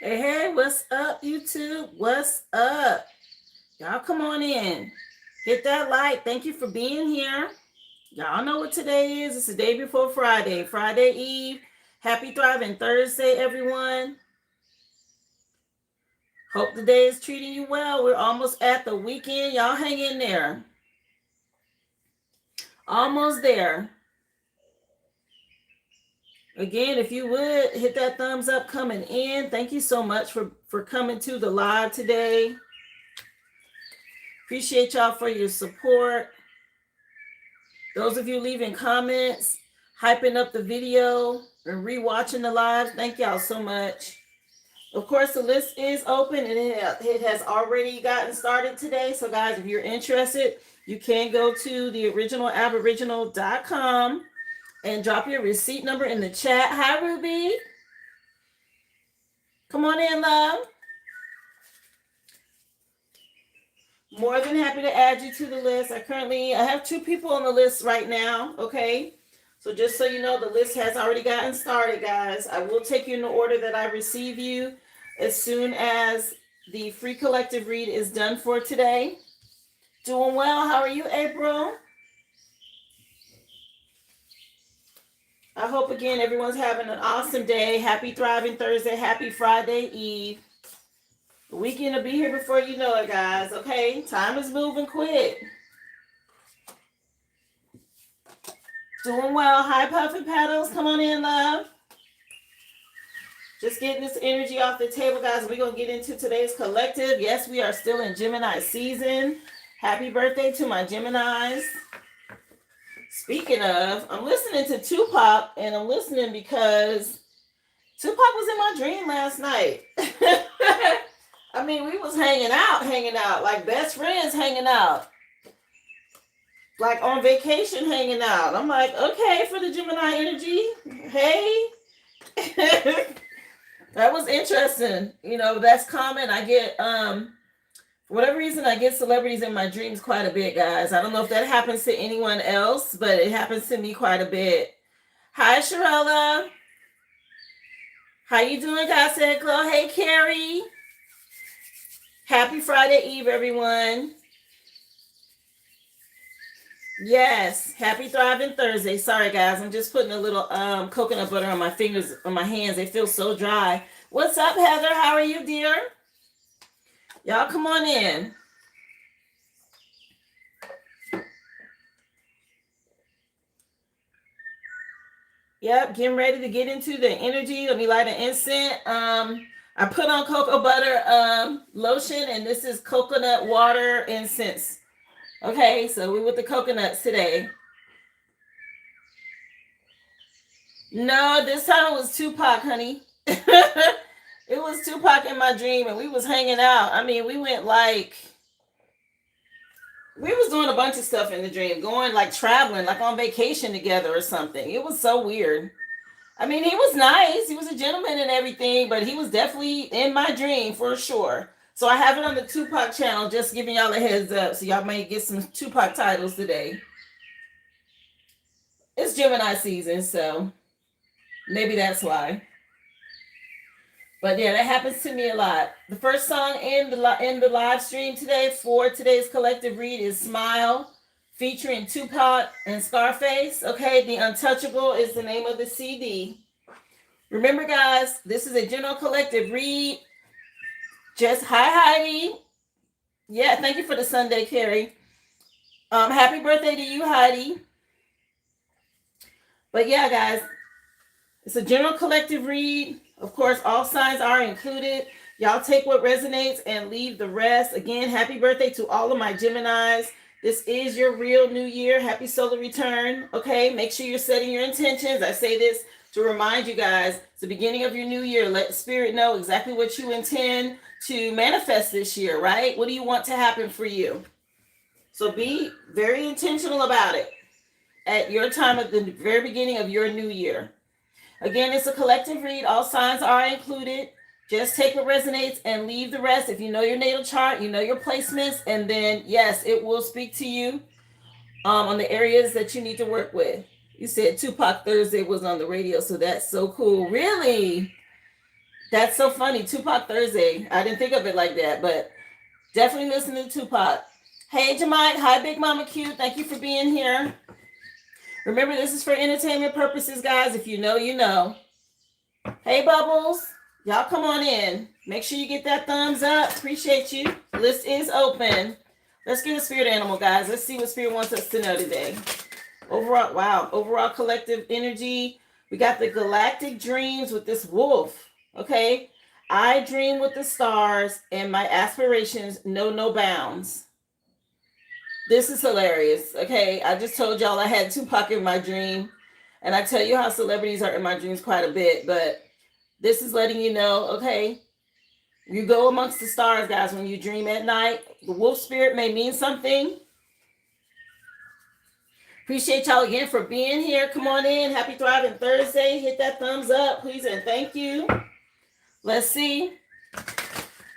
Hey, hey, what's up, YouTube? What's up? Y'all come on in. Hit that like. Thank you for being here. Y'all know what today is. It's the day before Friday, Friday Eve. Happy Thriving Thursday, everyone. Hope the day is treating you well. We're almost at the weekend. Y'all hang in there. Almost there. Again, if you would hit that thumbs up coming in. Thank you so much for coming to the live today. Appreciate y'all for your support. Those of you leaving comments, hyping up the video, and rewatching the live, thank y'all so much. Of course, the list is open and it has already gotten started today. So, guys, if you're interested, you can go to the originalaboriginal.com and drop your receipt number in the chat. Hi, Ruby. Come on in, love. More than happy to add you to the list. I have 2 people on the list right now, okay? So just so you know, the list has already gotten started, guys. I will take you in the order that I receive you as soon as the free collective read is done for today. Doing well. How are you, April? I hope, again, everyone's having an awesome day. Happy Thriving Thursday. Happy Friday Eve. The weekend will be here before you know it, guys, okay? Time is moving quick. Doing well. Hi, Puffy Paddles. Come on in, love. Just getting this energy off the table, guys. We're going to get into today's collective. Yes, we are still in Gemini season. Happy birthday to my Geminis. Speaking of, I'm listening to Tupac, and I'm listening because Tupac was in my dream last night. I mean, we was hanging out, like best friends hanging out. Like on vacation hanging out. I'm like, okay, for the Gemini energy. Hey. That was interesting. You know, that's common. I get, for whatever reason, I get celebrities in my dreams quite a bit, guys. I don't know if that happens to anyone else, but it happens to me quite a bit. Hi, Sharella. How you doing, Gossip Glow? Hey, Carrie. Happy Friday Eve, everyone. Yes, happy Thriving Thursday. Sorry, guys. I'm just putting a little coconut butter on my fingers, on my hands. They feel so dry. What's up, Heather? How are you, dear? Y'all come on in. Yep, getting ready to get into the energy. Let me light an incense. I put on cocoa butter lotion, and this is coconut water incense. Okay, so we with the coconuts today. No, this time it was Tupac, honey. It was Tupac in my dream, and we was hanging out. I mean, we was doing a bunch of stuff in the dream, going like traveling, like on vacation together or something. It was so weird. I mean, he was nice. He was a gentleman and everything, but he was definitely in my dream for sure. So I have it on the Tupac channel, just giving y'all a heads up. So y'all may get some Tupac titles today. It's Gemini season, so maybe that's why. But yeah, that happens to me a lot. The first song in the live stream today for today's collective read is Smile, featuring Tupac and Scarface. Okay, The Untouchable is the name of the CD. Remember, guys, this is a general collective read. Just hi, Heidi. Yeah, thank you for the Sunday, Carrie. Happy birthday to you, Heidi. But yeah, guys, it's a general collective read. Of course, all signs are included. Y'all take what resonates and leave the rest. Again, happy birthday to all of my Geminis. This is your real new year. Happy solar return. Okay, make sure you're setting your intentions. I say this to remind you guys, it's the beginning of your new year. Let spirit know exactly what you intend to manifest this year, right? What do you want to happen for you? So be very intentional about it at your time at the very beginning of your new year. Again, it's a collective read. All signs are included. Just take what resonates and leave the rest. If you know your natal chart, you know your placements, and then, yes, it will speak to you on the areas that you need to work with. You said Tupac Thursday was on the radio, so that's so cool. Really? That's so funny. Tupac Thursday. I didn't think of it like that, but definitely listen to Tupac. Hey, Jamike. Hi, Big Mama Q. Thank you for being here. Remember, this is for entertainment purposes, guys. If you know, you know. Hey, Bubbles. Y'all come on in. Make sure you get that thumbs up. Appreciate you. List is open. Let's get a spirit animal, guys. Let's see what spirit wants us to know today. Overall, wow. Overall collective energy. We got the galactic dreams with this wolf. Okay. I dream with the stars and my aspirations know no bounds. This is hilarious. Okay. I just told y'all I had Tupac in my dream. And I tell you how celebrities are in my dreams quite a bit. But this is letting you know, okay, you go amongst the stars, guys, when you dream at night. The wolf spirit may mean something. Appreciate y'all again for being here. Come on in. Happy Thriving Thursday. Hit that thumbs up, please, and thank you. Let's see.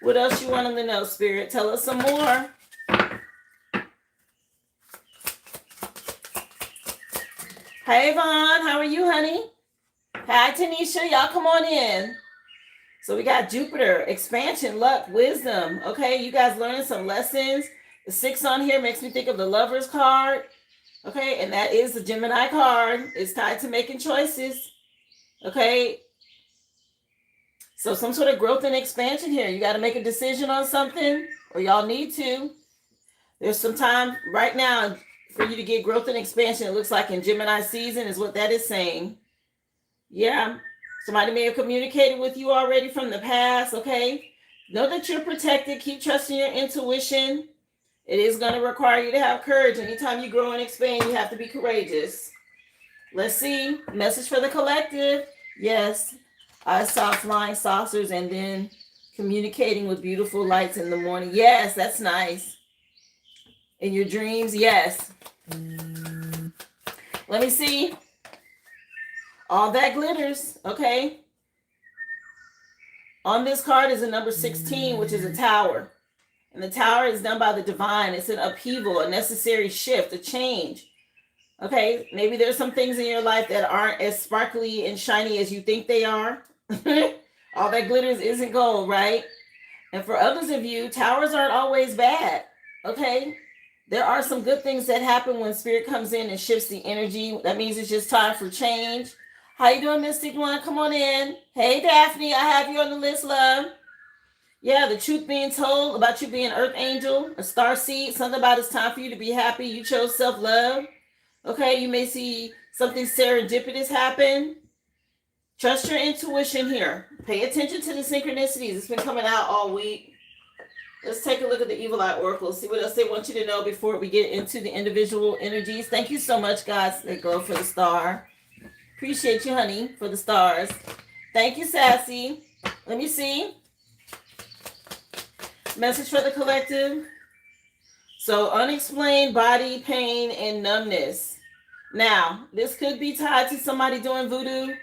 What else you want them to know, Spirit? Tell us some more. Hey, Vaughn. How are you, honey? Hi, Tanisha. Y'all come on in. So we got Jupiter, expansion, luck, wisdom. Okay, you guys learning some lessons. The 6 on here makes me think of the Lover's card. Okay, and that is the Gemini card. It's tied to making choices. Okay. So some sort of growth and expansion here. You got to make a decision on something, or y'all need to. There's some time right now for you to get growth and expansion. It looks like in Gemini season is what that is saying. Yeah. Somebody may have communicated with you already from the past, okay? Know that you're protected. Keep trusting your intuition. It is going to require you to have courage. Anytime you grow and expand, you have to be courageous. Let's see. Message for the collective. Yes. I saw flying saucers and then communicating with beautiful lights in the morning. Yes, that's nice. In your dreams, yes. Let me see. All that glitters, okay? On this card is a number 16, which is a tower. And the tower is done by the divine. It's an upheaval, a necessary shift, a change. Okay, maybe there's some things in your life that aren't as sparkly and shiny as you think they are. All that glitters isn't gold, right? And for others of you, towers aren't always bad, okay? There are some good things that happen when spirit comes in and shifts the energy. That means it's just time for change. How you doing, Mystic One? Come on in. Hey, Daphne, I have you on the list, love. Yeah, the truth being told about you being Earth Angel, a star seed, something about it's time for you to be happy. You chose self-love. Okay, you may see something serendipitous happen. Trust your intuition here. Pay attention to the synchronicities. It's been coming out all week. Let's take a look at the Evil Eye Oracle. See what else they want you to know before we get into the individual energies. Thank you so much, guys. They go for the star. Appreciate you, honey, for the stars. Thank you, Sassy. Let me see. Message for the collective. So, unexplained body pain and numbness. Now, this could be tied to somebody doing voodoo.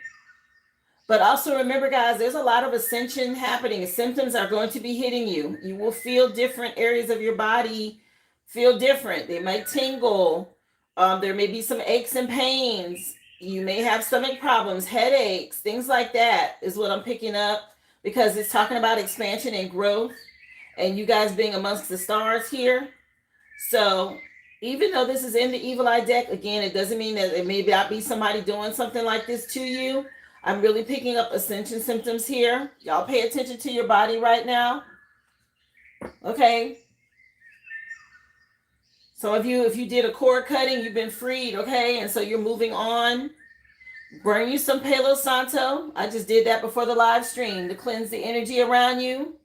But also remember, guys, there's a lot of ascension happening. Symptoms are going to be hitting you. You will feel different areas of your body feel different. They might tingle. There may be some aches and pains. You may have stomach problems, headaches, things like that is what I'm picking up, because it's talking about expansion and growth and you guys being amongst the stars here. So even though this is in the Evil Eye deck, again, it doesn't mean that it may not be somebody doing something like this to you. I'm really picking up ascension symptoms here. Y'all pay attention to your body right now. Okay. So if you did a cord cutting, you've been freed, okay? And so you're moving on. Bring you some Palo Santo. I just did that before the live stream to cleanse the energy around you.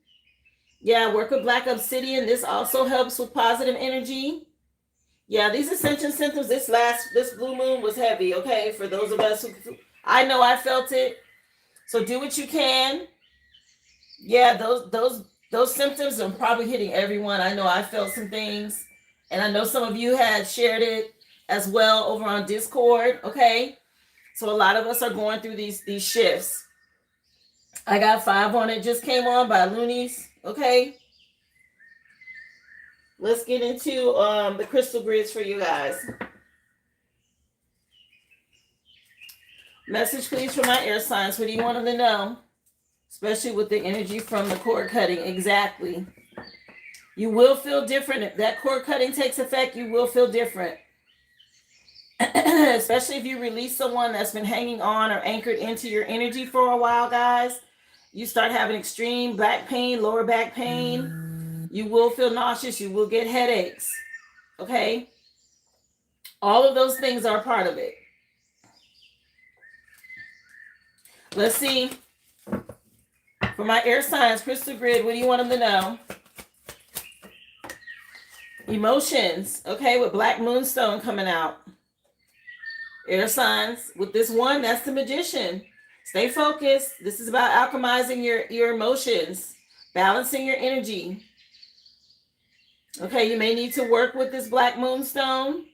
Yeah, work with Black Obsidian. This also helps with positive energy. Yeah, these ascension symptoms, this blue moon was heavy, okay? For those of us who, I know I felt it. So do what you can. Yeah, those symptoms are probably hitting everyone. I know I felt some things. And I know some of you had shared it as well over on Discord, okay? So a lot of us are going through these shifts. I got 5 on it, just came on by Loonies, okay? Let's get into the crystal grids for you guys. Message, please, for my air signs. What do you want them to know? especially with the energy from the cord cutting. Exactly. You will feel different. If that cord cutting takes effect, you will feel different. Especially if you release someone that's been hanging on or anchored into your energy for a while, guys. You start having extreme back pain, lower back pain. You will feel nauseous. You will get headaches. Okay? All of those things are a part of it. Let's see. For my air signs, crystal grid, what do you want them to know? Emotions, okay, with black moonstone coming out. Air signs, with this one, that's the magician. Stay focused. This is about alchemizing your emotions, balancing your energy. Okay, you may need to work with this black moonstone.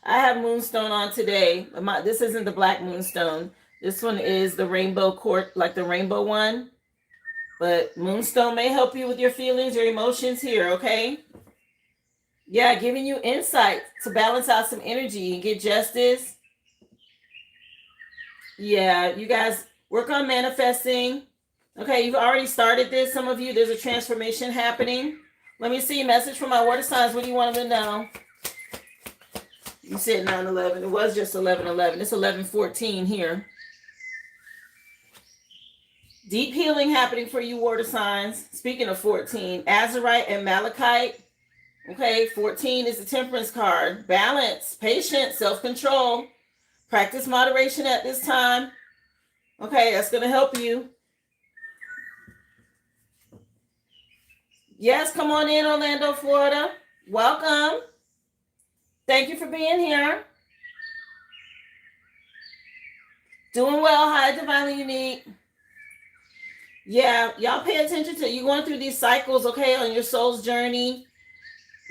I have moonstone on today. This isn't the black moonstone. This one is the rainbow quartz, like the rainbow one. But moonstone may help you with your feelings, your emotions here, okay? Yeah, giving you insight to balance out some energy and get justice. Yeah, you guys work on manifesting. Okay, you've already started this. Some of you, there's a transformation happening. Let me see. Message from my water signs. What do you want them to know? You said 9/11. It was just 11/11. It's 11/14 here. Deep healing happening for you, water signs. Speaking of 14, Azurite and Malachite. Okay, 14 is the temperance card. Balance, patience, self-control. Practice moderation at this time. Okay, that's going to help you. Yes, come on in, Orlando, Florida. Welcome. Thank you for being here. Doing well. Hi, Divinely Unique. Yeah, y'all pay attention to you going through these cycles, okay, on your soul's journey.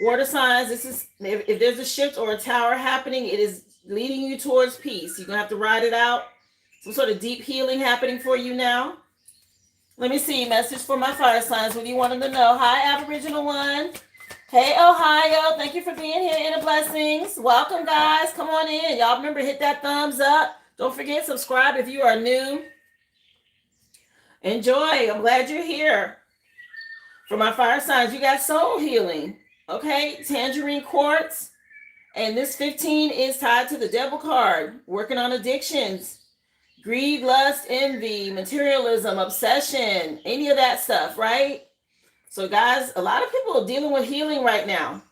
Water signs, this is, if there's a shift or a tower happening, it is leading you towards peace. You're going to have to ride it out. Some sort of deep healing happening for you now. Let me see. Message for my fire signs. What do you want them to know? Hi, Aboriginal one. Hey, Ohio. Thank you for being here. Inner blessings. Welcome, guys. Come on in. Y'all remember, hit that thumbs up. Don't forget, subscribe if you are new. Enjoy. I'm glad you're here. For my fire signs, you got soul healing. Okay, tangerine quartz. And this 15 is tied to the devil card. Working on addictions. Greed, lust, envy, materialism, obsession, any of that stuff, right? So guys, a lot of people are dealing with healing right now.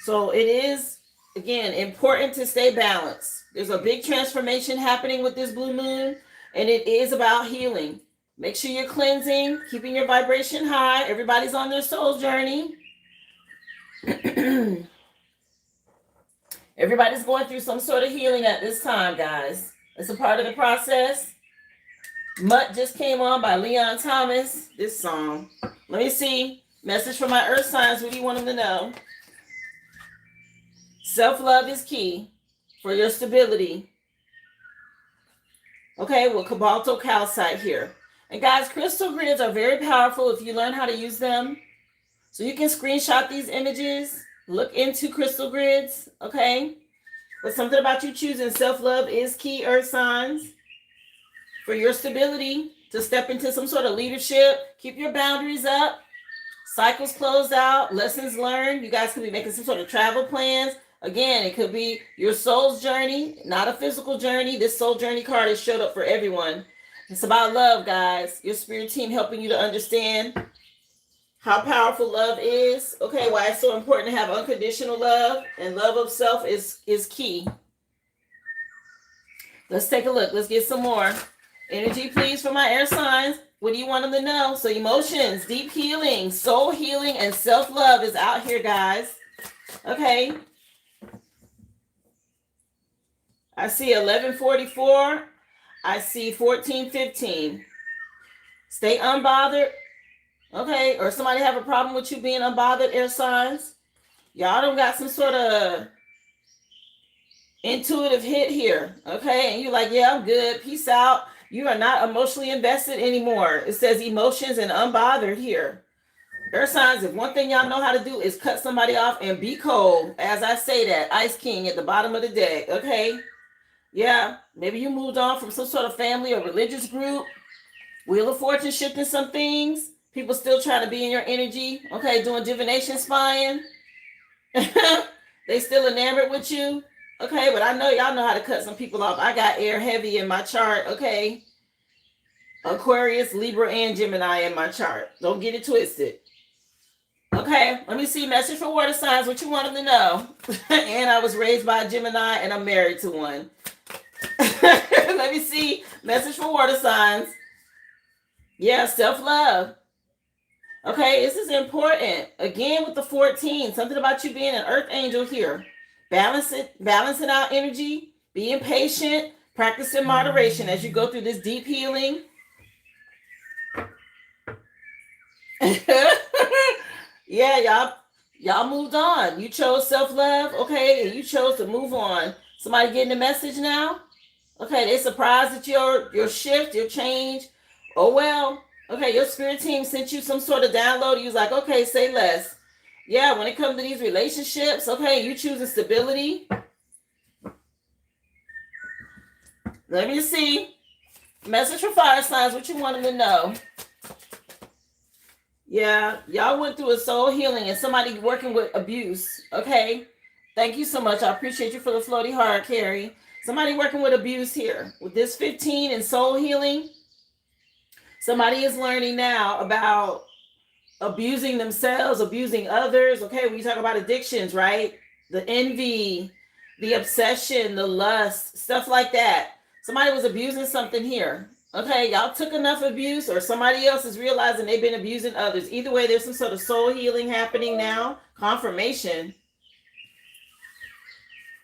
So it is, again, important to stay balanced. There's a big transformation happening with this blue moon, and it is about healing. Make sure you're cleansing, keeping your vibration high. Everybody's on their soul journey. Everybody's going through some sort of healing at this time, guys. It's a part of the process. Mutt just came on by Leon Thomas. This song. Let me see. Message from my earth signs. What do you want them to know? Self-love is key for your stability. Okay, well, Cobalto Calcite here. And guys, crystal grids are very powerful if you learn how to use them. So you can screenshot these images. Look into crystal grids, okay? But something about you choosing self-love is key, earth signs. For your stability, to step into some sort of leadership, keep your boundaries up, cycles closed out, lessons learned. You guys can be making some sort of travel plans. Again, it could be your soul's journey, not a physical journey. This soul journey card has showed up for everyone. It's about love, guys. Your spirit team helping you to understand how powerful love is. Okay, why it's so important to have unconditional love, and love of self is key. Let's take a look. Let's get some more energy, please, for my air signs. What do you want them to know? So emotions, deep healing, soul healing, and self-love is out here, guys. Okay. I see 11:44. I see 14:15. Stay unbothered. Okay, or somebody have a problem with you being unbothered, air signs. Y'all don't got some sort of intuitive hit here, okay? And you're like, yeah, I'm good, peace out. You are not emotionally invested anymore. It says emotions and unbothered here. Air signs, if one thing y'all know how to do is cut somebody off and be cold, as I say that, Ice King at the bottom of the deck, okay? Yeah, maybe you moved on from some sort of family or religious group. Wheel of Fortune shifting some things. People still trying to be in your energy. Okay, doing divination spying. They still enamored with you. Okay, but I know y'all know how to cut some people off. I got air heavy in my chart. Okay, Aquarius, Libra, and Gemini in my chart. Don't get it twisted. Okay, let me see. Message for water signs. What you want them to know? And I was raised by a Gemini and I'm married to one. Let me see. Message for water signs. Yeah, self-love. Okay, this is important. Again, with the 14, something about you being an earth angel here. Balancing out energy, being patient, practicing moderation as you go through this deep healing. Yeah, y'all moved on. You chose self-love, okay, and you chose to move on. Somebody getting the message now? Okay, they surprised at your shift, your change. Oh well. Okay, your spirit team sent you some sort of download. You was like, okay, say less. Yeah, when it comes to these relationships, okay, you choosing stability. Let me see. Message for fire signs. What you want them to know? Yeah, y'all went through a soul healing and somebody working with abuse. Okay, thank you so much. I appreciate you for the floaty heart, Carrie. Somebody working with abuse here. With this 15 and soul healing, somebody is learning now about abusing themselves, abusing others. Okay, when you talk about addictions, right? The envy, the obsession, the lust, stuff like that. Somebody was abusing something here. Okay, y'all took enough abuse, or somebody else is realizing they've been abusing others. Either way, there's some sort of soul healing happening now. Confirmation.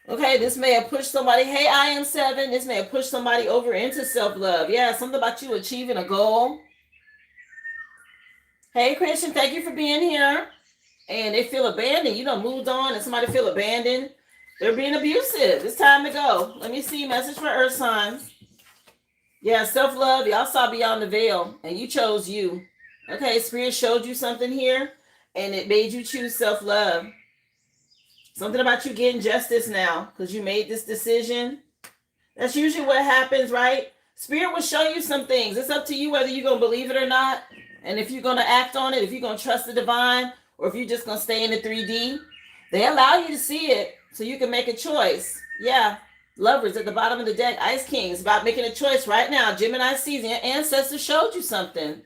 Okay, this may have pushed somebody. Hey, I am 7. This may have pushed somebody over into self-love. Yeah, something about you achieving a goal. Hey, Christian, thank you for being here. And they feel abandoned. You know, moved on and somebody feel abandoned. They're being abusive. It's time to go. Let me see. Message for earth signs. Yeah, self-love. Y'all saw beyond the veil and you chose you. Okay, Spirit showed you something here and it made you choose self-love. Something about you getting justice now because you made this decision. That's usually what happens, right? Spirit will show you some things. It's up to you whether you're going to believe it or not. And if you're going to act on it, if you're going to trust the divine, or if you're just going to stay in the 3D, they allow you to see it so you can make a choice. Yeah. Lovers at the bottom of the deck, Ice Kings, about making a choice right now. Gemini season, your ancestors showed you something.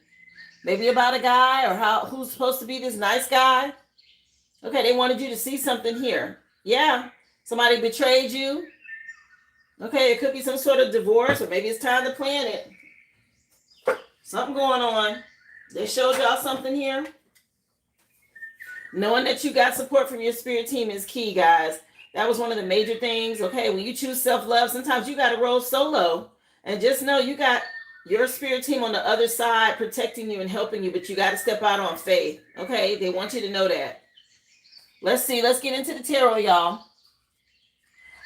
Maybe about a guy or who's supposed to be this nice guy. Okay, they wanted you to see something here. Yeah, somebody betrayed you. Okay, it could be some sort of divorce, or maybe it's time to plan it. Something going on. They showed y'all something here. Knowing that you got support from your spirit team is key, guys. That was one of the major things. Okay, when you choose self-love, sometimes you got to roll solo. And just know you got your spirit team on the other side protecting you and helping you, but you got to step out on faith. Okay, they want you to know that. Let's see. Let's get into the tarot, y'all.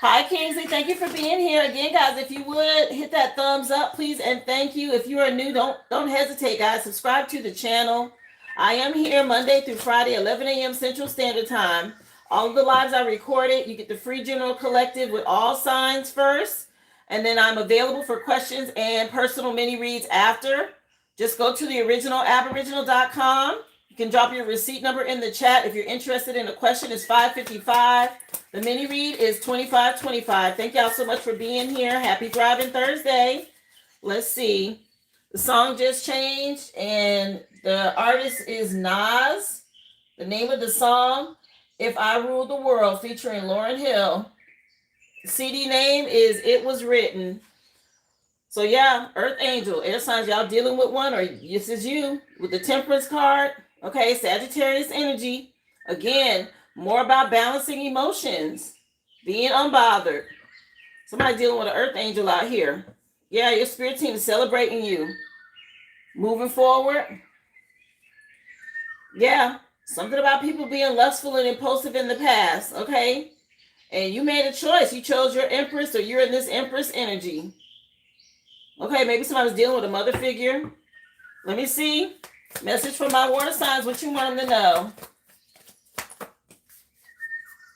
Hi, Kingsley. Thank you for being here. Again, guys, if you would, hit that thumbs up, please, and thank you. If you are new, don't hesitate, guys. Subscribe to the channel. I am here Monday through Friday, 11 a.m. Central Standard Time. All of the lives I recorded, you get the free general collective with all signs first, and then I'm available for questions and personal mini reads after. Just go to the original aboriginal.com. You can drop your receipt number in the chat. If you're interested in a question, it's $5.55. The mini read is $25.25. Thank y'all so much for being here. Happy Thriving Thursday. Let's see. The song just changed, and the artist is Nas. The name of the song, If I Ruled the World, featuring Lauryn Hill. The CD name is It Was Written. So yeah, Earth Angel, air signs, y'all dealing with one, or this is you with the Temperance card. Okay, Sagittarius energy. Again, more about balancing emotions, being unbothered. Somebody dealing with an Earth Angel out here. Yeah, your spirit team is celebrating you. Moving forward. Yeah, something about people being lustful and impulsive in the past, okay? And you made a choice. You chose your Empress, or you're in this Empress energy. Okay, maybe somebody's dealing with a mother figure. Let me see. Message from my water signs, what you want them to know.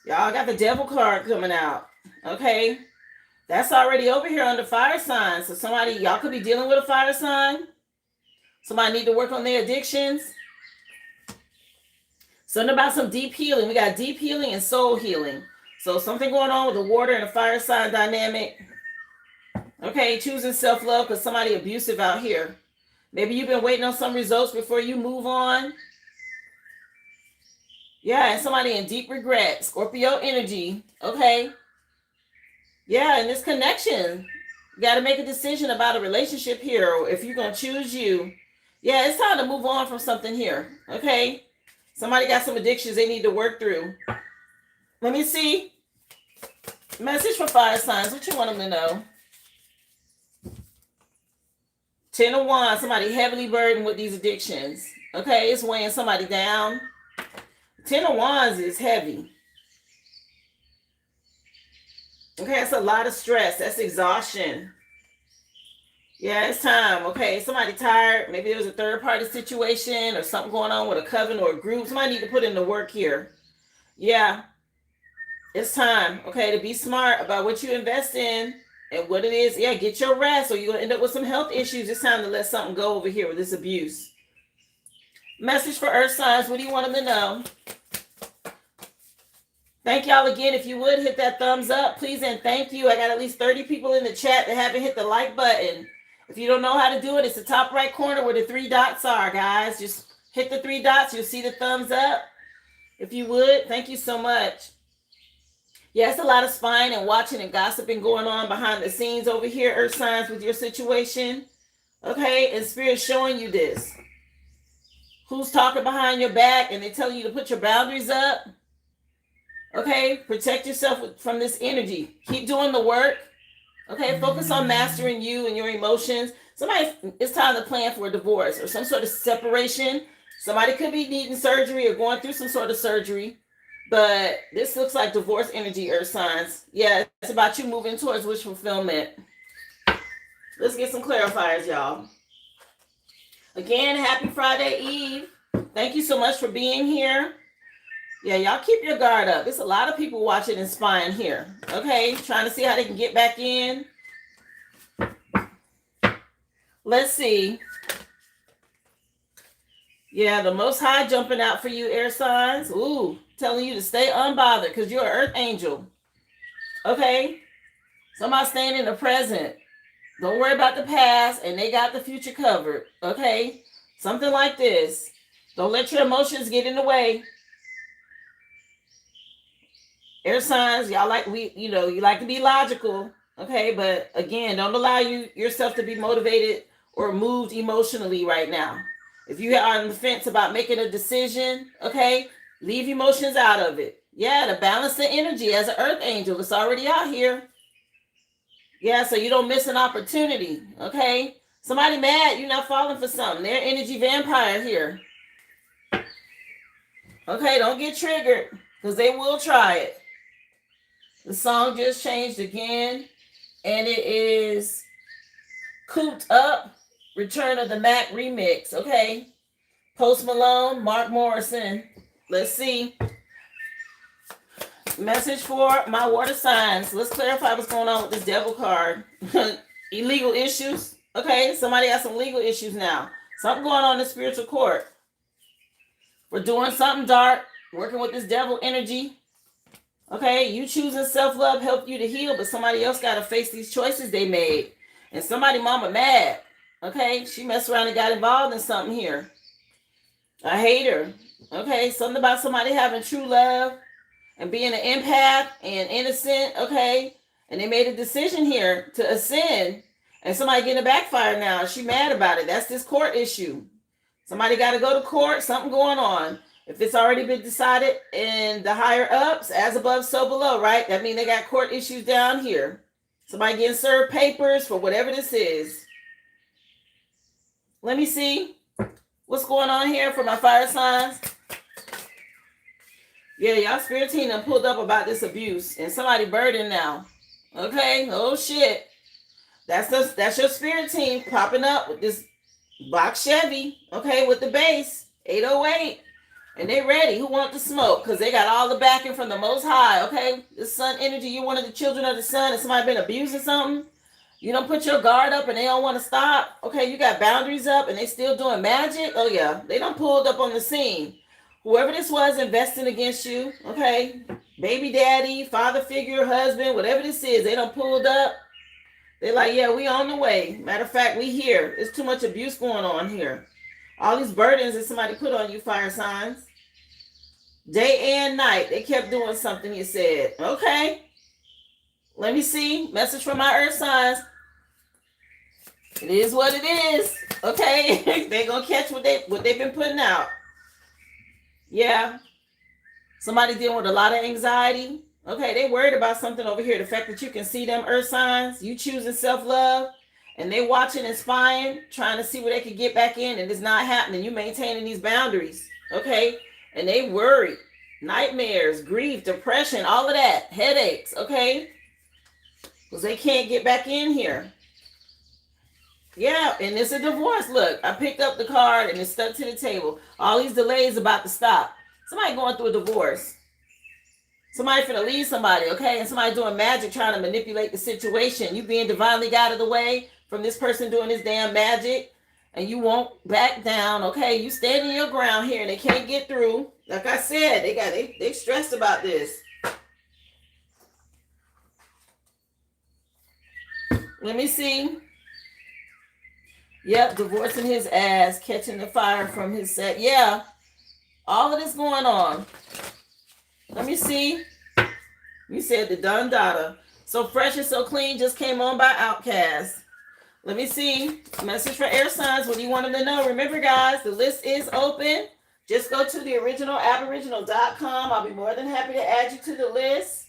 Y'all got the Devil card coming out. Okay. That's already over here under fire signs. So somebody, y'all could be dealing with a fire sign. Somebody need to work on their addictions. Something about some deep healing. We got deep healing and soul healing. So something going on with the water and the fire sign dynamic. Okay, choosing self-love because somebody abusive out here. Maybe you've been waiting on some results before you move on. Yeah, and somebody in deep regret. Scorpio energy. Okay. Yeah, and this connection. You got to make a decision about a relationship here, or if you're going to choose you. Yeah, it's time to move on from something here. Okay. Somebody got some addictions they need to work through. Let me see. Message for fire signs. What you want them to know? 10 of Wands. Somebody heavily burdened with these addictions. Okay, it's weighing somebody down. 10 of Wands is heavy. Okay, that's a lot of stress. That's exhaustion. Yeah, it's time. Okay, somebody tired. Maybe there was a third-party situation or something going on with a coven or a group. Somebody need to put in the work here. Yeah, it's time. Okay, to be smart about what you invest in and what it is. Yeah, get your rest or you're going to end up with some health issues. It's time to let something go over here with this abuse. Message for earth signs. What do you want them to know? Thank y'all again. If you would hit that thumbs up, please, and thank you. I got at least 30 people in the chat that haven't hit the like button. If you don't know how to do it, it's the top right corner where the 3 dots are, guys. Just hit the 3 dots. You'll see the thumbs up. If you would, thank you so much. Yeah, it's a lot of spying and watching and gossiping going on behind the scenes over here, earth signs, with your situation. Okay, and Spirit's showing you this. Who's talking behind your back and they're telling you to put your boundaries up. Okay, protect yourself from this energy. Keep doing the work. Okay, focus on mastering you and your emotions. Somebody, it's time to plan for a divorce or some sort of separation. Somebody could be needing surgery or going through some sort of surgery. But this looks like divorce energy, earth signs. Yeah, it's about you moving towards wish fulfillment. Let's get some clarifiers, y'all. Again, happy Friday Eve. Thank you so much for being here. Yeah, y'all keep your guard up. There's a lot of people watching and spying here. Okay, trying to see how they can get back in. Let's see. Yeah, the Most High jumping out for you, air signs. Ooh, telling you to stay unbothered because you're an earth angel. Okay, somebody staying in the present. Don't worry about the past, and they got the future covered. Okay, something like this. Don't let your emotions get in the way. Air signs, y'all you like to be logical, okay? But again, don't allow yourself to be motivated or moved emotionally right now. If you are on the fence about making a decision, okay, leave emotions out of it. Yeah, to balance the energy as an earth angel, it's already out here. Yeah, so you don't miss an opportunity, okay? Somebody mad, you're not falling for something. They're energy vampire here. Okay, don't get triggered because they will try it. The song just changed again, and it is Cooped Up, Return of the Mac remix, okay? Post Malone, Mark Morrison. Let's see. Message for my water signs. Let's clarify what's going on with this devil card. Illegal issues. Okay, somebody has some legal issues now. Something going on in the spiritual court. We're doing something dark, working with this devil energy. Okay, you choosing self-love help you to heal, but somebody else got to face these choices they made. And somebody mama mad. Okay, she messed around and got involved in something here. I hate her. Okay, something about somebody having true love and being an empath and innocent. Okay, and they made a decision here to ascend, and somebody getting a backfire now. She mad about it. That's this court issue. Somebody got to go to court. Something going on. If it's already been decided in the higher ups, as above, so below, right? That means they got court issues down here. Somebody getting served papers for whatever this is. Let me see what's going on here for my fire signs. Yeah, y'all spirit team done pulled up about this abuse and somebody burdened now. Okay, oh shit. That's your spirit team popping up with this box Chevy, okay, with the bass, 808. And they ready. Who want the smoke? Because they got all the backing from the Most High, okay? The sun energy, you're one of the children of the sun, and somebody been abusing something. You don't put your guard up and they don't want to stop. Okay, you got boundaries up and they still doing magic. Oh yeah, they done pulled up on the scene. Whoever this was investing against you, okay, baby daddy, father figure, husband, whatever this is, they done pulled up. They like, yeah, we on the way. Matter of fact, we here. There's too much abuse going on here. All these burdens that somebody put on you, fire signs. Day and night, they kept doing something, you said. Okay. Let me see. Message from my earth signs. It is what it is. Okay. They're gonna catch what they've been putting out. Yeah. Somebody dealing with a lot of anxiety. Okay, they worried about something over here. The fact that you can see them earth signs, you choosing self-love, and they watching and spying, trying to see where they can get back in, and it's not happening. You maintaining these boundaries. Okay. And they worry. Nightmares, grief, depression, all of that. Headaches. Okay. Because they can't get back in here. Yeah, and it's a divorce. Look, I picked up the card and it's stuck to the table. All these delays about to stop. Somebody going through a divorce. Somebody finna leave somebody, okay? And somebody doing magic trying to manipulate the situation. You being divinely guided away from this person doing this damn magic. And you won't back down, okay? You standing your ground here and they can't get through. Like I said, they stressed about this. Let me see. Yep, divorcing his ass, catching the fire from his set. Yeah, all of this going on. Let me see. You said the Dun Dada. So fresh and so clean just came on by Outcast. Let me see. Message for air signs. What do you want them to know? Remember, guys, the list is open. Just go to the originalaboriginal.com. I'll be more than happy to add you to the list.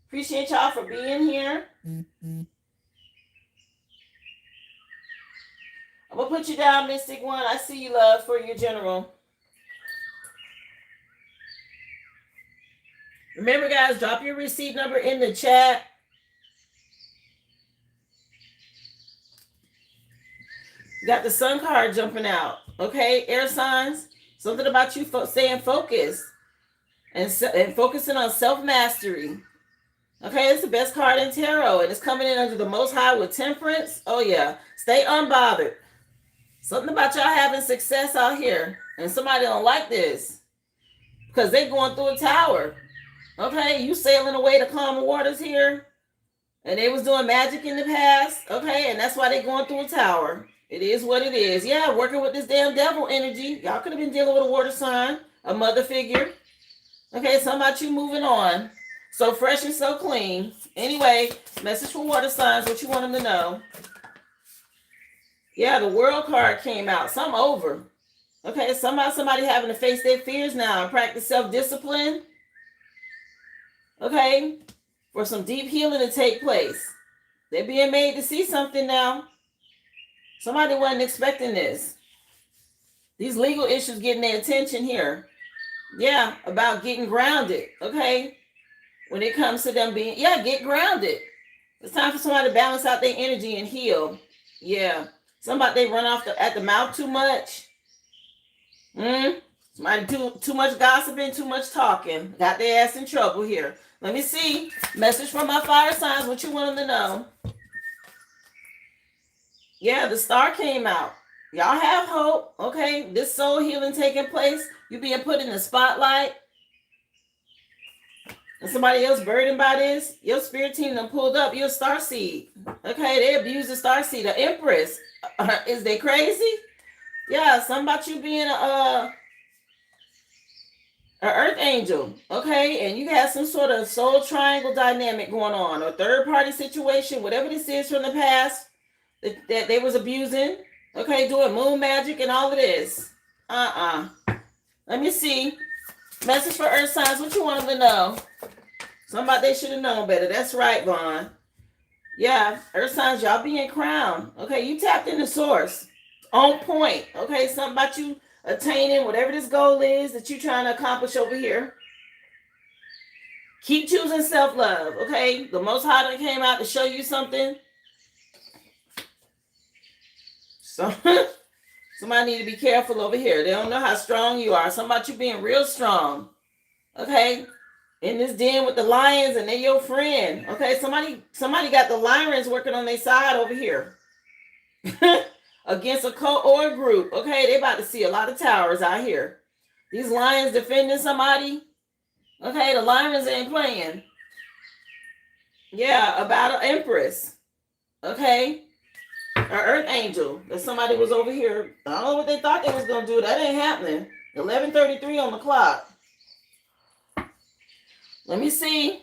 Appreciate y'all for being here. Mm-hmm. I'm going to put you down, Mystic One. I see you, love, for your general. Remember, guys, drop your receipt number in the chat. You got the sun card jumping out. Okay, air signs. Something about you staying focused and focusing on self-mastery. Okay, it's the best card in tarot, and it's coming in under the Most High with temperance. Oh, yeah. Stay unbothered. Something about y'all having success out here, and somebody don't like this because they going through a tower. Okay, you sailing away to calm waters here, and they was doing magic in the past. Okay, and that's why they going through a tower. It is what it is. Yeah, working with this damn devil energy. Y'all could have been dealing with a water sign, a mother figure. Okay, something about you moving on. So fresh and so clean. Anyway, message for water signs. What you want them to know? Yeah, the world card came out. Some over. Okay, somebody having to face their fears now and practice self-discipline. Okay, for some deep healing to take place. They're being made to see something now. Somebody wasn't expecting this. These legal issues getting their attention here. Yeah, about getting grounded. Okay, when it comes to them being, get grounded. It's time for somebody to balance out their energy and heal. Yeah. Somebody they run off at the mouth too much. Somebody too much gossiping, too much talking. Got their ass in trouble here. Let me see. Message from my fire signs. What you want them to know? Yeah, the star came out. Y'all have hope. Okay, this soul healing taking place. You being put in the spotlight. And somebody else burdened by this. Your spirit team done pulled up. You're a star seed. Okay, they abuse the star seed. The empress. Is they crazy? Yeah, something about you being a earth angel. Okay, and you have some sort of soul triangle dynamic going on, or third party situation, whatever this is from the past that they was abusing. Okay, doing moon magic and all of this. Let me see. Message for earth signs. What you want them to know? Somebody they should have known better. That's right, Vaughn. Yeah, earth signs, y'all being crowned. Okay, you tapped in the source. On point. Okay, something about you attaining whatever this goal is that you're trying to accomplish over here. Keep choosing self-love. Okay, the Most High that came out to show you something. So somebody need to be careful over here. They don't know how strong you are. Something about you being real strong. Okay, in this den with the lions and they your friend. Okay, somebody got the lions working on their side over here. Against a cult or a group. Okay, they about to see a lot of towers out here. These lions defending somebody. Okay, the lions ain't playing. Yeah, about an empress. Okay, an earth angel. That somebody was over here. I don't know what they thought they was gonna do. That ain't happening. 11:33 on the clock. Let me see.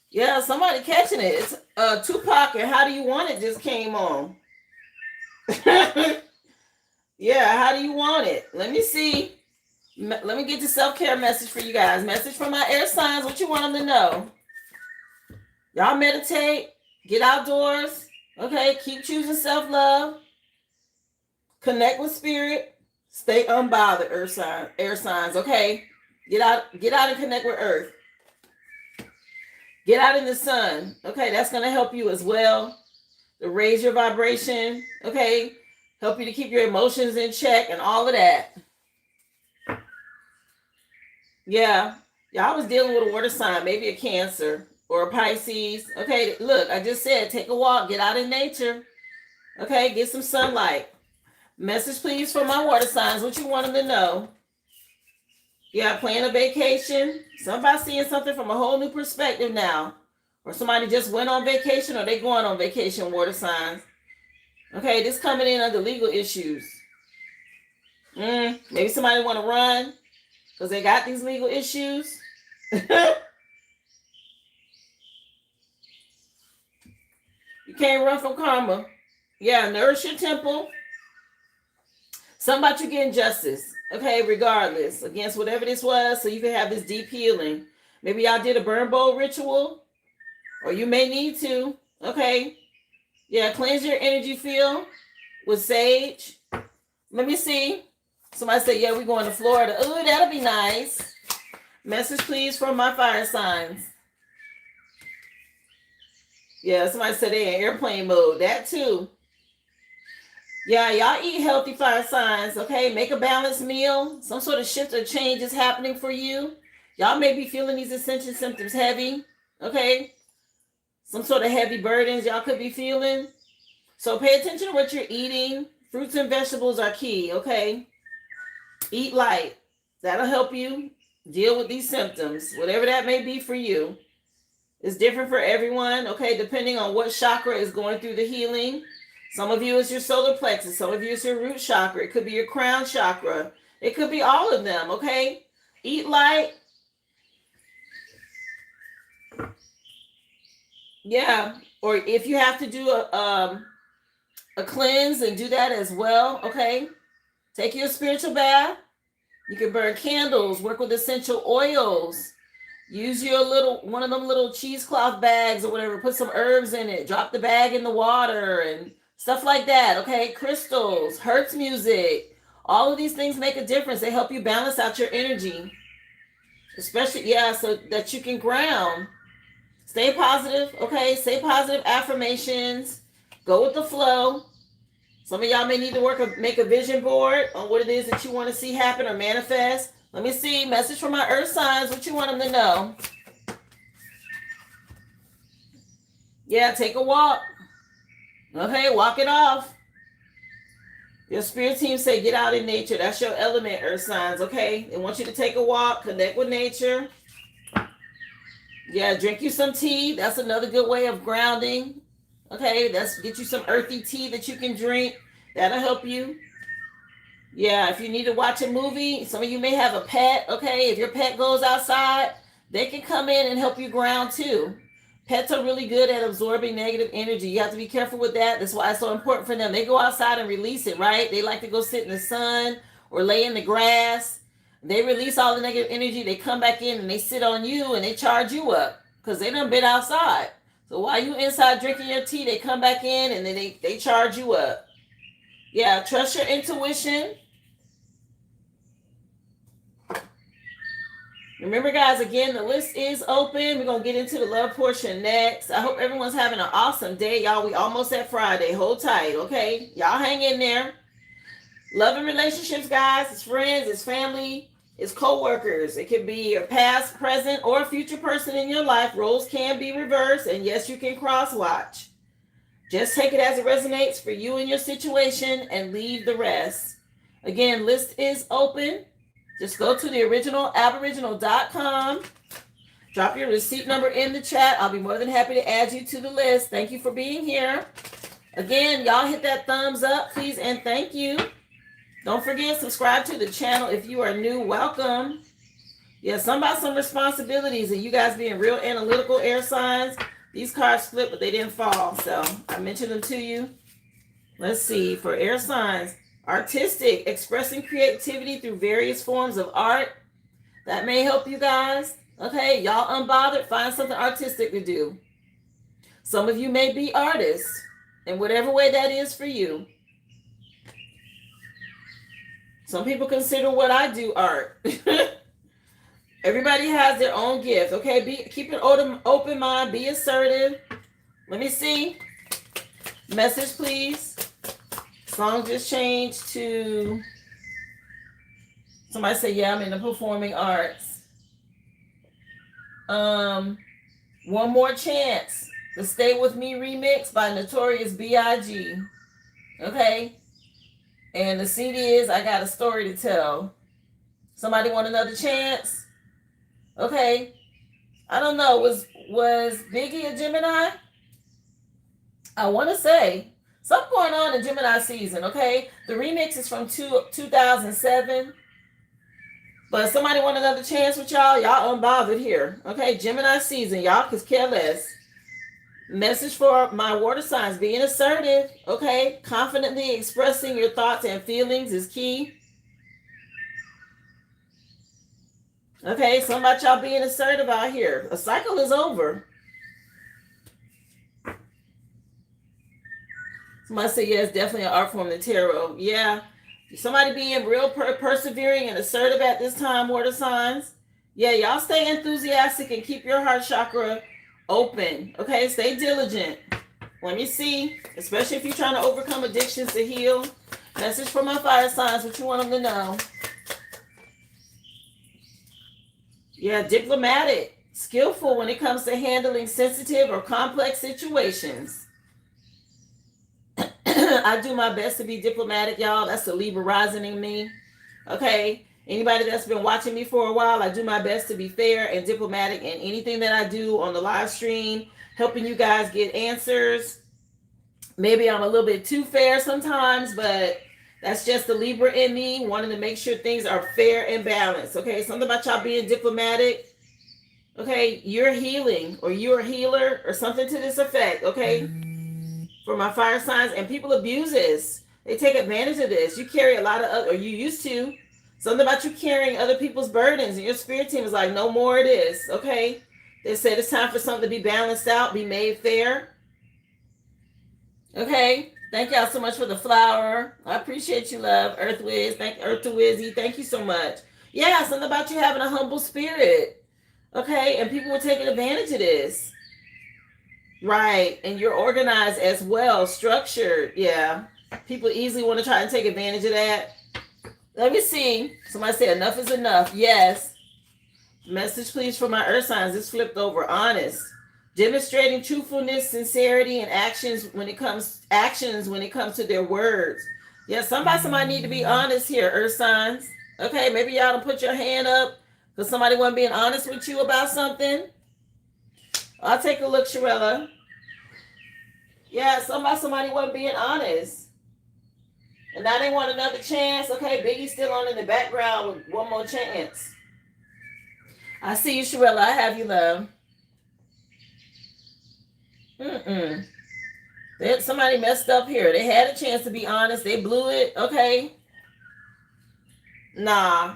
Yeah, somebody catching it. It's Tupac and How Do You Want It just came on. Yeah, how do you want it? Let me see. Let me get the self-care message for you guys. Message from my air signs. What you want them to know? Y'all meditate. Get outdoors. Okay, keep choosing self-love. Connect with spirit. Stay unbothered, air signs. Okay, get out and connect with earth. Get out in the sun. Okay, that's going to help you as well to raise your vibration. Okay, help you to keep your emotions in check and all of that. Yeah, y'all was dealing with a water sign, maybe a Cancer or a Pisces. Okay, look, I just said take a walk, get out in nature. Okay, get some sunlight. Message please for my water signs. What you want them to know? Yeah, plan a vacation. Somebody seeing something from a whole new perspective now. Or somebody just went on vacation or they going on vacation, water signs. Okay, this coming in under legal issues. Maybe somebody want to run because they got these legal issues. You can't run from karma. Yeah, nourish your temple. Something about you getting justice. Okay, regardless, against whatever this was, so you can have this deep healing. Maybe y'all did a burn bowl ritual, or you may need to. Okay, yeah, cleanse your energy field with sage. Let me see. Somebody said, yeah, we're going to Florida. Ooh, that'll be nice. Message, please, from my fire signs. Yeah, somebody said they in airplane mode. That too. Yeah, y'all eat healthy, fire signs, okay? Make a balanced meal. Some sort of shift or change is happening for you. Y'all may be feeling these ascension symptoms heavy, okay? Some sort of heavy burdens y'all could be feeling. So pay attention to what you're eating. Fruits and vegetables are key, okay? Eat light. That'll help you deal with these symptoms, whatever that may be for you. It's different for everyone, okay? Depending on what chakra is going through the healing. Some of you, it's your solar plexus. Some of you, it's your root chakra. It could be your crown chakra. It could be all of them, okay? Eat light. Yeah. Or if you have to do a cleanse and do that as well, okay? Take your spiritual bath. You can burn candles, work with essential oils. Use your one of them little cheesecloth bags or whatever. Put some herbs in it. Drop the bag in the water and stuff like that, okay? Crystals, hertz music, all of these things make a difference. They help you balance out your energy, especially, yeah, so that you can ground. Stay positive, okay? Say positive affirmations. Go with the flow. Some of y'all may need to make a vision board on what it is that you want to see happen or manifest. Let me see. Message from my earth signs. What you want them to know? Yeah, take a walk. Okay, walk it off. Your spirit team say get out in nature. That's your element, earth signs, okay? They want you to take a walk, connect with nature. Yeah, drink you some tea. That's another good way of grounding. Okay, get you some earthy tea that you can drink. That'll help you. Yeah, if you need to watch a movie, some of you may have a pet, okay? If your pet goes outside, they can come in and help you ground too. Pets are really good at absorbing negative energy. You have to be careful with that. That's why it's so important for them. They go outside and release it, right? They like to go sit in the sun or lay in the grass. They release all the negative energy. They come back in and they sit on you and they charge you up because they done been outside. So while you inside drinking your tea, they come back in and then they charge you up. Yeah, trust your intuition. Remember, guys, again, the list is open. We're going to get into the love portion next. I hope everyone's having an awesome day, y'all. We almost at Friday. Hold tight, okay? Y'all hang in there. Love and relationships, guys. It's friends, it's family, it's co-workers. It could be your past, present, or future person in your life. Roles can be reversed, and yes, you can cross-watch. Just take it as it resonates for you and your situation and leave the rest. Again, list is open. Just go to the original aboriginal.com. Drop your receipt number in the chat. I'll be more than happy to add you to the list. Thank you for being here. Again, y'all hit that thumbs up, please, and thank you. Don't forget, subscribe to the channel if you are new. Welcome. Yeah, some about some responsibilities and you guys being real analytical, air signs. These cards flipped, but they didn't fall. So I mentioned them to you. Let's see. For air signs, artistic, expressing creativity through various forms of art. That may help you guys. Okay, y'all unbothered. Find something artistic to do. Some of you may be artists in whatever way that is for you. Some people consider what I do art. Everybody has their own gift. Okay, keep an open mind. Be assertive. Let me see. Message, please. Song just changed to. Somebody say, yeah, I'm in the performing arts. One More Chance. The Stay With Me remix by Notorious B.I.G. Okay. And the CD is I Got a Story to Tell. Somebody want another chance? Okay. I don't know. Was Biggie a Gemini? I want to say something going on in Gemini season. Okay. The remix is from 2007. But somebody want another chance with y'all? Y'all unbothered here. Okay. Gemini season. Y'all could care less. Message for my water signs: being assertive. Okay. Confidently expressing your thoughts and feelings is key. Okay, some about y'all being assertive out here. A cycle is over. Somebody say, yeah, it's definitely an art form, the tarot. Yeah. Somebody being real persevering and assertive at this time, water signs. Yeah, y'all stay enthusiastic and keep your heart chakra open. Okay, stay diligent. Let me see. Especially if you're trying to overcome addictions to heal. Message for my fire signs, what you want them to know. Yeah, diplomatic, skillful when it comes to handling sensitive or complex situations. I do my best to be diplomatic, y'all. That's the Libra rising in me. Okay. Anybody that's been watching me for a while, I do my best to be fair and diplomatic in anything that I do on the live stream, helping you guys get answers. Maybe I'm a little bit too fair sometimes, but that's just the Libra in me, wanting to make sure things are fair and balanced. Okay, something about y'all being diplomatic. Okay, you're healing or you're a healer or something to this effect. Okay, for my fire signs. And people abuse this. They take advantage of this. You carry a lot of, or you used to. Something about you carrying other people's burdens, and your spirit team is like, no more of this. Okay, they said it's time for something to be balanced out, be made fair. Okay. Thank y'all so much for the flower. I appreciate you, love. Earth Wiz. Earth to Wizzy. Thank you so much. Yeah, something about you having a humble spirit. Okay, and people were taking advantage of this. Right, and you're organized as well, structured. Yeah, people easily want to try and take advantage of that. Let me see. Somebody say enough is enough. Yes. Message, please, for my earth signs. This flipped over. Honest. Demonstrating truthfulness, sincerity, and actions when it comes to their words. Yeah, somebody need to be honest here, earth signs. Okay, maybe y'all don't put your hand up because somebody wasn't being honest with you about something. I'll take a look, Sharella. Yeah, somebody wasn't being honest. And now they want another chance. Okay, Biggie's still on in the background with one more chance. I see you, Sharella. I have you, love. Somebody messed up here. They had a chance to be honest. They blew it. Okay. Nah.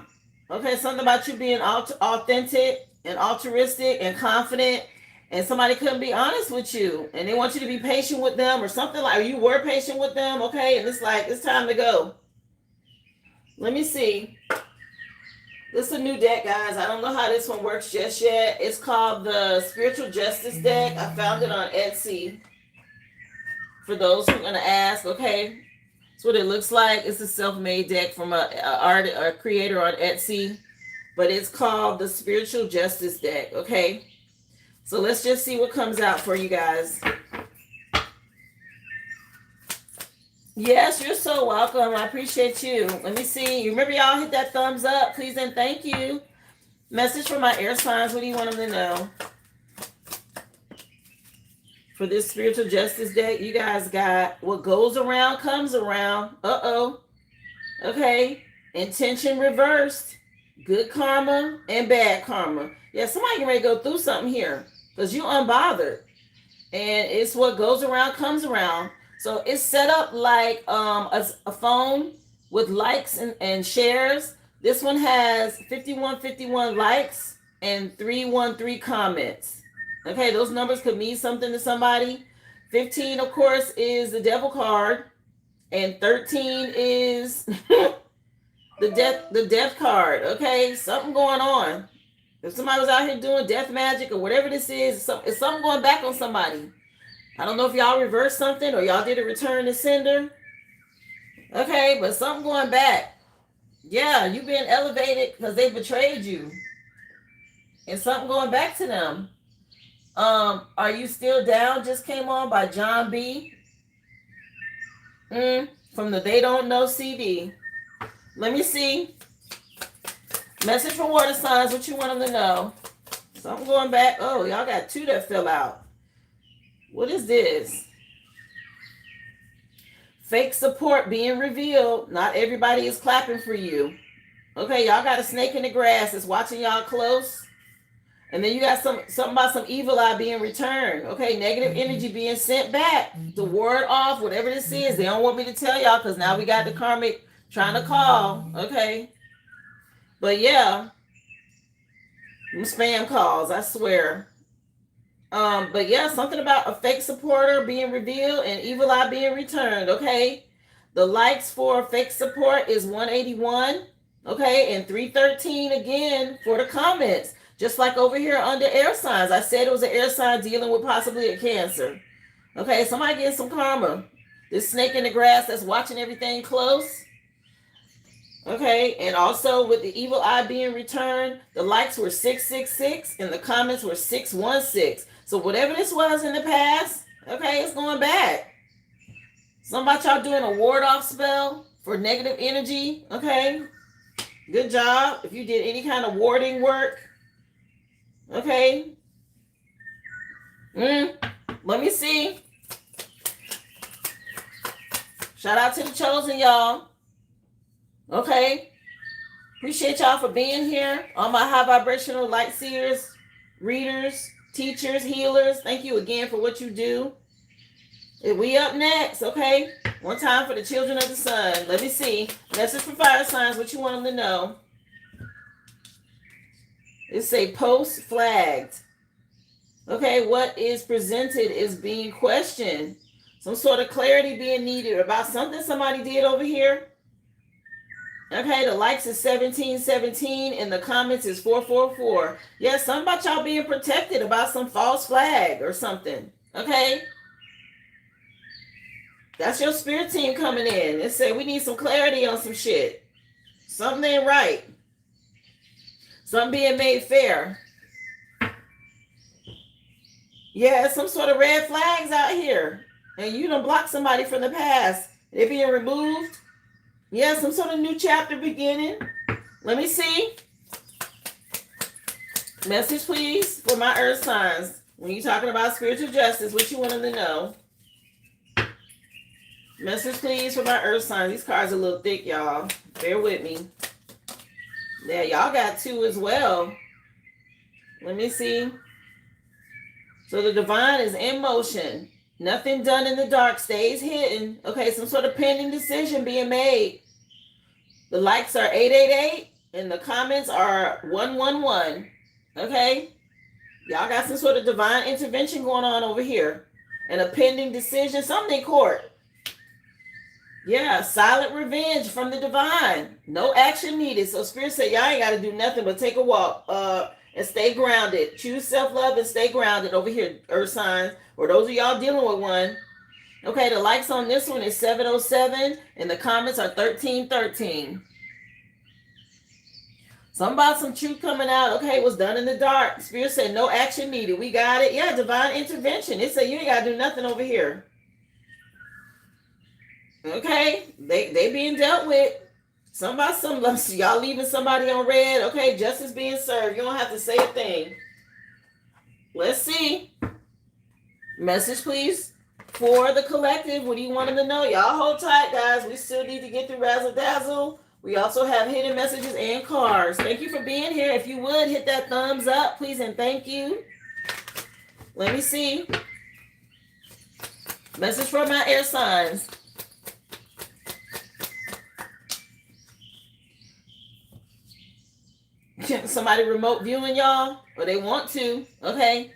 Okay, something about you being authentic and altruistic and confident, and somebody couldn't be honest with you, and they want you to be patient with them or something, like, or you were patient with them. Okay, and it's like, it's time to go. Let me see. This is a new deck, guys. I don't know how this one works just yet. It's called the Spiritual Justice deck. I found it on Etsy. For those who are going to ask, okay. That's what it looks like. It's a self-made deck from a creator on Etsy, but it's called the Spiritual Justice deck. Okay, so let's just see what comes out for you guys. Yes, you're so welcome. I appreciate you. Let me see. You remember, y'all hit that thumbs up, please, and thank you. Message for my air signs. What do you want them to know? For this spiritual justice deck, you guys got what goes around comes around. Uh-oh. Okay. Intention reversed. Good karma and bad karma. Yeah, somebody can ready to go through something here because you unbothered. And it's what goes around comes around. So it's set up like a phone with likes and shares. This one has 5151 likes and 313 comments. Okay, those numbers could mean something to somebody. 15, of course, is the devil card, and 13 is the death card. Okay, something going on. If somebody was out here doing death magic or whatever this is, it's something going back on somebody. I don't know if y'all reversed something or y'all did a return to sender. Okay, but something going back. Yeah, you've been elevated because they betrayed you. And something going back to them. Are You Still Down just came on by John B. From the They Don't Know CD. Let me see. Message for water signs. What you want them to know? Something going back. Oh, y'all got two that fell out. What is this? Fake support being revealed. Not everybody is clapping for you. Okay, y'all got a snake in the grass that's watching y'all close. And then you got something about some evil eye being returned. Okay, negative energy being sent back. The word off, whatever this is. They don't want me to tell y'all because now we got the karmic trying to call. Okay. But yeah. Spam calls, I swear. But yeah, something about a fake supporter being revealed and evil eye being returned. Okay. The likes for fake support is 181. Okay, and 313 again for the comments. Just like over here under air signs. I said it was an air sign dealing with possibly a Cancer. Okay, somebody getting some karma. This snake in the grass that's watching everything close. Okay, and also with the evil eye being returned, the likes were 666 and the comments were 616. So whatever this was in the past, okay, it's going back. Some about y'all doing a ward off spell for negative energy. Okay, good job. If you did any kind of warding work. Okay. Let me see. Shout out to the chosen, y'all. Okay. Appreciate y'all for being here. All my high vibrational light seers, readers, teachers, healers. Thank you again for what you do. We up next, okay? One time for the children of the sun. Let me see. Message for fire signs. What you want them to know? It say post flagged. Okay, what is presented is being questioned. Some sort of clarity being needed about something somebody did over here. Okay, the likes is 1717 and the comments is 444. Yeah, something about y'all being protected about some false flag or something. Okay. That's your spirit team coming in and say we need some clarity on some shit. Something ain't right. Something being made fair. Yeah, some sort of red flags out here. And you done blocked somebody from the past. They're being removed. Yeah, some sort of new chapter beginning. Let me see. Message, please, for my earth signs. When you're talking about spiritual justice, what you want them to know. Message, please, for my earth signs. These cards are a little thick, y'all. Bear with me. Yeah, y'all got two as well. Let me see. So the divine is in motion. Nothing done in the dark stays hidden. Okay, some sort of pending decision being made. The likes are 888 and the comments are 111. Okay? Y'all got some sort of divine intervention going on over here. And a pending decision, something in court. Yeah, silent revenge from the divine. No action needed. So Spirit said, y'all ain't got to do nothing but take a walk and stay grounded. Choose self-love and stay grounded over here, earth signs. Or those of y'all dealing with one. Okay, the likes on this one is 707 and the comments are 1313. Something about some truth coming out. Okay, it was done in the dark. Spirit said no action needed. We got it. Yeah, divine intervention. It said you ain't got to do nothing over here. Okay, they being dealt with. Y'all leaving somebody on red. Okay, justice being served. You don't have to say a thing. Let's see. Message, please, for the collective. What do you want them to know? Y'all hold tight, guys. We still need to get through Razzle Dazzle. We also have hidden messages and cards. Thank you for being here. If you would, hit that thumbs up, please, and thank you. Let me see. Message for my air signs. Somebody remote viewing y'all, or they want to. Okay.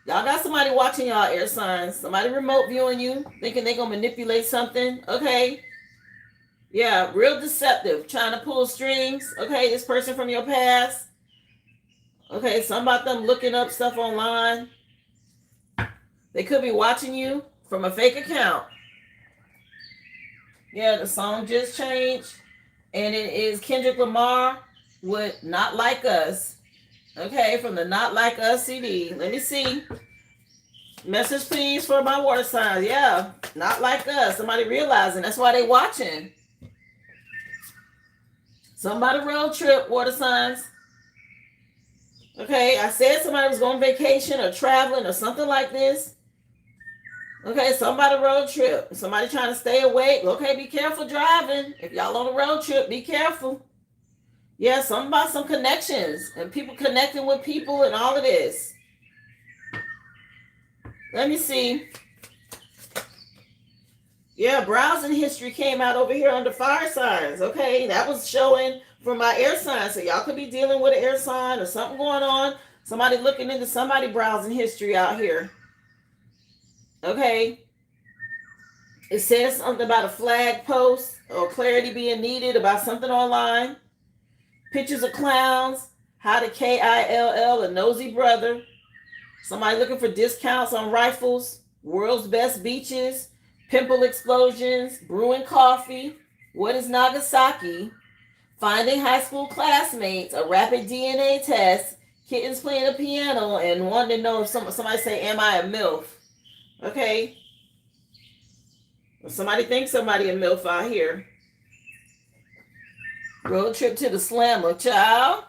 Y'all got somebody watching y'all, air signs. Somebody remote viewing you, thinking they're going to manipulate something. Okay. Yeah, real deceptive, trying to pull strings. Okay, this person from your past. Okay, something about them looking up stuff online. They could be watching you from a fake account. Yeah, the song just changed. And it is Kendrick Lamar with Not Like Us. Okay, from the Not Like Us CD. Let me see. Message, please, for my water signs. Yeah, not like us. Somebody realizing that's why they watching. Somebody road trip, water signs. Okay, I said somebody was going on vacation or traveling or something like this. Okay, somebody road trip. Somebody trying to stay awake. Okay, be careful driving. If y'all on a road trip, be careful. Yeah, something about some connections and people connecting with people and all of this. Let me see. Yeah, browsing history came out over here under fire signs. Okay, that was showing for my air sign. So y'all could be dealing with an air sign or something going on. Somebody looking into somebody browsing history out here. Okay. It says something about a flag post or clarity being needed about something online. Pictures of clowns. How to KILL, a nosy brother. Somebody looking for discounts on rifles. World's best beaches. Pimple explosions. Brewing coffee. What is Nagasaki? Finding high school classmates. A rapid DNA test. Kittens playing the piano and wanting to know if somebody say, am I a MILF? Okay. Somebody thinks somebody a MILF out here. Road trip to the Slammer, child.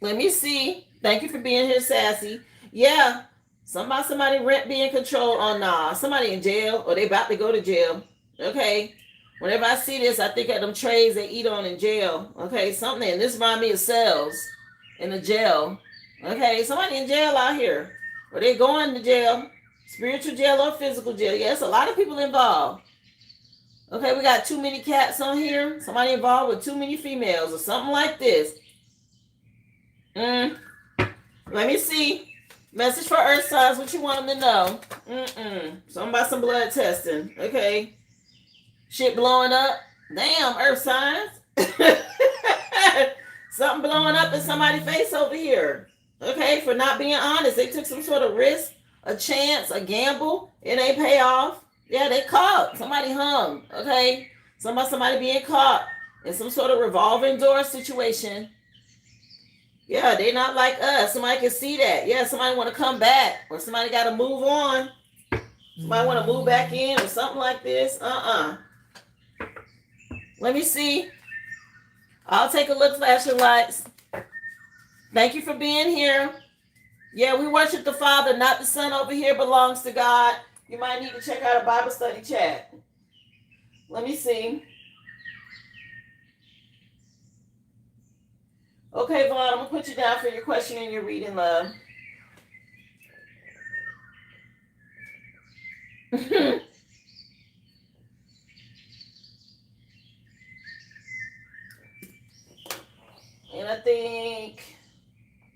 Let me see. Thank you for being here, Sassy. Yeah. Somebody rent being controlled. Oh, nah. Somebody in jail or they about to go to jail. Okay. Whenever I see this, I think of them trays they eat on in jail. Okay. Something. And this reminds me of cells in a jail. Okay. Somebody in jail out here. Or they going to jail. Spiritual jail or physical jail. Yes, a lot of people involved. Okay, we got too many cats on here. Somebody involved with too many females or something like this. Let me see. Message for Earth signs. What you want them to know? Something about some blood testing. Okay. Shit blowing up. Damn, Earth signs. Something blowing up in somebody's face over here. Okay, for not being honest. They took some sort of risk, a chance, a gamble. It ain't pay off. Yeah, they caught. Somebody hung. Okay. Somebody being caught in some sort of revolving door situation. Yeah, they not like us. Somebody can see that. Yeah, somebody want to come back. Or somebody got to move on. Somebody want to move back in or something like this. Let me see. I'll take a look, flashing lights. Thank you for being here. Yeah, we worship the Father, not the Son over here belongs to God. You might need to check out a Bible study chat. Let me see. Okay, Vaughn, I'm going to put you down for your question and your reading, love. And I think,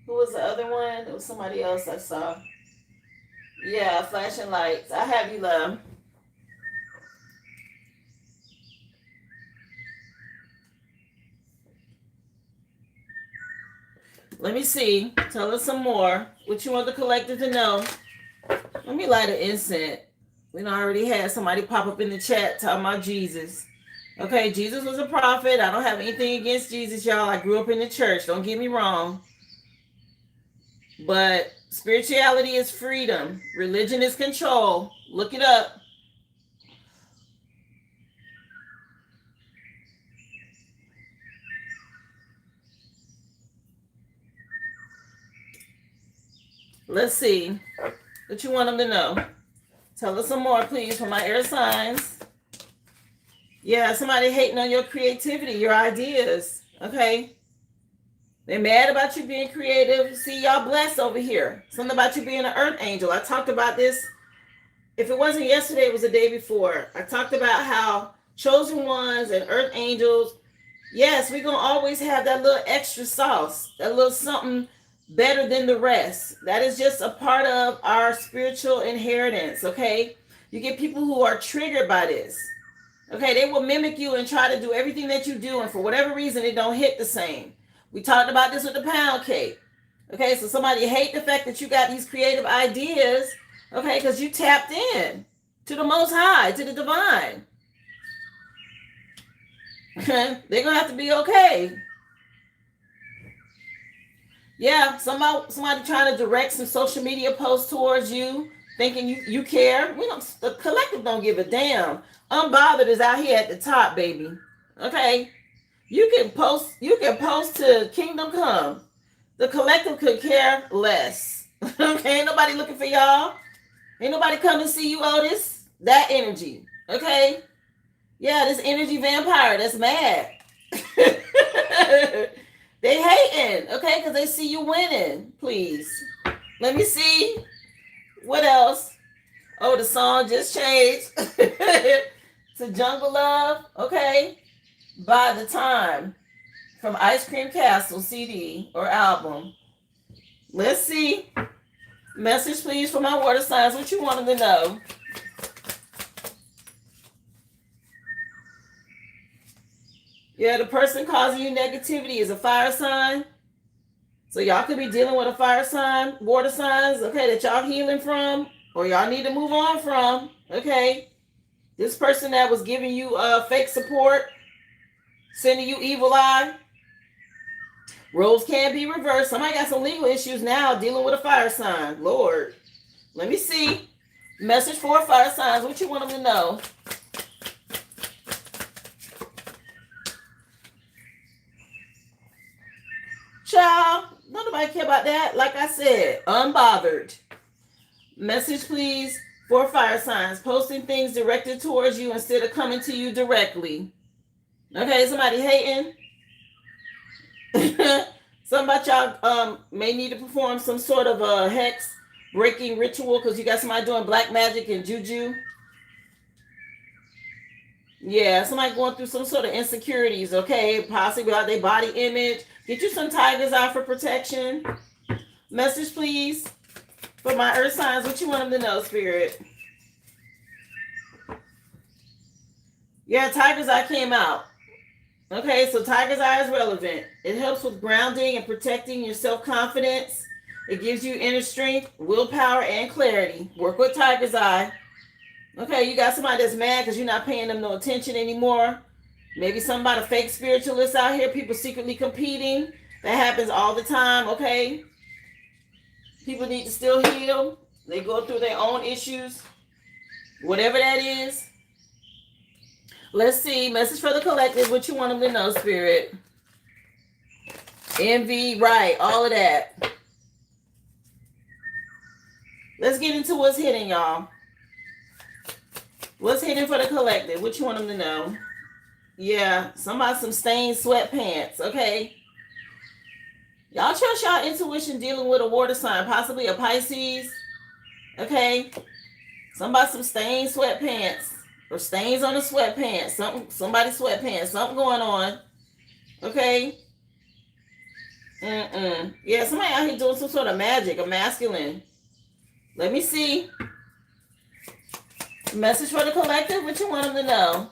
who was the other one? It was somebody else I saw. Yeah, flashing lights. I have you, love. Let me see. Tell us some more. What you want the collective to know? Let me light an incense. We done already had somebody pop up in the chat talking about Jesus. Okay, Jesus was a prophet. I don't have anything against Jesus, y'all. I grew up in the church. Don't get me wrong. But spirituality is freedom. Religion is control. Look it up. Let's see what you want them to know. Tell us some more, please, for my air signs. Yeah, somebody hating on your creativity, your ideas. Okay. They're mad about you being creative. See, y'all blessed over here. Something about you being an earth angel. I talked about this. If it wasn't yesterday, it was the day before. I talked about how chosen ones and earth angels, yes, we're going to always have that little extra sauce, that little something better than the rest. That is just a part of our spiritual inheritance, okay? You get people who are triggered by this. Okay, they will mimic you and try to do everything that you do, and for whatever reason, it don't hit the same. We talked about this with the pound cake. Okay, so somebody hate the fact that you got these creative ideas, okay, because you tapped in to the Most High, to the divine. They're going to have to be okay. Yeah, somebody trying to direct some social media posts towards you, thinking you care. The collective don't give a damn. Unbothered is out here at the top, baby. Okay? You can post to Kingdom Come. The collective could care less. Okay, ain't nobody looking for y'all. Ain't nobody come to see you, Otis. That energy. Okay? Yeah, this energy vampire that's mad. They hating, okay? Because they see you winning. Please. Let me see. What else? Oh, the song just changed. To Jungle Love. Okay. By the Time. From Ice Cream Castle CD or album. Let's see. Message, please, for my water signs. What you want them to know? Yeah, the person causing you negativity is a fire sign. So y'all could be dealing with a fire sign, water signs, okay, that y'all healing from, or y'all need to move on from, okay? This person that was giving you fake support, sending you evil eye. Roles can be reversed. Somebody got some legal issues now dealing with a fire sign. Lord. Let me see. Message for fire signs. What you want them to know? Child, nobody care about that. Like I said, unbothered. Message, please, for fire signs. Posting things directed towards you instead of coming to you directly. Okay, somebody hating. Some about y'all may need to perform some sort of a hex breaking ritual because you got somebody doing black magic and juju. Yeah, somebody going through some sort of insecurities, okay? Possibly about their body image. Get you some Tiger's Eye for protection. Message, please, for my earth signs. What you want them to know, Spirit? Yeah, Tiger's Eye came out. Okay, so Tiger's Eye is relevant. It helps with grounding and protecting your self-confidence. It gives you inner strength, willpower, and clarity. Work with Tiger's Eye. Okay, you got somebody that's mad because you're not paying them no attention anymore. Maybe somebody fake spiritualists out here, people secretly competing. That happens all the time, okay? People need to still heal. They go through their own issues. Whatever that is. Let's see. Message for the collective. What you want them to know, Spirit? Envy, right. All of that. Let's get into what's hidden, y'all. What's hidden for the collective? What you want them to know? Yeah, somebody some stained sweatpants, okay? Y'all trust y'all intuition dealing with a water sign, possibly a Pisces, okay? Somebody some stained sweatpants or stains on the sweatpants, somebody's sweatpants, something going on, okay? Yeah, somebody out here doing some sort of magic, a masculine. Let me see. Message for the collective. What you want them to know?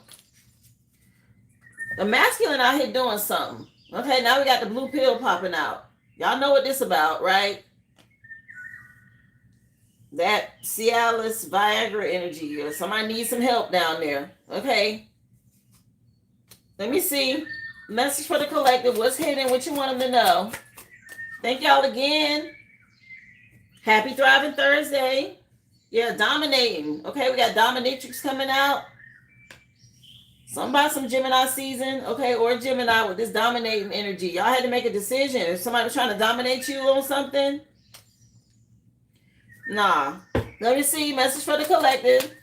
The masculine out here doing something. Okay, now we got the blue pill popping out. Y'all know what this about, right? That Cialis Viagra energy, or somebody needs some help down there. Okay. Let me see. Message for the collective. What's hidden? What you want them to know? Thank y'all again. Happy Thriving Thursday. Yeah, dominating. Okay, we got dominatrix coming out. Something about some Gemini season, okay, or Gemini with this dominating energy. Y'all had to make a decision. If somebody was trying to dominate you on something, nah. Let me see. Message for the collective.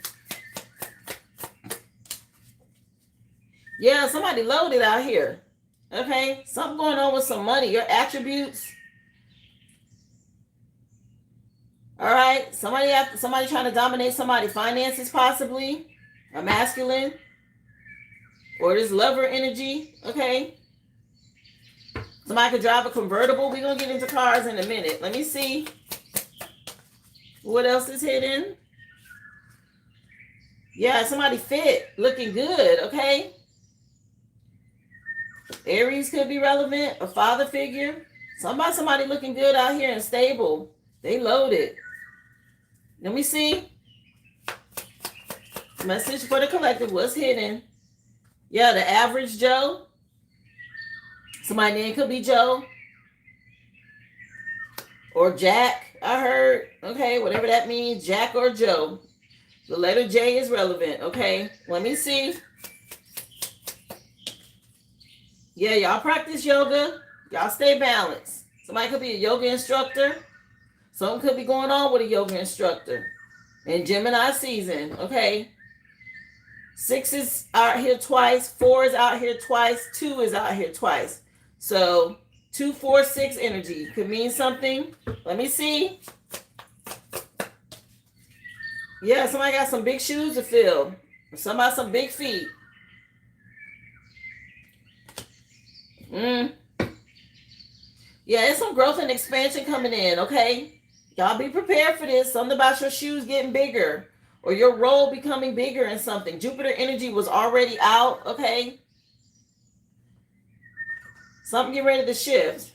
Yeah, somebody loaded out here. Okay, something going on with some money. Your attributes. All right, somebody trying to dominate somebody. Finances, possibly. A masculine. Or this lover energy. Okay. Somebody could drive a convertible. We're going to get into cars in a minute. Let me see. What else is hidden? Yeah, somebody fit. Looking good. Okay. Aries could be relevant. A father figure. Somebody looking good out here and stable. They loaded. Let me see. Message for the collective. What's hidden? Yeah, the average Joe. Somebody's name could be Joe. Or Jack, I heard. Okay, whatever that means. Jack or Joe. The letter J is relevant. Okay, let me see. Yeah, y'all practice yoga. Y'all stay balanced. Somebody could be a yoga instructor. Something could be going on with a yoga instructor. In Gemini season, okay? 6 is out here twice. 4 is out here twice. 2 is out here twice. So 2, 4, 6 energy could mean something. Let me see. Yeah, somebody got some big shoes to fill. Somebody some big feet. Yeah, there's some growth and expansion coming in, okay? Y'all be prepared for this. Something about your shoes getting bigger or your role becoming bigger in something. Jupiter energy was already out, okay? Something get ready to shift.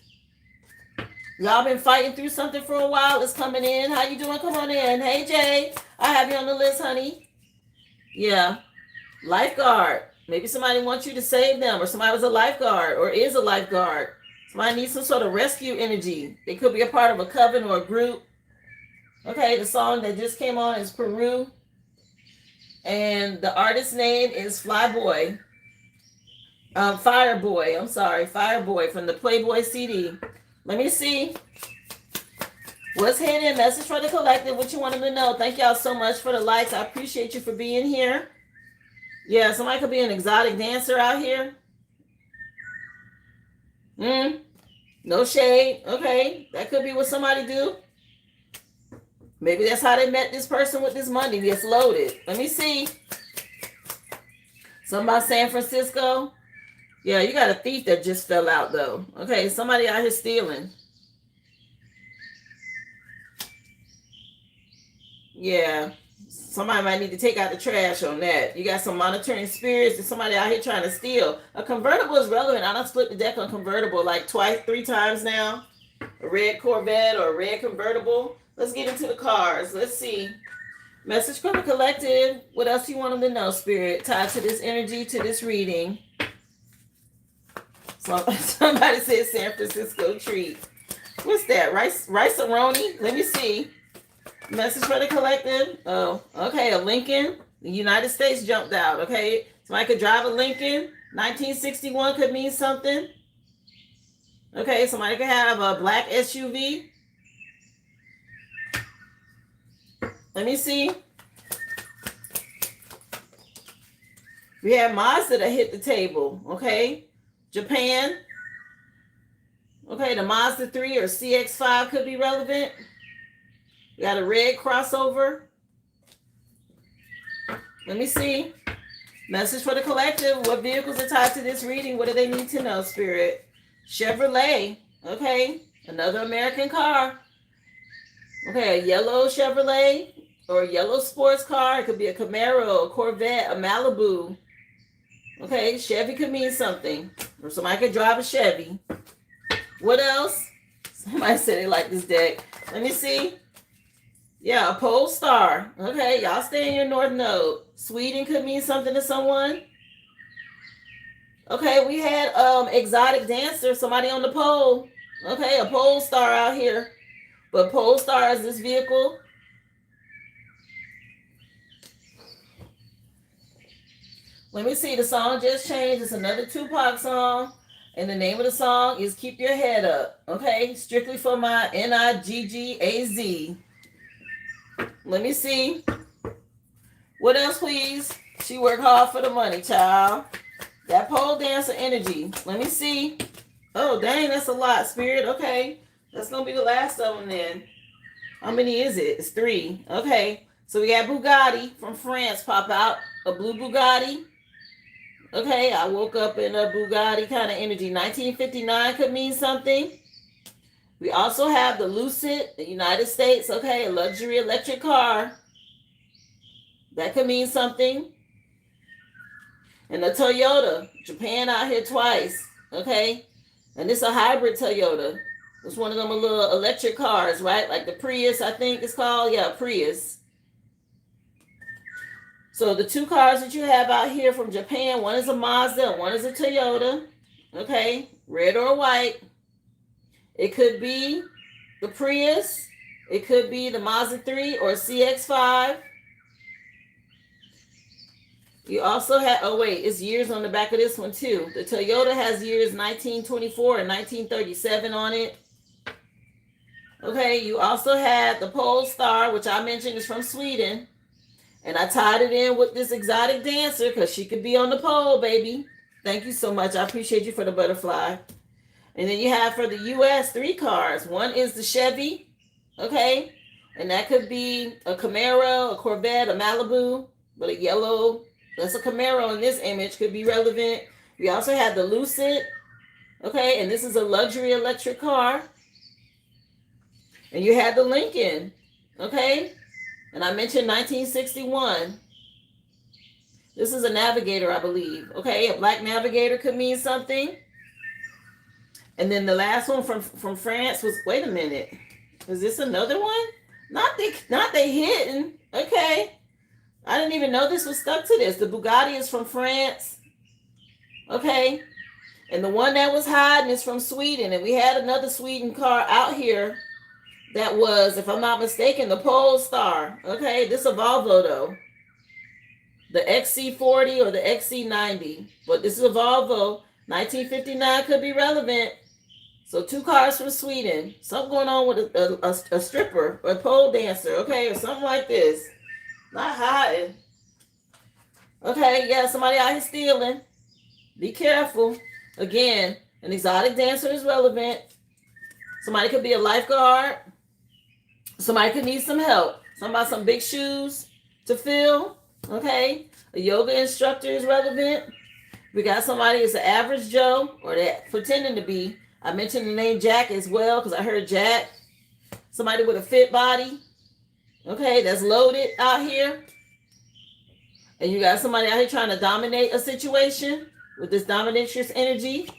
Y'all been fighting through something for a while. It's coming in. How you doing? Come on in. Hey, Jay. I have you on the list, honey. Yeah. Lifeguard. Maybe somebody wants you to save them, or somebody was a lifeguard or is a lifeguard. Somebody needs some sort of rescue energy. They could be a part of a coven or a group. Okay, the song that just came on is Peru. And the artist's name is Fireboy. Fireboy from the Playboy CD. Let me see. What's hidden? Message for the collective. What you want them to know. Thank y'all so much for the likes. I appreciate you for being here. Yeah, somebody could be an exotic dancer out here. No shade. Okay, that could be what somebody do. Maybe that's how they met this person with this money. It's loaded. Let me see. Something about San Francisco. Yeah, you got a thief that just fell out though. Okay, somebody out here stealing. Yeah, somebody might need to take out the trash on that. You got some monitoring spirits and somebody out here trying to steal. A convertible is relevant. I done split the deck on convertible like 3 times now. A red Corvette or a red convertible. Let's get into the cars. Let's see. Message from the collective. What else do you want them to know, Spirit? Tied to this energy, to this reading. Somebody said San Francisco treat. What's that? Rice-a-roni? Let me see. Message for the collective. Oh, okay. A Lincoln. The United States jumped out. Okay. Somebody could drive a Lincoln. 1961 could mean something. Okay. Somebody could have a black SUV. Let me see. We have Mazda that hit the table. Okay. Japan. Okay. The Mazda 3 or CX-5 could be relevant. We got a red crossover. Let me see. Message for the collective. What vehicles are tied to this reading? What do they need to know, Spirit? Chevrolet. Okay. Another American car. Okay. A yellow Chevrolet or a yellow sports car. It could be a Camaro, a Corvette, a Malibu. Okay. Chevy could mean something. Or somebody could drive a Chevy. What else? Somebody said they like this deck. Let me see. Yeah, a pole star. Okay, y'all stay in your north node. Sweden could mean something to someone. Okay, we had exotic dancer, somebody on the pole. Okay, a pole star out here. But pole star is this vehicle. Let me see, the song just changed. It's another Tupac song. And the name of the song is Keep Your Head Up. Okay, strictly for my NIGGAZ. Let me see. What else, please? She worked hard for the money, child. That pole dancer energy. Let me see. Oh, dang, that's a lot, Spirit. Okay, that's going to be the last of them then. How many is it? It's 3. Okay, so we got Bugatti from France pop out. A blue Bugatti. Okay, I woke up in a Bugatti kind of energy. 1959 could mean something. We also have the Lucid, the United States. Okay, a luxury electric car. That could mean something. And the Toyota, Japan out here twice. Okay, and it's a hybrid Toyota. It's one of them little electric cars, right? Like the Prius, I think it's called. Yeah, Prius. So the 2 cars that you have out here from Japan, one is a Mazda and one is a Toyota. Okay, red or white. It could be the Prius. It could be the Mazda 3 or CX-5. You also have, oh wait, it's years on the back of this one too. The Toyota has years 1924 and 1937 on it. Okay, you also had the Polestar, which I mentioned is from Sweden. And I tied it in with this exotic dancer because she could be on the pole, baby. Thank you so much. I appreciate you for the butterfly. And then you have for the U.S. 3 cars. One is the Chevy, okay? And that could be a Camaro, a Corvette, a Malibu, but a yellow. That's a Camaro in this image, could be relevant. We also have the Lucid, okay? And this is a luxury electric car. And you had the Lincoln, okay? And I mentioned 1961. This is a Navigator, I believe. Okay, a black Navigator could mean something. And then the last one from France was, wait a minute. Is this another one? Not they hidden. Okay. I didn't even know this was stuck to this. The Bugatti is from France. Okay. And the one that was hiding is from Sweden. And we had another Sweden car out here that was, if I'm not mistaken, the Polestar. Okay, this is a Volvo though. The XC40 or the XC90. But this is a Volvo. 1959 could be relevant. So 2 cars from Sweden. Something going on with a stripper or a pole dancer, okay, or something like this. Not hiding. Okay, yeah, somebody out here stealing. Be careful. Again, an exotic dancer is relevant. Somebody could be a lifeguard. Somebody could need some help. Somebody some big shoes to fill. Okay. A yoga instructor is relevant. We got somebody that's an average Joe or that pretending to be. I mentioned the name Jack as well because I heard Jack. Somebody with a fit body. Okay, that's loaded out here. And you got somebody out here trying to dominate a situation with this dominatrix energy.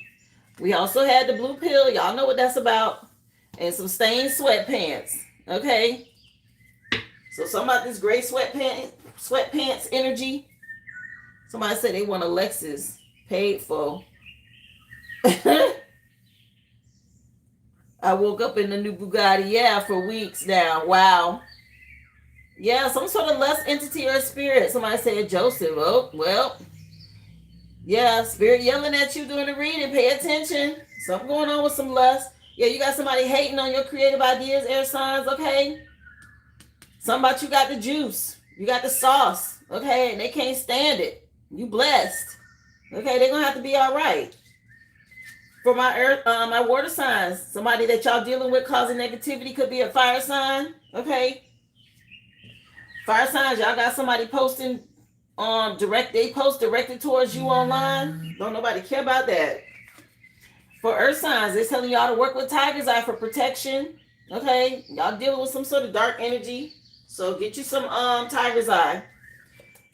We also had the blue pill. Y'all know what that's about. And some stained sweatpants. Okay. So something about this gray sweatpants energy. Somebody said they want a Lexus paid for. I woke up in the new Bugatti, yeah, for weeks now. Wow. Yeah, some sort of lust entity or spirit. Somebody said Joseph. Oh, well. Yeah, spirit yelling at you during the reading. Pay attention. Something going on with some lust. Yeah, you got somebody hating on your creative ideas, air signs, okay? Something about you got the juice. You got the sauce, okay? And they can't stand it. You blessed. Okay, they're going to have to be all right. For my earth, my water signs, somebody that y'all dealing with causing negativity could be a fire sign, okay? Fire signs, y'all got somebody posting they post directed towards you online. Don't nobody care about that. For earth signs, they're telling y'all to work with Tiger's Eye for protection. Okay, y'all dealing with some sort of dark energy, so get you some Tiger's Eye.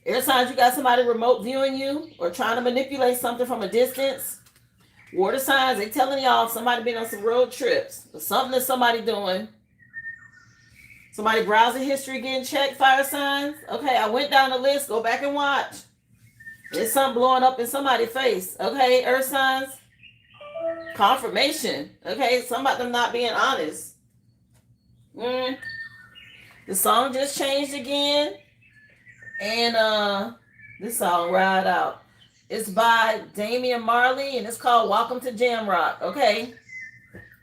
Air signs, you got somebody remote viewing you or trying to manipulate something from a distance. Water signs, they telling y'all somebody been on some road trips or something that somebody doing. Somebody browsing history getting checked, fire signs. Okay, I went down the list. Go back and watch. There's something blowing up in somebody's face. Okay, earth signs. Confirmation. Okay, some about them not being honest. The song just changed again. And this song, Ride Out. It's by Damian Marley and it's called Welcome to Jamrock. Okay.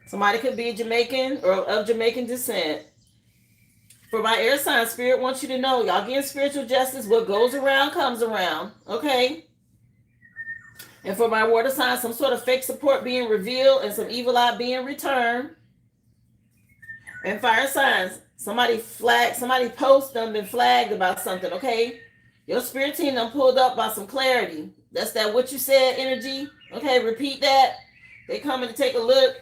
Somebody could be Jamaican or of Jamaican descent. For my air sign, spirit wants you to know, y'all getting spiritual justice. What goes around comes around. Okay. And for my water sign, some sort of fake support being revealed and some evil eye being returned. And fire signs, somebody post them been flagged about something. Okay. Your spirit team done pulled up by some clarity. That's that what you said energy. Okay. Repeat that. They coming to take a look.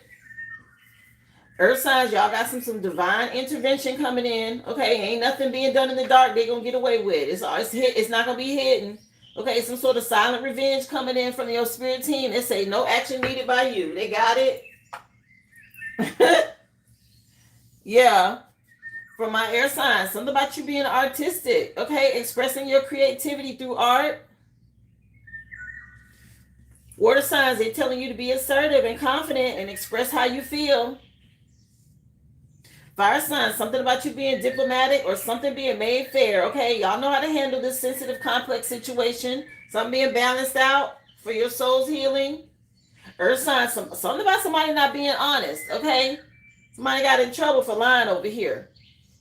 Earth signs, y'all got some divine intervention coming in. Okay, ain't nothing being done in the dark they gonna get away with. It's not gonna be hidden. Okay, some sort of silent revenge coming in from your spirit team. They say no action needed by you. They got it. Yeah. For my air signs, something about you being artistic. Okay, expressing your creativity through art. Water signs, they're telling you to be assertive and confident and express how you feel. Fire signs, something about you being diplomatic or something being made fair. Okay, y'all know how to handle this sensitive, complex situation. Something being balanced out for your soul's healing. Earth signs, something about somebody not being honest. Okay, somebody got in trouble for lying over here.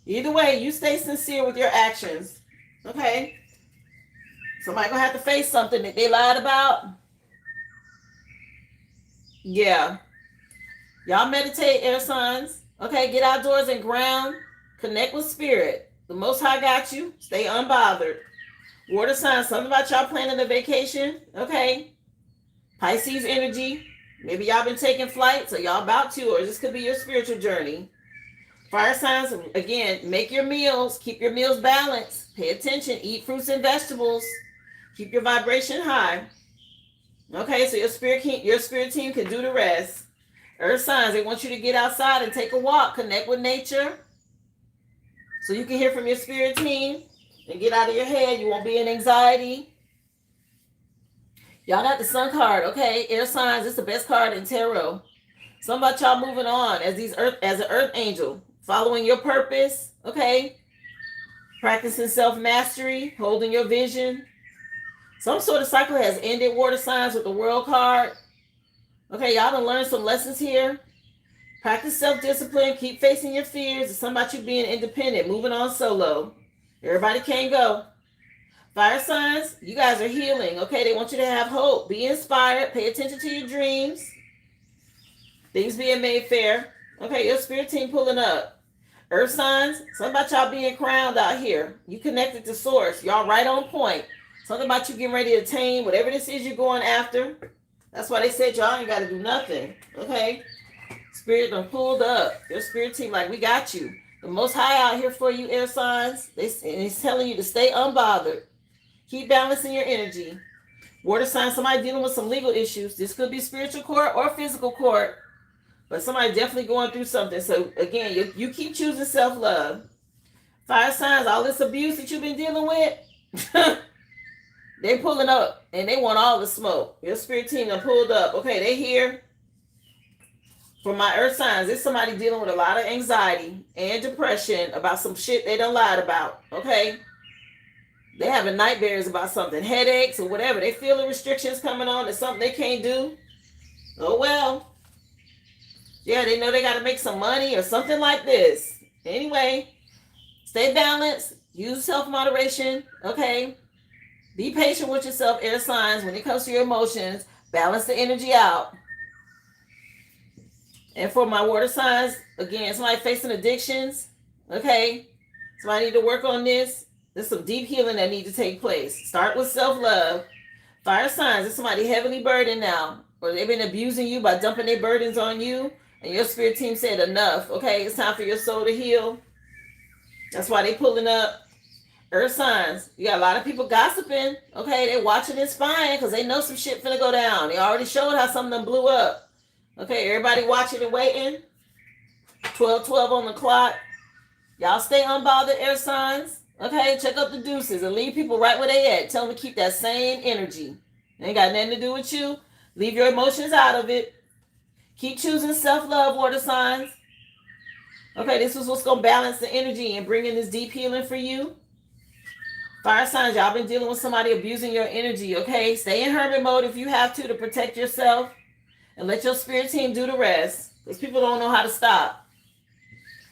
Either way, you stay sincere with your actions. Okay, somebody gonna have to face something that they lied about. Yeah, y'all meditate, air signs. Okay, get outdoors and ground. Connect with spirit. The Most High got you. Stay unbothered. Water signs, something about y'all planning a vacation. Okay. Pisces energy. Maybe y'all been taking flight, so y'all about to, or this could be your spiritual journey. Fire signs, again, make your meals. Keep your meals balanced. Pay attention. Eat fruits and vegetables. Keep your vibration high. Okay, so your spirit team can do the rest. Earth signs, they want you to get outside and take a walk, connect with nature, so you can hear from your spirit team and get out of your head. You won't be in anxiety. Y'all got the sun card, okay? Air signs, it's the best card in tarot. Some about y'all moving on as an earth angel, following your purpose, okay? Practicing self-mastery, holding your vision. Some sort of cycle has ended, water signs, with the world card. Okay, y'all done learned some lessons here. Practice self-discipline. Keep facing your fears. It's something about you being independent, moving on solo. Everybody can't go. Fire signs, you guys are healing. Okay, they want you to have hope. Be inspired. Pay attention to your dreams. Things being made fair. Okay, your spirit team pulling up. Earth signs, something about y'all being crowned out here. You connected to source. Y'all right on point. Something about you getting ready to attain whatever this is you're going after. That's why they said y'all ain't got to do nothing. Okay? Spirit done pulled up. Your spirit team like, we got you. The Most High out here for you, air signs. He's telling you to stay unbothered. Keep balancing your energy. Water signs, somebody dealing with some legal issues. This could be spiritual court or physical court. But somebody definitely going through something. So again, you keep choosing self-love. Fire signs, all this abuse that you've been dealing with. They pulling up and they want all the smoke. Your spirit team done pulled up. Okay, they here. For my earth signs, there's somebody dealing with a lot of anxiety and depression about some shit they done lied about. Okay? They having nightmares about something, headaches or whatever. They feel the restrictions coming on. There's something they can't do. Oh, well. Yeah, they know they got to make some money or something like this. Anyway, stay balanced. Use self-moderation. Okay? Be patient with yourself, air signs. When it comes to your emotions, balance the energy out. And for my water signs, again, somebody facing addictions. Okay? Somebody need to work on this. There's some deep healing that need to take place. Start with self-love. Fire signs, there's somebody heavily burdened now. Or they've been abusing you by dumping their burdens on you. And your spirit team said enough. Okay? It's time for your soul to heal. That's why they pulling up. Earth signs, you got a lot of people gossiping. Okay, they watching and spying because they know some shit finna go down. They already showed how some of them blew up. Okay, everybody watching and waiting. 12:12 on the clock. Y'all stay unbothered, air signs. Okay, check up the deuces and leave people right where they at. Tell them to keep that same energy. Ain't got nothing to do with you. Leave your emotions out of it. Keep choosing self-love, water signs. Okay, this is what's going to balance the energy and bring in this deep healing for you. Fire signs, y'all been dealing with somebody abusing your energy, okay? Stay in hermit mode if you have to protect yourself. And let your spirit team do the rest. Because people don't know how to stop.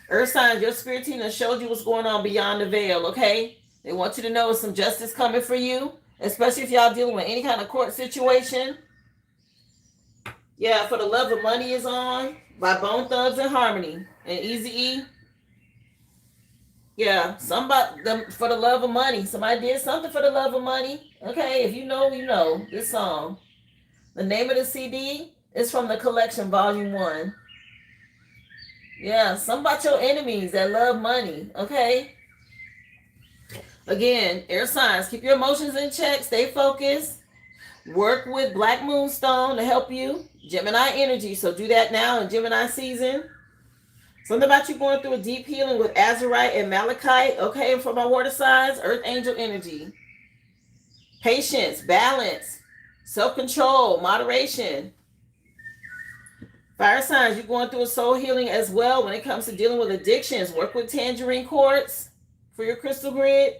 Earth signs, your spirit team has showed you what's going on beyond the veil, okay? They want you to know some justice coming for you. Especially if y'all dealing with any kind of court situation. Yeah, For the Love of Money is on by Bone Thugs and Harmony and Easy E. Yeah, somebody For the Love of Money. Somebody did something for the love of money. Okay, if you know, you know this song. The name of the CD is from the collection, Volume 1. Yeah, something about your enemies that love money. Okay. Again, air signs, keep your emotions in check. Stay focused. Work with Black Moonstone to help you. Gemini energy, so do that now in Gemini season. Something about you going through a deep healing with Azurite and Malachite. Okay, and for my water signs, Earth Angel energy. Patience, balance, self-control, moderation. Fire signs, you're going through a soul healing as well when it comes to dealing with addictions. Work with tangerine quartz for your crystal grid.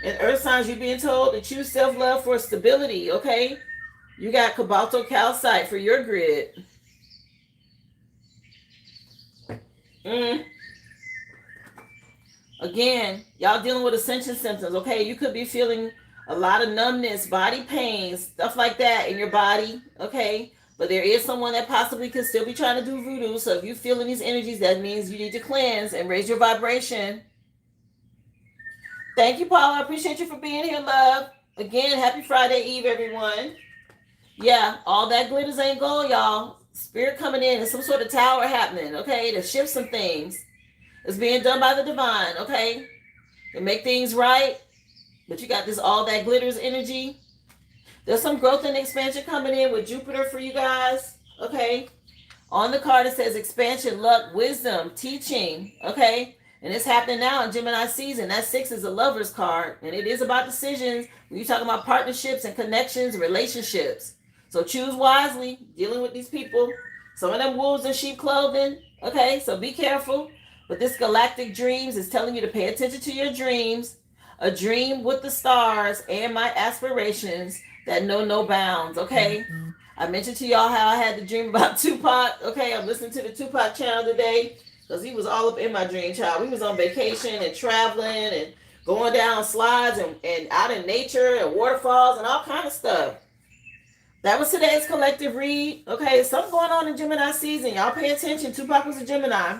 And earth signs, you're being told to choose self-love for stability, okay? You got cobalto calcite for your grid. Again, y'all dealing with ascension symptoms, okay? You could be feeling a lot of numbness, body pain, stuff like that in your body, okay? But there is someone that possibly could still be trying to do voodoo. So if you're feeling these energies, that means you need to cleanse and raise your vibration. Thank you, Paula. I appreciate you for being here, love. Again, happy Friday Eve, everyone. Yeah, all that glitters ain't gold, y'all. Spirit coming in and some sort of tower happening, okay, to shift some things. It's being done by the divine, okay? To make things right. But you got this all that glitters energy. There's some growth and expansion coming in with Jupiter for you guys, okay? On the card it says expansion, luck, wisdom, teaching, okay? And it's happening now in Gemini season. That 6 is a lover's card. And it is about decisions when you're talking about partnerships and connections, relationships. So choose wisely, dealing with these people. Some of them wolves in sheep clothing, okay? So be careful. But this galactic dreams is telling you to pay attention to your dreams. A dream with the stars and my aspirations that know no bounds, okay? I mentioned to y'all how I had the dream about Tupac, okay? I'm listening to the Tupac channel today because he was all up in my dream, child. We was on vacation and traveling and going down slides and out in nature and waterfalls and all kind of stuff. That was today's collective read, okay? Something going on in Gemini season. Y'all pay attention. Tupac was a Gemini.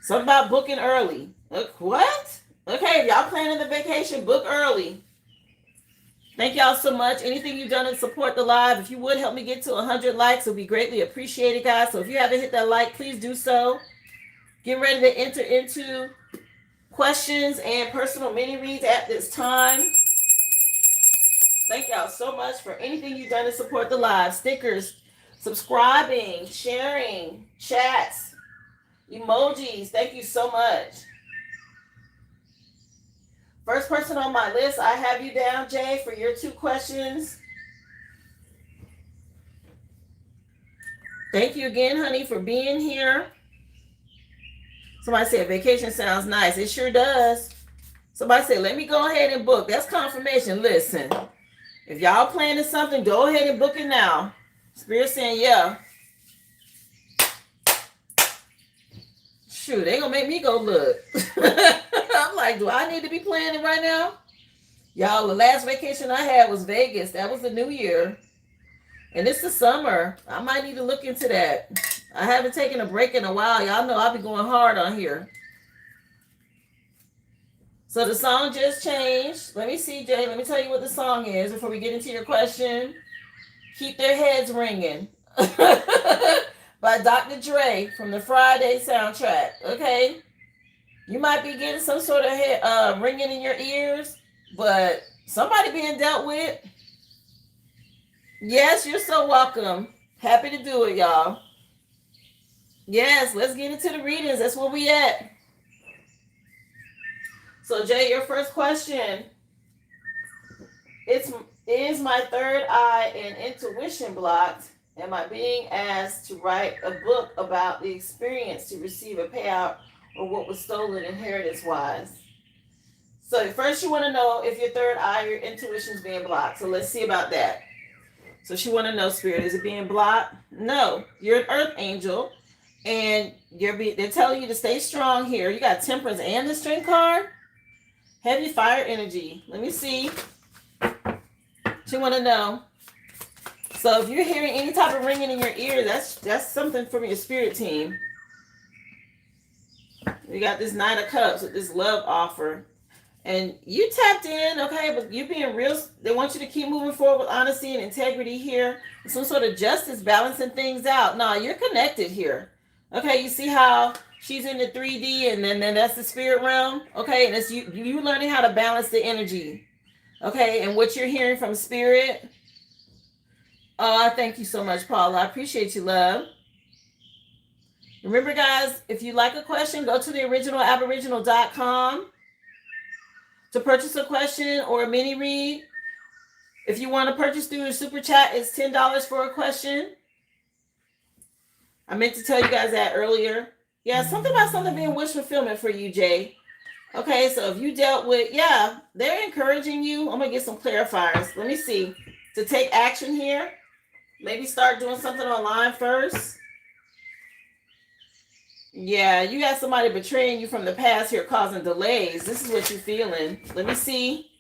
Something about booking early. What? Okay, if y'all planning the vacation, book early. Thank y'all so much. Anything you've done to support the live, if you would help me get to 100 likes, it would be greatly appreciated, guys. So if you haven't hit that like, please do so. Get ready to enter into questions and personal mini reads at this time. Thank y'all so much for anything you've done to support the live. Stickers, subscribing, sharing, chats, emojis. Thank you so much. First person on my list, I have you down, Jay, for your 2 questions. Thank you again, honey, for being here. Somebody said vacation sounds nice. It sure does. Somebody said, let me go ahead and book. That's confirmation. Listen, if y'all planning something, go ahead and book it now. Spirit saying, yeah. Shoot, they gonna make me go look. I'm like, do I need to be planning right now? Y'all, the last vacation I had was Vegas. That was the new year. And it's the summer. I might need to look into that. I haven't taken a break in a while. Y'all know I'll be going hard on here. So the song just changed. Let me see, Jay. Let me tell you what the song is before we get into your question. Keep Their Heads Ringing. By Dr. Dre from the Friday soundtrack. Okay? You might be getting some sort of ringing in your ears, but somebody being dealt with. Yes, you're so welcome. Happy to do it, y'all. Yes, let's get into the readings. That's where we at. So Jay, your first question. It's is my third eye and intuition blocked? Am I being asked to write a book about the experience to receive a payout or what was stolen inheritance wise? So first you want to know if your third eye, your intuition is being blocked. So let's see about that. So she want to know, Spirit, is it being blocked? No, you're an earth angel, and they're telling you to stay strong here. You got temperance and the strength card. Heavy fire energy. Let me see. She want to know. So if you're hearing any type of ringing in your ear, that's something from your spirit team. We got this Nine of Cups with this love offer. And you tapped in, okay, but you being real. They want you to keep moving forward with honesty and integrity here. Some sort of justice, balancing things out. No, you're connected here. Okay, you see how she's in the 3D and then that's the spirit realm. Okay, and it's you learning how to balance the energy. Okay, and what you're hearing from spirit. Oh, I thank you so much, Paula. I appreciate you, love. Remember, guys, if you like a question, go to the original aboriginal.com to purchase a question or a mini read. If you want to purchase through a super chat, it's $10 for a question. I meant to tell you guys that earlier. Yeah, something about something being wish fulfillment for you, Jay. Okay, so if you dealt with, yeah, they're encouraging you. I'm going to get some clarifiers. Let me see. To take action here. Maybe start doing something online first. Yeah, you got somebody betraying you from the past here, causing delays. This is what you're feeling. Let me see.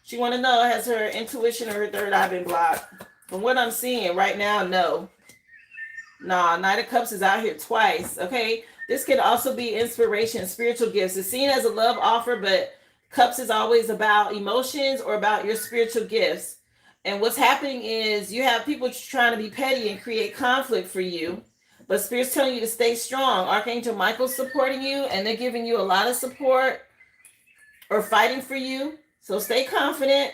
She want to know, has her intuition or her third eye been blocked? From what I'm seeing right now, no. Nah, Knight of Cups is out here twice, okay? This could also be inspiration, spiritual gifts. It's seen as a love offer, but Cups is always about emotions or about your spiritual gifts. And what's happening is you have people trying to be petty and create conflict for you. But Spirit's telling you to stay strong. Archangel Michael's supporting you, and they're giving you a lot of support or fighting for you. So stay confident.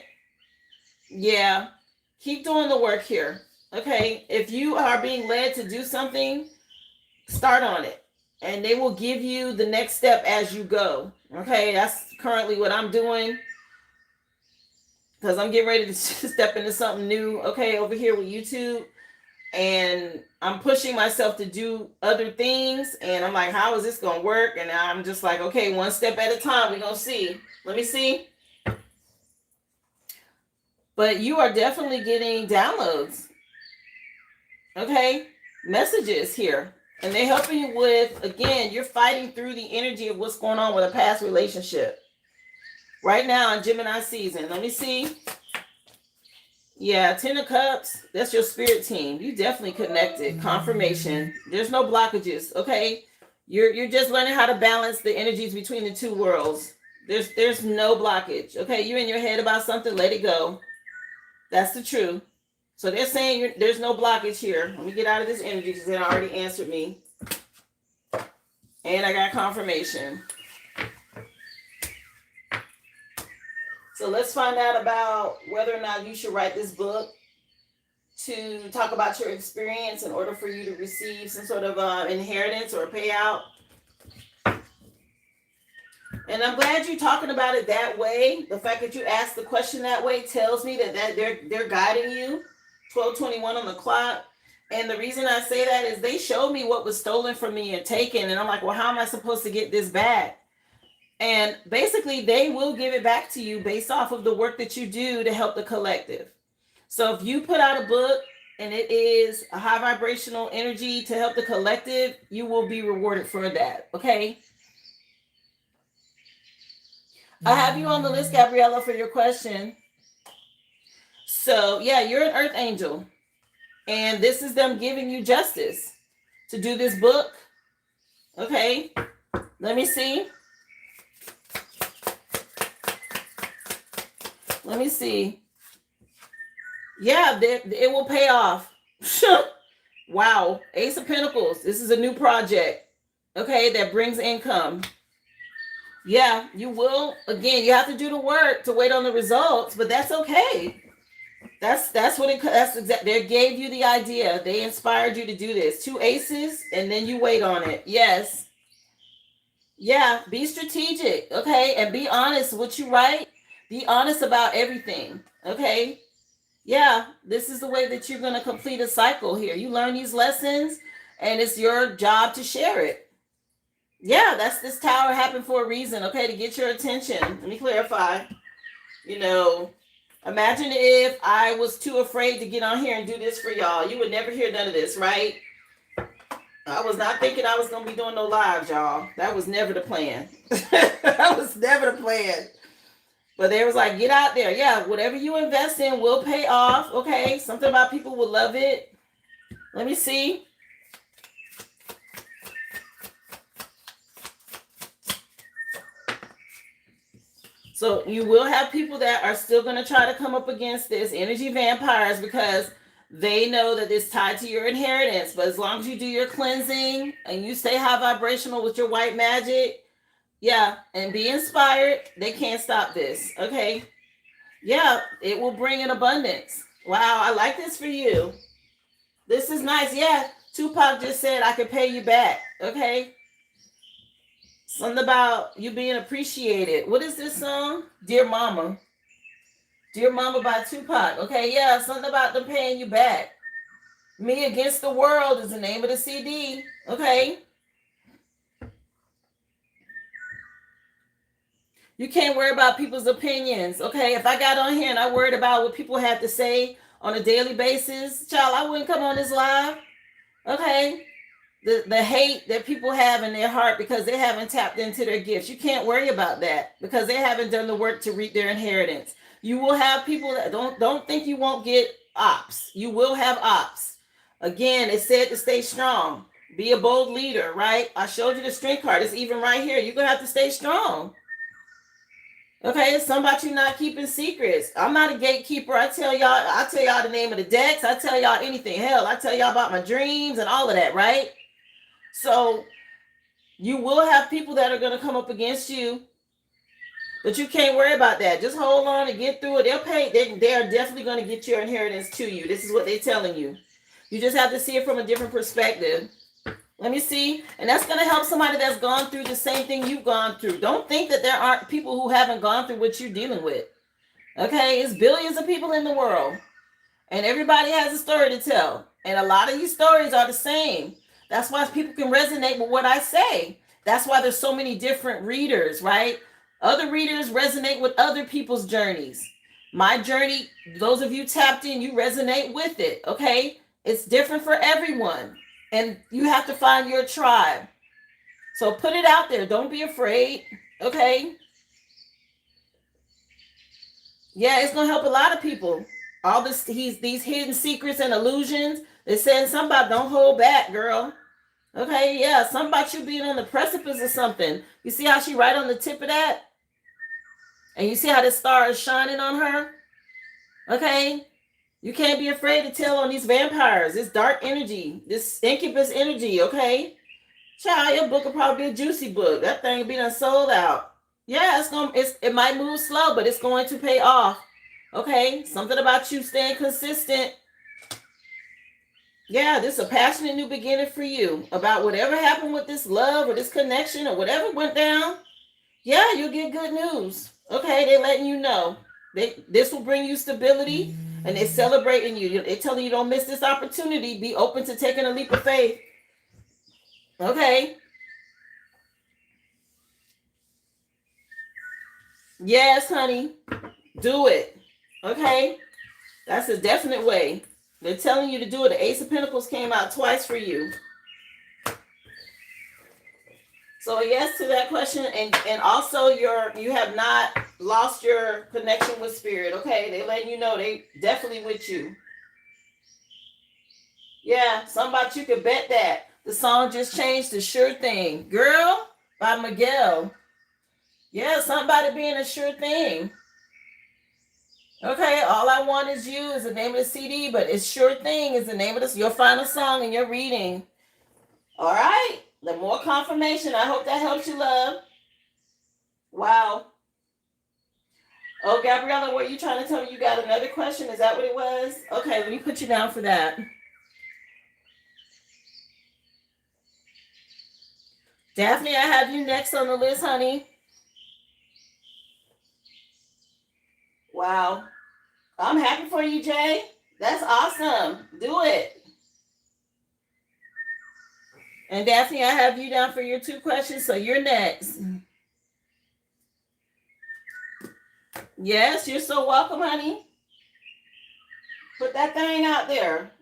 Yeah. Keep doing the work here. Okay. If you are being led to do something, start on it. And they will give you the next step as you go. Okay. That's currently what I'm doing. Because I'm getting ready to step into something new. Okay. Over here with YouTube. And I'm pushing myself to do other things. And I'm like, how is this going to work? And I'm just like, okay, one step at a time. We're going to see. Let me see. But you are definitely getting downloads. Okay. Messages here. And they're helping you with, again, you're fighting through the energy of what's going on with a past relationship. Right now in Gemini season. Let me see. Yeah, 10 of Cups, that's your spirit team. You definitely connected. Confirmation. There's no blockages, okay? You're just learning how to balance the energies between the two worlds. There's no blockage, okay? You're in your head about something, let it go. That's the truth. So they're saying there's no blockage here. Let me get out of this energy because they already answered me. And I got confirmation. So let's find out about whether or not you should write this book to talk about your experience in order for you to receive some sort of inheritance or a payout. And I'm glad you're talking about it that way. The fact that you asked the question that way tells me that they're guiding you. 12:21 on the clock. And the reason I say that is they showed me what was stolen from me and taken. And I'm like, well, how am I supposed to get this back? And basically, they will give it back to you based off of the work that you do to help the collective. So if you put out a book and it is a high vibrational energy to help the collective, you will be rewarded for that. Okay. I have you on the list, Gabriella, for your question. So yeah, you're an earth angel. And this is them giving you justice to do this book. Okay. Let me see. Let me see. Yeah, it will pay off. Wow. Ace of Pentacles. This is a new project. Okay, that brings income. Yeah, you will. Again, you have to do the work to wait on the results, but that's okay. That's what it. That's exact. They gave you the idea. They inspired you to do this. Two aces, and then you wait on it. Yes. Yeah. Be strategic, okay, and be honest. What you write. Be honest about everything, okay. Yeah. This is the way that you're gonna complete a cycle here. You learn these lessons, and it's your job to share it. Yeah. That's this tower happened for a reason, okay, to get your attention. Let me clarify. You know, imagine if I was too afraid to get on here and do this for y'all. You would never hear none of this, right? I was not thinking I was going to be doing no lives, y'all. That was never the plan. That was never the plan. But they was like, get out there. Yeah, whatever you invest in will pay off. Okay, something about people will love it. Let me see. So you will have people that are still going to try to come up against this energy vampires because they know that it's tied to your inheritance. But as long as you do your cleansing and you stay high vibrational with your white magic, yeah, and be inspired, they can't stop this. Okay. Yeah, it will bring in abundance. Wow, I like this for you. This is nice. Yeah, Tupac just said I could pay you back. Okay. Something about you being appreciated. What is this song? Dear Mama. Dear Mama by Tupac. Okay, yeah, something about them paying you back. Me Against the World is the name of the CD. Okay. You can't worry about people's opinions. Okay, if I got on here and I worried about what people have to say on a daily basis, child, I wouldn't come on this live. Okay. The hate that people have in their heart because they haven't tapped into their gifts. You can't worry about that because they haven't done the work to reap their inheritance. You will have people that don't think you won't get ops. You will have ops. Again, it said to stay strong. Be a bold leader, right? I showed you the strength card. It's even right here. You're going to have to stay strong. Okay, it's something about you not keeping secrets. I'm not a gatekeeper. I tell y'all the name of the decks. I tell y'all anything. Hell, I tell y'all about my dreams and all of that, right? So you will have people that are going to come up against you, but you can't worry about that. Just hold on and get through it. They'll pay. They are definitely going to get your inheritance to you. This is what they're telling you. You just have to see it from a different perspective. Let me see. And that's going to help somebody that's gone through the same thing you've gone through. Don't think that there aren't people who haven't gone through what you're dealing with. Okay? It's billions of people in the world. And everybody has a story to tell. And a lot of these stories are the same. That's why people can resonate with what I say. That's why there's so many different readers, right? Other readers resonate with other people's journeys. My journey, those of you tapped in, you resonate with it, okay? It's different for everyone. And you have to find your tribe. So put it out there. Don't be afraid, okay? Yeah, it's going to help a lot of people. All this, these hidden secrets and illusions. They're saying something about don't hold back, girl. Okay, yeah, something about you being on the precipice of something. You see how she right on the tip of that? And you see how this star is shining on her? Okay? You can't be afraid to tell on these vampires. This dark energy, this incubus energy, okay? Child, your book will probably be a juicy book. That thing will be done sold out. Yeah, it might move slow, but it's going to pay off. Okay? Something about you staying consistent. Yeah, this is a passionate new beginning for you about whatever happened with this love or this connection or whatever went down. Yeah, you'll get good news. Okay, they're letting you know. This will bring you stability and they're celebrating you. They're telling you don't miss this opportunity. Be open to taking a leap of faith. Okay. Yes, honey. Do it. Okay. That's a definite way. They're telling you to do it. The Ace of Pentacles came out twice for you. So yes to that question, and also you have not lost your connection with spirit. Okay, they letting you know they definitely with you. Yeah, something about you could bet that the song just changed to "Sure Thing," "Girl" by Miguel. Yeah, something about it being a sure thing. Okay, All I Want Is You is the name of the CD, but it's Sure Thing is the name of this your final song in your reading. All right, the more confirmation. I hope that helps you, love. Wow. Oh, Gabriella, what are you trying to tell me? You got another question? Is that what it was? Okay, let me put you down for that. Daphne, I have you next on the list, honey. Wow. I'm happy for you, Jay. That's awesome. Do it. And Daphne, I have you down for your 2 questions, so you're next. Yes, you're so welcome, honey. Put that thing out there.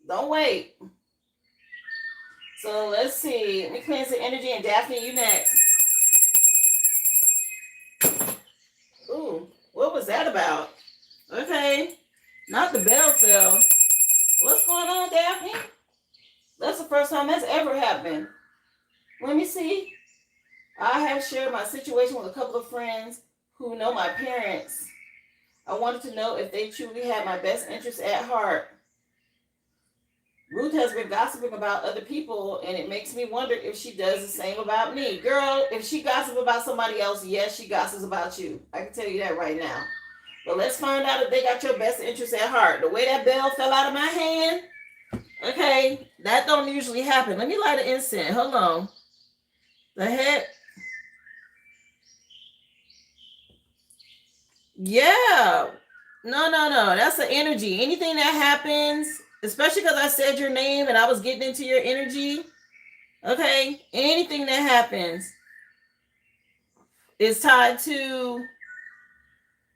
Don't wait. So let's see. Let me cleanse the energy, and Daphne, you next. Ooh, what was that about? Okay, not the bell fell. What's going on, Daphne? That's the first time that's ever happened. Let me see. I have shared my situation with a couple of friends who know my parents. I wanted to know if they truly had my best interests at heart. Ruth has been gossiping about other people, and it makes me wonder if she does the same about me. Girl, if she gossips about somebody else, yes, she gossips about you. I can tell you that right now. But let's find out if they got your best interests at heart. The way that bell fell out of my hand, okay, that don't usually happen. Let me light an incense. Hold on. The heck? Yeah. No. That's the energy. Anything that happens, especially because I said your name and I was getting into your energy, okay, anything that happens is tied to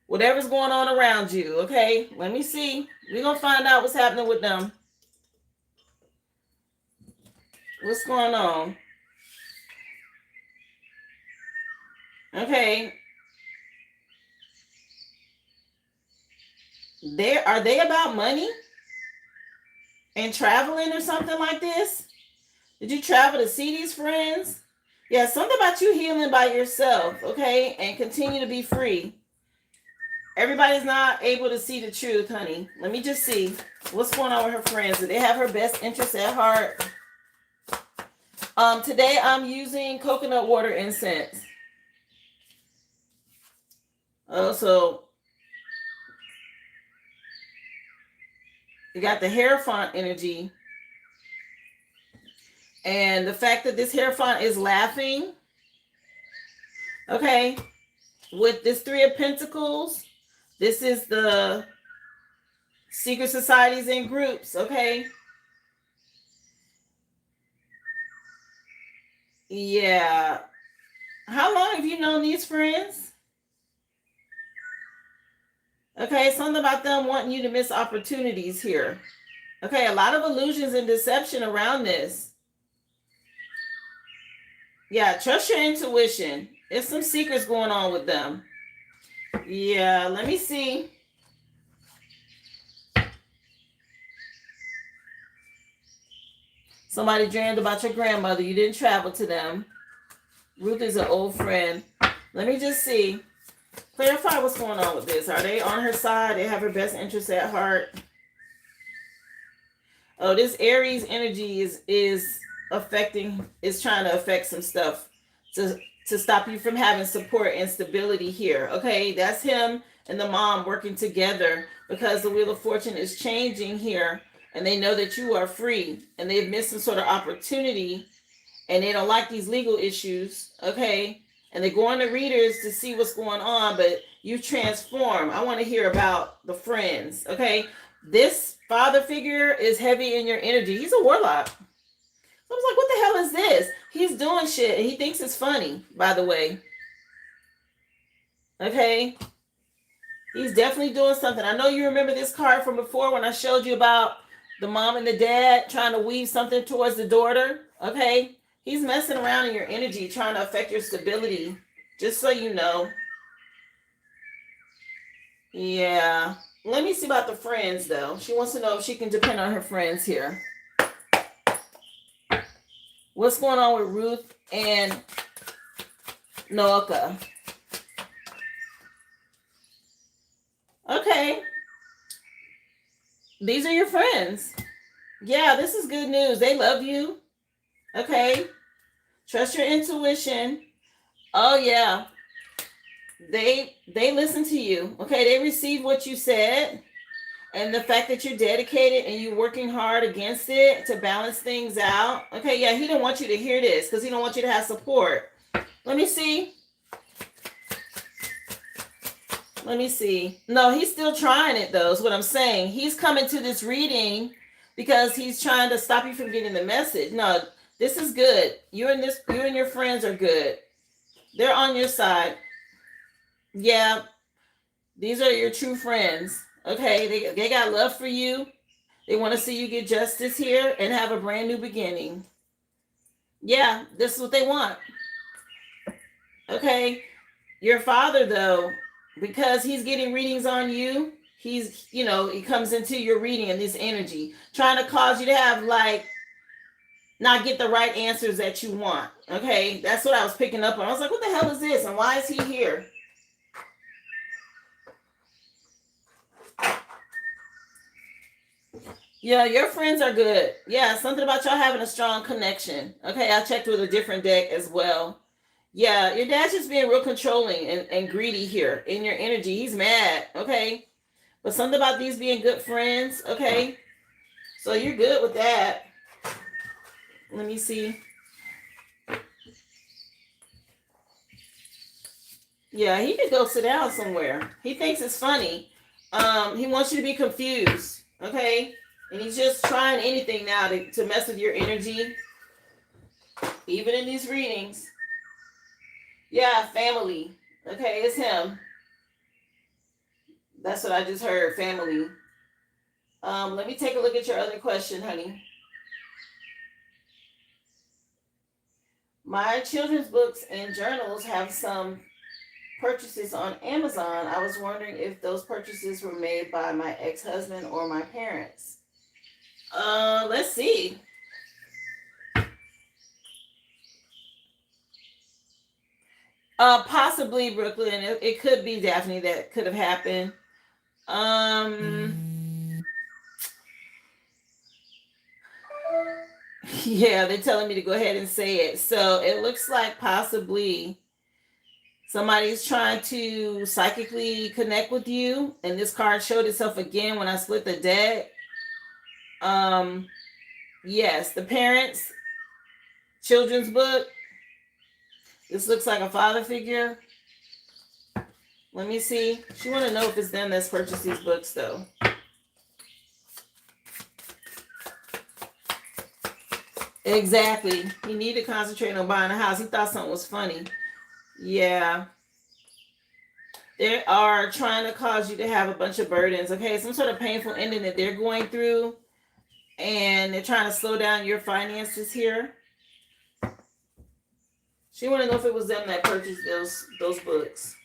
whatever's going on around you, okay? Let me see. We're going to find out what's happening with them. What's going on? Okay. Are they about money and traveling or something like this? Did you travel to see these friends? Yeah, something about you healing by yourself, okay? And continue to be free. Everybody's not able to see the truth, honey. Let me just see. What's going on with her friends? Do they have her best interests at heart? Today I'm using coconut water incense. So you got the Hierophant energy. And the fact that this Hierophant is laughing, okay, with this 3 of Pentacles, this is the secret societies and groups, okay? Yeah. How long have you known these friends? Okay, something about them wanting you to miss opportunities here. Okay, a lot of illusions and deception around this. Yeah, trust your intuition. There's some secrets going on with them. Yeah, let me see. Somebody dreamed about your grandmother. You didn't travel to them. Ruth is an old friend. Let me just see. Clarify what's going on with this. Are they on her side? They have her best interests at heart. Oh, this Aries energy is trying to affect some stuff to stop you from having support and stability here. Okay, that's him and the mom working together because the Wheel of Fortune is changing here, and they know that you are free, and they've missed some sort of opportunity, and they don't like these legal issues. Okay, and they go on to readers to see what's going on, but you transform. I want to hear about the friends. Okay, this father figure is heavy in your energy. He's a warlock. I was like, what the hell is this? He's doing shit and he thinks it's funny, by the way. Okay. He's definitely doing something. I know you remember this card from before when I showed you about the mom and the dad trying to weave something towards the daughter. Okay. He's messing around in your energy, trying to affect your stability, just so you know. Yeah. Let me see about the friends, though. She wants to know if she can depend on her friends here. What's going on with Ruth and Nooka? Okay. These are your friends. Yeah, this is good news. They love you. Okay. Trust your intuition. Oh, yeah. They listen to you. Okay, they receive what you said, and the fact that you're dedicated and you're working hard against it to balance things out. Okay, yeah, he don't want you to hear this because he don't want you to have support. Let me see. Let me see. No, he's still trying it though, is what I'm saying. He's coming to this reading because he's trying to stop you from getting the message. No, this is good. You and your friends are good. They're on your side. Yeah, these are your true friends. Okay, they got love for you. They want to see you get justice here and have a brand new beginning. Yeah, this is what they want. Okay, your father though, because he's getting readings on you, he's, he comes into your reading and this energy trying to cause you to have like not get the right answers that you want. Okay, that's what I was picking up on. I was like, what the hell is this and why is he here? Yeah, your friends are good. Yeah, something about y'all having a strong connection. Okay, I checked with a different deck as well. Yeah, your dad's just being real controlling and greedy here in your energy. He's mad, okay? But something about these being good friends, okay? So you're good with that. Let me see. Yeah, he could go sit down somewhere. He thinks it's funny. He wants you to be confused, okay? And he's just trying anything now to mess with your energy, even in these readings. Yeah, family. Okay, it's him. That's what I just heard, family. Let me take a look at your other question, honey. My children's books and journals have some purchases on Amazon. I was wondering if those purchases were made by my ex-husband or my parents. Let's see. Possibly Brooklyn. It could be Daphne that could have happened. Yeah, they're telling me to go ahead and say it. So it looks like possibly somebody's trying to psychically connect with you, and this card showed itself again when I split the deck. Yes, the parents, children's book. This looks like a father figure. Let me see. She want to know if it's them that's purchased these books, though. Exactly. He needed to concentrate on buying a house. He thought something was funny. Yeah. They are trying to cause you to have a bunch of burdens. Okay, some sort of painful ending that they're going through. And they're trying to slow down your finances here. She want to know if it was them that purchased those books.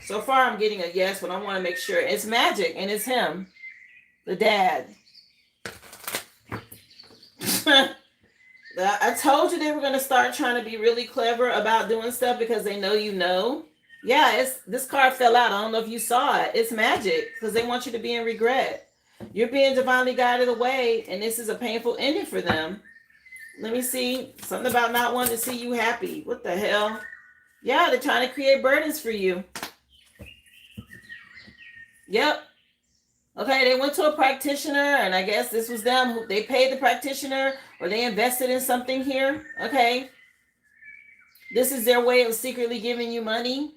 So far, I'm getting a yes, but I want to make sure. It's magic, and it's him, the dad. I told you they were going to start trying to be really clever about doing stuff because they know you know. Yeah, this card fell out. I don't know if you saw it. It's magic because they want you to be in regret. You're being divinely guided away, and this is a painful ending for them. Let me see. Something about not wanting to see you happy. What the hell? Yeah, they're trying to create burdens for you. Yep. Okay, they went to a practitioner, and I guess this was them who they paid the practitioner or they invested in something here. Okay. This is their way of secretly giving you money.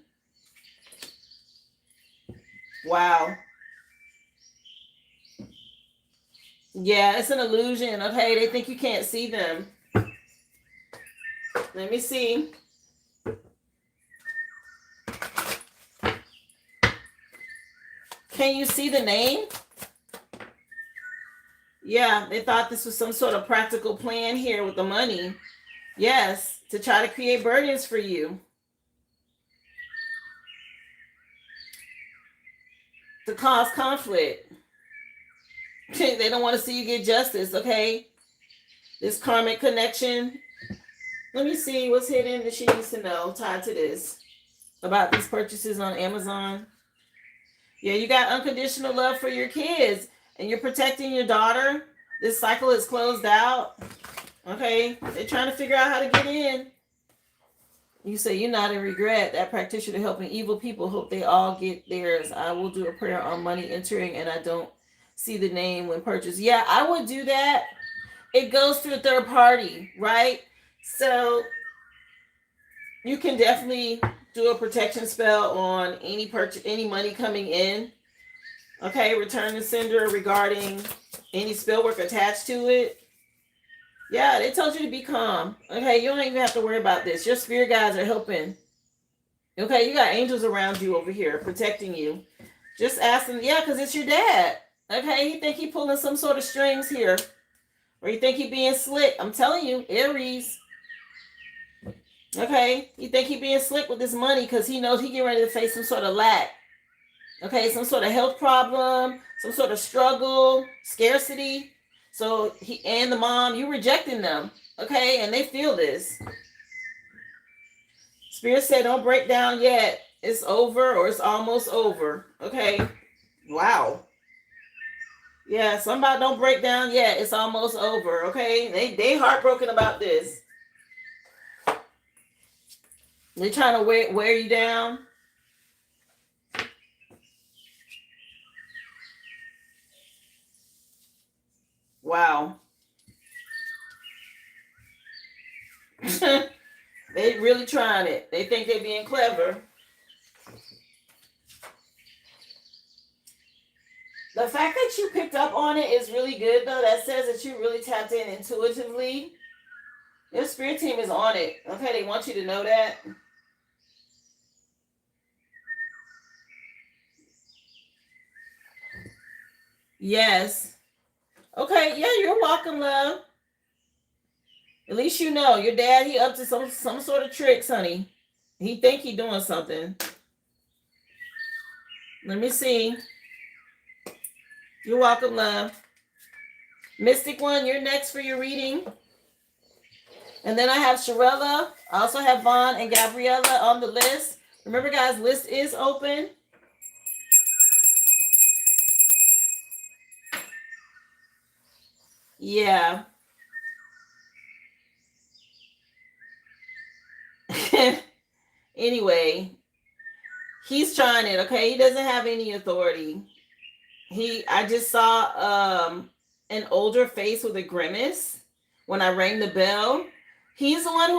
Wow. Yeah, it's an illusion. Okay, they think you can't see them. Let me see. Can you see the name? Yeah, they thought this was some sort of practical plan here with the money. Yes, to try to create burdens for you. To cause conflict. They don't want to see you get justice, okay? This karmic connection. Let me see what's hidden that she needs to know tied to this about these purchases on Amazon. Yeah, you got unconditional love for your kids and you're protecting your daughter. This cycle is closed out. Okay, they're trying to figure out how to get in. You say you're not in regret. That practitioner helping evil people hope they all get theirs. I will do a prayer on money entering and I don't see the name when purchased. Yeah, I would do that. It goes through a third party, right? So you can definitely do a protection spell on any purchase, any money coming in. Okay, return the sender regarding any spell work attached to it. Yeah, they told you to be calm. Okay, you don't even have to worry about this. Your spirit guides are helping. Okay, you got angels around you over here protecting you. Just ask them, yeah, because it's your dad. Okay, you think he pulling some sort of strings here. Or you think he being slick. I'm telling you, Aries. Okay, you think he being slick with this money because he knows he getting ready to face some sort of lack. Okay, some sort of health problem, some sort of struggle, scarcity. So he and the mom, you rejecting them. Okay, and they feel this. Spirit said, don't break down yet. It's over or it's almost over. Okay. Wow. Yeah, somebody don't break down yet. It's almost over. Okay. They heartbroken about this. They're trying to wear you down. Wow. They really trying it. They think they're being clever. The fact that you picked up on it is really good, though. That says that you really tapped in intuitively. Your spirit team is on it. Okay, they want you to know that. Yes. Okay, yeah, you're welcome, love. At least you know your dad, he up to some sort of tricks, honey. He think he doing something. Let me see. You're welcome, love. Mystic One, you're next for your reading. And then I have Sharella. I also have Vaughn and Gabriella on the list. Remember, guys, list is open. Yeah. Anyway, he's trying it, okay? He doesn't have any authority. I just saw an older face with a grimace when I rang the bell. He's the one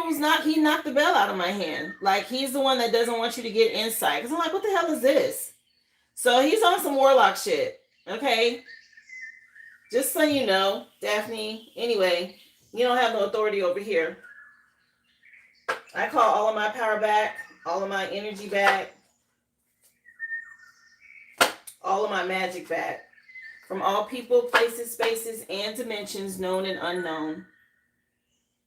he knocked the bell out of my hand. Like, he's the one that doesn't want you to get insight. Because I'm like, what the hell is this? So he's on some warlock shit, okay? Just so you know, Daphne. Anyway, you don't have no authority over here. I call all of my power back, all of my energy back, all of my magic back. From all people, places, spaces, and dimensions, known and unknown.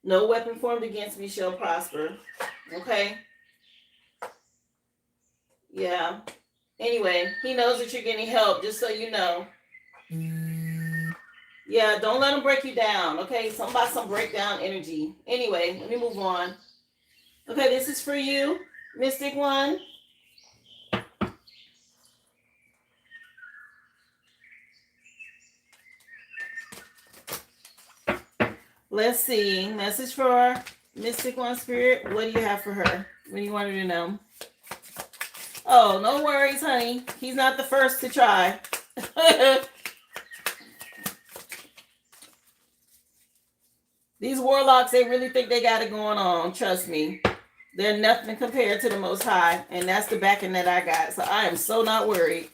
No weapon formed against me shall prosper. Okay? Yeah. Anyway, he knows that you're getting help, just so you know. Yeah, don't let him break you down, okay? Something about some breakdown energy. Anyway, let me move on. Okay, this is for you, Mystic One. Let's see. Message for Mystic One Spirit. What do you have for her? What do you want her to know? Oh, no worries, honey. He's not the first to try. These warlocks, they really think they got it going on. Trust me. They're nothing compared to the Most High. And that's the backing that I got. So I am so not worried.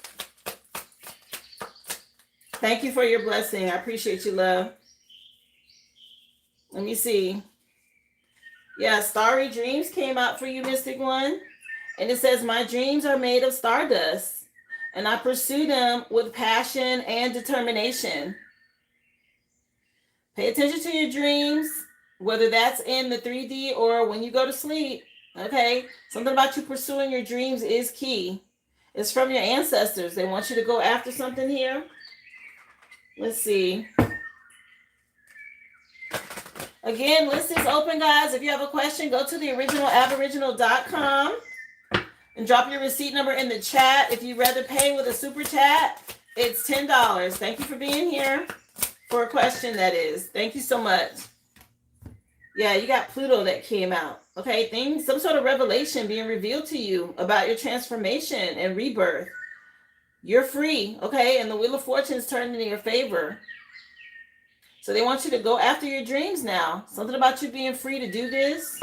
Thank you for your blessing. I appreciate you, love. Let me see. Yeah, Starry Dreams came out for you, Mystic One. And it says, my dreams are made of stardust. And I pursue them with passion and determination. Pay attention to your dreams, whether that's in the 3D or when you go to sleep. Okay? Something about you pursuing your dreams is key. It's from your ancestors. They want you to go after something here. Let's see. Again, list is open, guys. If you have a question, go to the originalaboriginal.com and drop your receipt number in the chat. If you'd rather pay with a super chat, it's $10. Thank you for being here. For a question, that is. Thank you so much. Yeah, you got Pluto that came out. Okay, things, some sort of revelation being revealed to you about your transformation and rebirth. You're free, okay? And the Wheel of Fortune is turning in your favor. So they want you to go after your dreams now. Something about you being free to do this.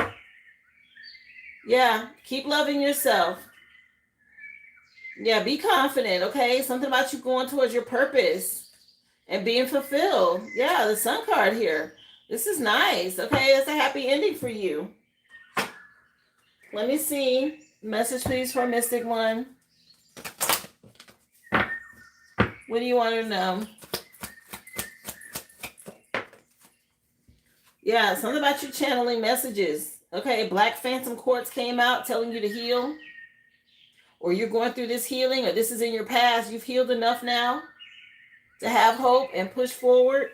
Yeah, keep loving yourself. Yeah, be confident, okay? Something about you going towards your purpose and being fulfilled. Yeah, the Sun card here. This is nice, okay? It's a happy ending for you. Let me see. Message, please, for Mystic One. What do you want to know? Yeah, something about you channeling messages. Okay, Black Phantom Quartz came out telling you to heal. Or you're going through this healing, or this is in your past. You've healed enough now to have hope and push forward,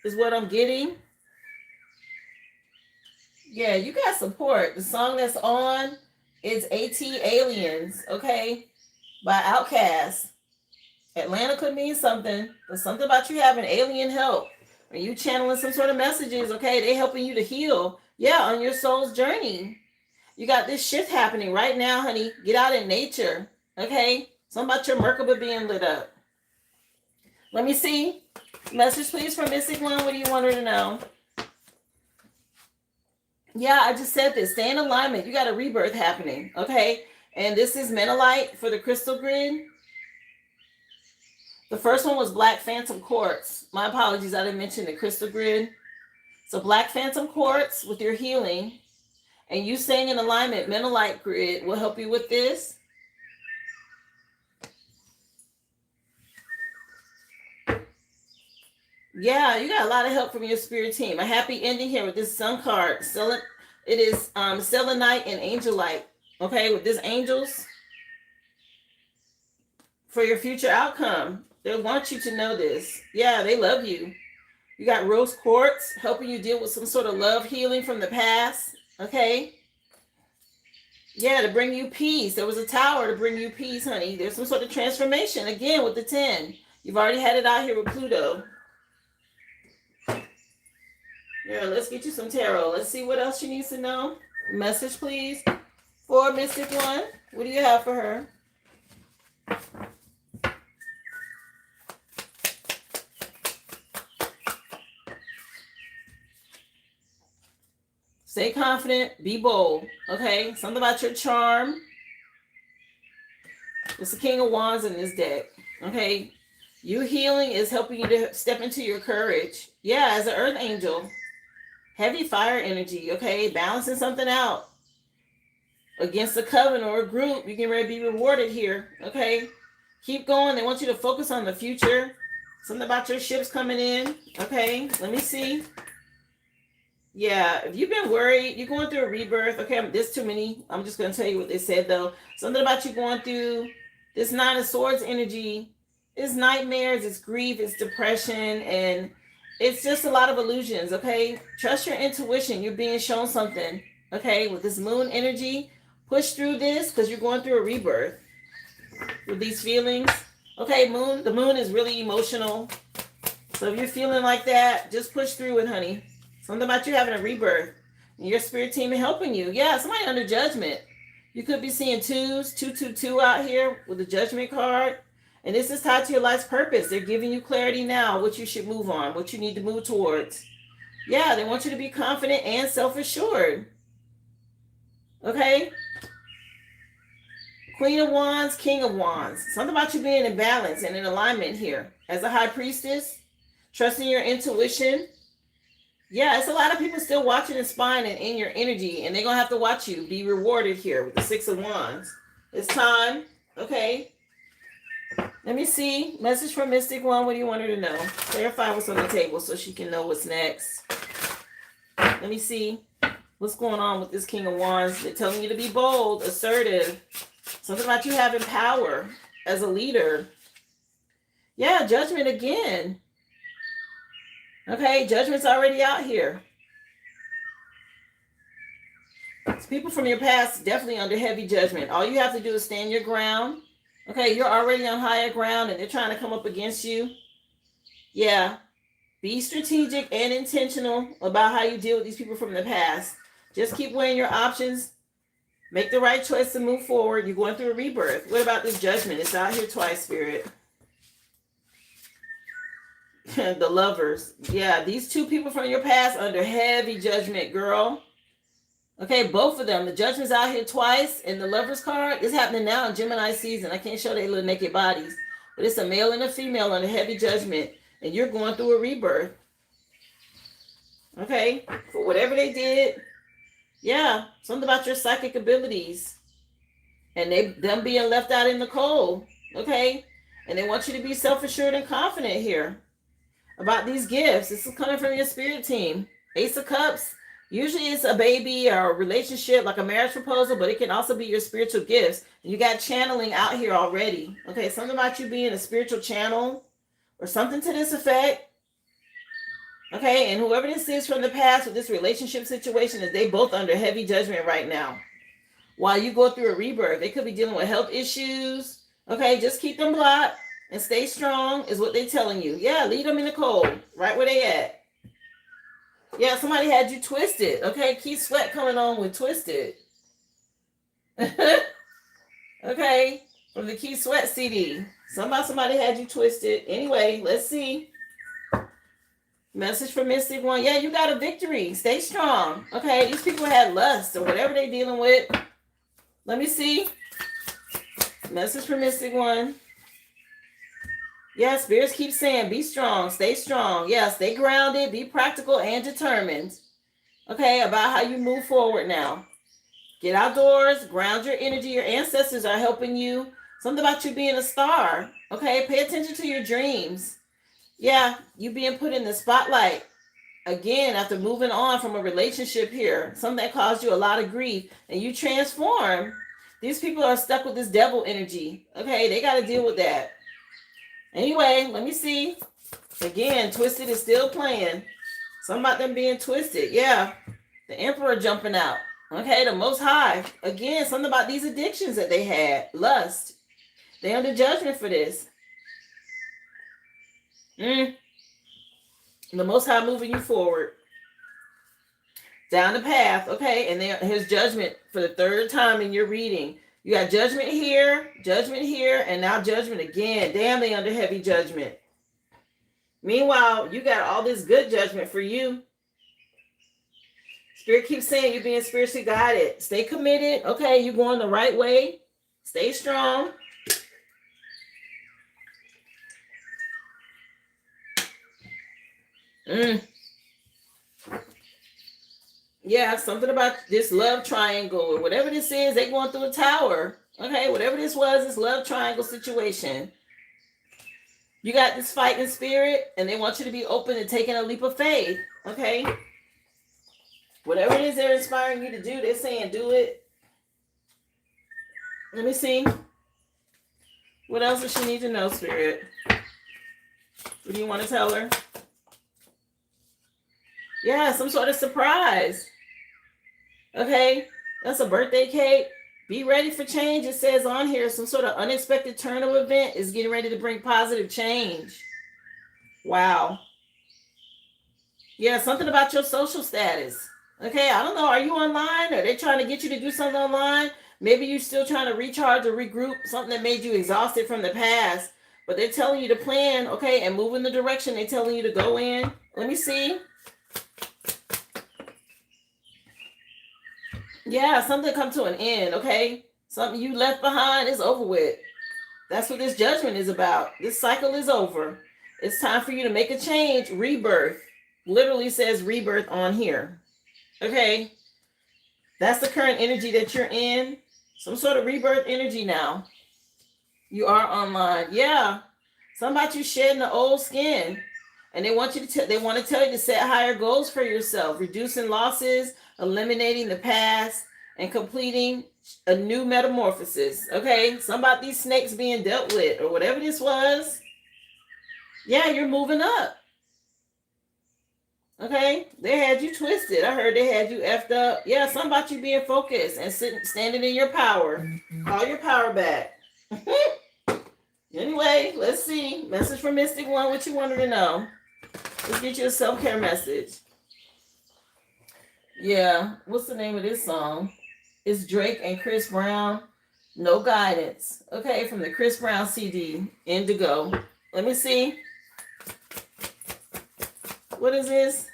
is what I'm getting. Yeah, you got support. The song that's on is AT Aliens, okay, by Outkast. Atlanta could mean something, but something about you having alien help. Are you channeling some sort of messages, okay? They helping you to heal, yeah, on your soul's journey. You got this shift happening right now, honey. Get out in nature, okay? Something about your Merkaba being lit up. Let me see. Message, please, from Mystic One. What do you want her to know? Yeah, I just said this. Stay in alignment. You got a rebirth happening, okay? And this is Menelite for the crystal grid. The first one was Black Phantom Quartz. My apologies, I didn't mention the crystal grid. So Black Phantom Quartz with your healing and you staying in alignment, Menelite grid will help you with this. Yeah, you got a lot of help from your spirit team. A happy ending here with this Sun card. It is Selenite and Angelite. Okay, with this angels for your future outcome. They want you to know this. Yeah, they love you. You got Rose Quartz helping you deal with some sort of love healing from the past. Okay. Yeah, to bring you peace. There was a tower to bring you peace, honey. There's some sort of transformation. Again, with the 10. You've already had it out here with Pluto. Yeah, let's get you some tarot. Let's see what else she needs to know. Message, please, for Mystic One. What do you have for her? Stay confident. Be bold. Okay? Something about your charm. It's the King of Wands in this deck. Okay? You healing is helping you to step into your courage. Yeah, as an earth angel. Heavy fire energy, okay? Balancing something out against a coven or a group. You can ready to be rewarded here, okay? Keep going. They want you to focus on the future. Something about your ships coming in, okay? Let me see. Yeah, if you've been worried, you're going through a rebirth. Okay, there's too many. I'm just going to tell you what they said, though. Something about you going through this Nine of Swords energy. It's nightmares, it's grief, it's depression, and it's just a lot of illusions, okay? Trust your intuition. You're being shown something, okay? With this moon energy, push through this because you're going through a rebirth with these feelings. Okay, moon, the moon is really emotional. So if you're feeling like that, just push through it, honey. Something about you having a rebirth. And your spirit team is helping you. Yeah, somebody under judgment. You could be seeing 222 out here with the judgment card. And this is tied to your life's purpose. They're giving you clarity now, what you should move on, what you need to move towards. Yeah, they want you to be confident and self-assured. Okay? Queen of Wands, King of Wands. Something about you being in balance and in alignment here. As a high priestess, trusting your intuition. Yeah, it's a lot of people still watching and spying and in your energy, and they're going to have to watch you be rewarded here with the 6 of Wands. It's time. Okay? Let me see. Message from Mystic One. What do you want her to know? Clarify what's on the table so she can know what's next. Let me see. What's going on with this King of Wands? They're telling you to be bold, assertive. Something about you having power as a leader. Yeah, judgment again. Okay, judgment's already out here. It's people from your past definitely under heavy judgment. All you have to do is stand your ground. Okay, you're already on higher ground and they're trying to come up against you. Yeah. Be strategic and intentional about how you deal with these people from the past. Just keep weighing your options. Make the right choice to move forward. You're going through a rebirth. What about this judgment? It's out here twice, Spirit. The Lovers. Yeah, these two people from your past under heavy judgment, girl. Okay, both of them. The Judgment's out here twice, and the Lovers card is happening now in Gemini season. I can't show their little naked bodies, but it's a male and a female under heavy judgment, and you're going through a rebirth. Okay, for whatever they did. Yeah, something about your psychic abilities, and them being left out in the cold. Okay, and they want you to be self-assured and confident here about these gifts. This is coming from your spirit team. Ace of Cups. Usually it's a baby or a relationship, like a marriage proposal, but it can also be your spiritual gifts. You got channeling out here already. Okay, something about you being a spiritual channel or something to this effect. Okay, and whoever this is from the past with this relationship situation, is they both under heavy judgment right now. While you go through a rebirth, they could be dealing with health issues. Okay, just keep them blocked and stay strong is what they're telling you. Yeah, leave them in the cold, right where they at. Yeah, somebody had you twisted. Okay, Keith Sweat coming on with Twisted. Okay, from the Keith Sweat CD. Somebody had you twisted. Anyway, let's see. Message from Mystic One. Yeah, you got a victory. Stay strong. Okay, these people had lust or whatever they're dealing with. Let me see. Message from Mystic One. Yeah, spirits keep saying, be strong, stay strong. Yeah, stay grounded, be practical and determined. Okay, about how you move forward now. Get outdoors, ground your energy. Your ancestors are helping you. Something about you being a star. Okay, pay attention to your dreams. Yeah, you being put in the spotlight. Again, after moving on from a relationship here, something that caused you a lot of grief, and you transform. These people are stuck with this devil energy. Okay, they got to deal with that. Anyway, let me see. Again, Twisted is still playing. Something about them being twisted. Yeah. The Emperor jumping out. Okay, the Most High. Again, something about these addictions that they had. Lust. They under judgment for this. The Most High moving you forward. Down the path. Okay, and then his judgment for the third time in your reading. You got judgment here, and now judgment again. Damn, they under heavy judgment. Meanwhile, you got all this good judgment for you. Spirit keeps saying you're being spiritually guided. Stay committed. Okay, you're going the right way. Stay strong. Yeah, something about this love triangle or whatever this is. They going through a tower. Okay, whatever this was, this love triangle situation. You got this fighting spirit, and they want you to be open to taking a leap of faith. Okay, whatever it is they're inspiring you to do, they're saying do it. Let me see. What else does she need to know, Spirit? What do you want to tell her? Yeah, some sort of surprise. Okay, that's a birthday cake. Be ready for change. It says on here, some sort of unexpected turn of event is getting ready to bring positive change. Wow. Yeah, something about your social status. Okay, I don't know. Are you online? Are they trying to get you to do something online? Maybe you're still trying to recharge or regroup, something that made you exhausted from the past. But they're telling you to plan, okay, and move in the direction they're telling you to go in. Let me see. Yeah, something come to an end, okay? Something you left behind is over with. That's what this judgment is about. This cycle is over. It's time for you to make a change. Rebirth. Literally says rebirth on here. Okay? That's the current energy that you're in. Some sort of rebirth energy now. You are online. Yeah. Something about you shedding the old skin. And they want you to they want to tell you to set higher goals for yourself, reducing losses, eliminating the past, and completing a new metamorphosis. Okay, some about these snakes being dealt with, or whatever this was. Yeah, you're moving up. Okay, they had you twisted. I heard they had you effed up. Yeah, something about you being focused and standing in your power. Call your power back. Anyway, let's see. Message from Mystic One, what you wanted to know. Let's get you a self-care message. Yeah, what's the name of this song? It's Drake and Chris Brown. No Guidance. Okay, from the Chris Brown CD, Indigo. Let me see. What is this?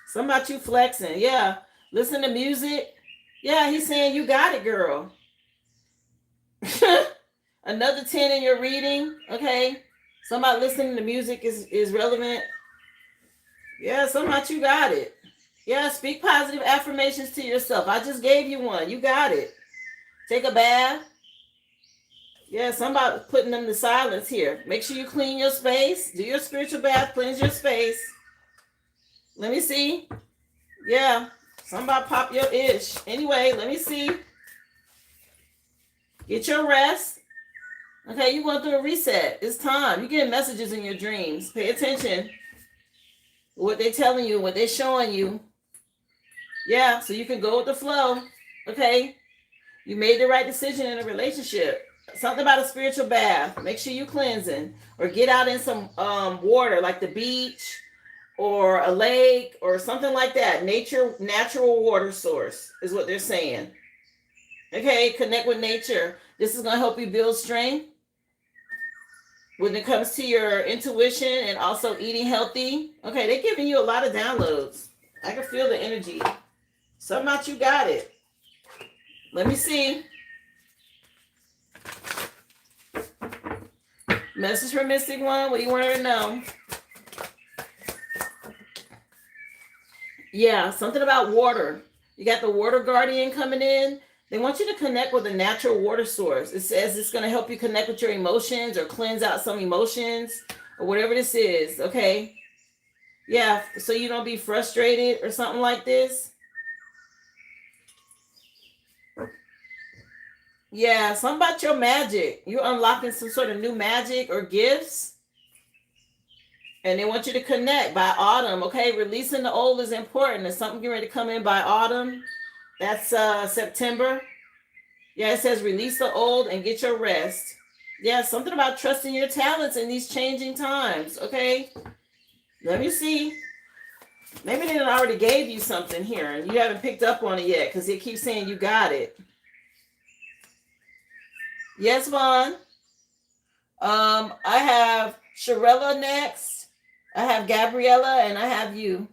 Something about you flexing. Yeah. Listen to music. Yeah, he's saying you got it, girl. Another 10 in your reading. Okay. Somebody listening to music is relevant. Yeah, something about you got it. Yeah, speak positive affirmations to yourself. I just gave you one. You got it. Take a bath. Yeah, somebody putting them to silence here. Make sure you clean your space. Do your spiritual bath. Cleanse your space. Let me see. Yeah, somebody pop your ish. Anyway, let me see. Get your rest. Okay, you going through a reset. It's time. You're getting messages in your dreams. Pay attention. What they're telling you, what they're showing you. Yeah, so you can go with the flow. Okay, you made the right decision in a relationship. Something about a spiritual bath. Make sure you cleansing, or get out in some water, like the beach or a lake or something like that. Natural water source is what they're saying. Okay, connect with nature. This is going to help you build strength when it comes to your intuition and also eating healthy. Okay, they're giving you a lot of downloads. I can feel the energy. Something about you got it. Let me see. Message for Mystic One. What do you want her to know? Yeah, something about water. You got the water guardian coming in. They want you to connect with a natural water source. It says it's going to help you connect with your emotions or cleanse out some emotions or whatever this is. Okay. Yeah, so you don't be frustrated or something like this. Yeah, something about your magic. You're unlocking some sort of new magic or gifts. And they want you to connect by autumn. Okay, releasing the old is important. There's something getting ready to come in by autumn. That's September. Yeah, it says release the old and get your rest. Yeah, something about trusting your talents in these changing times. Okay, let me see. Maybe they already gave you something here and you haven't picked up on it yet because it keeps saying you got it. Yes, Vaughn. I have Sharella next. I have Gabriella and I have you.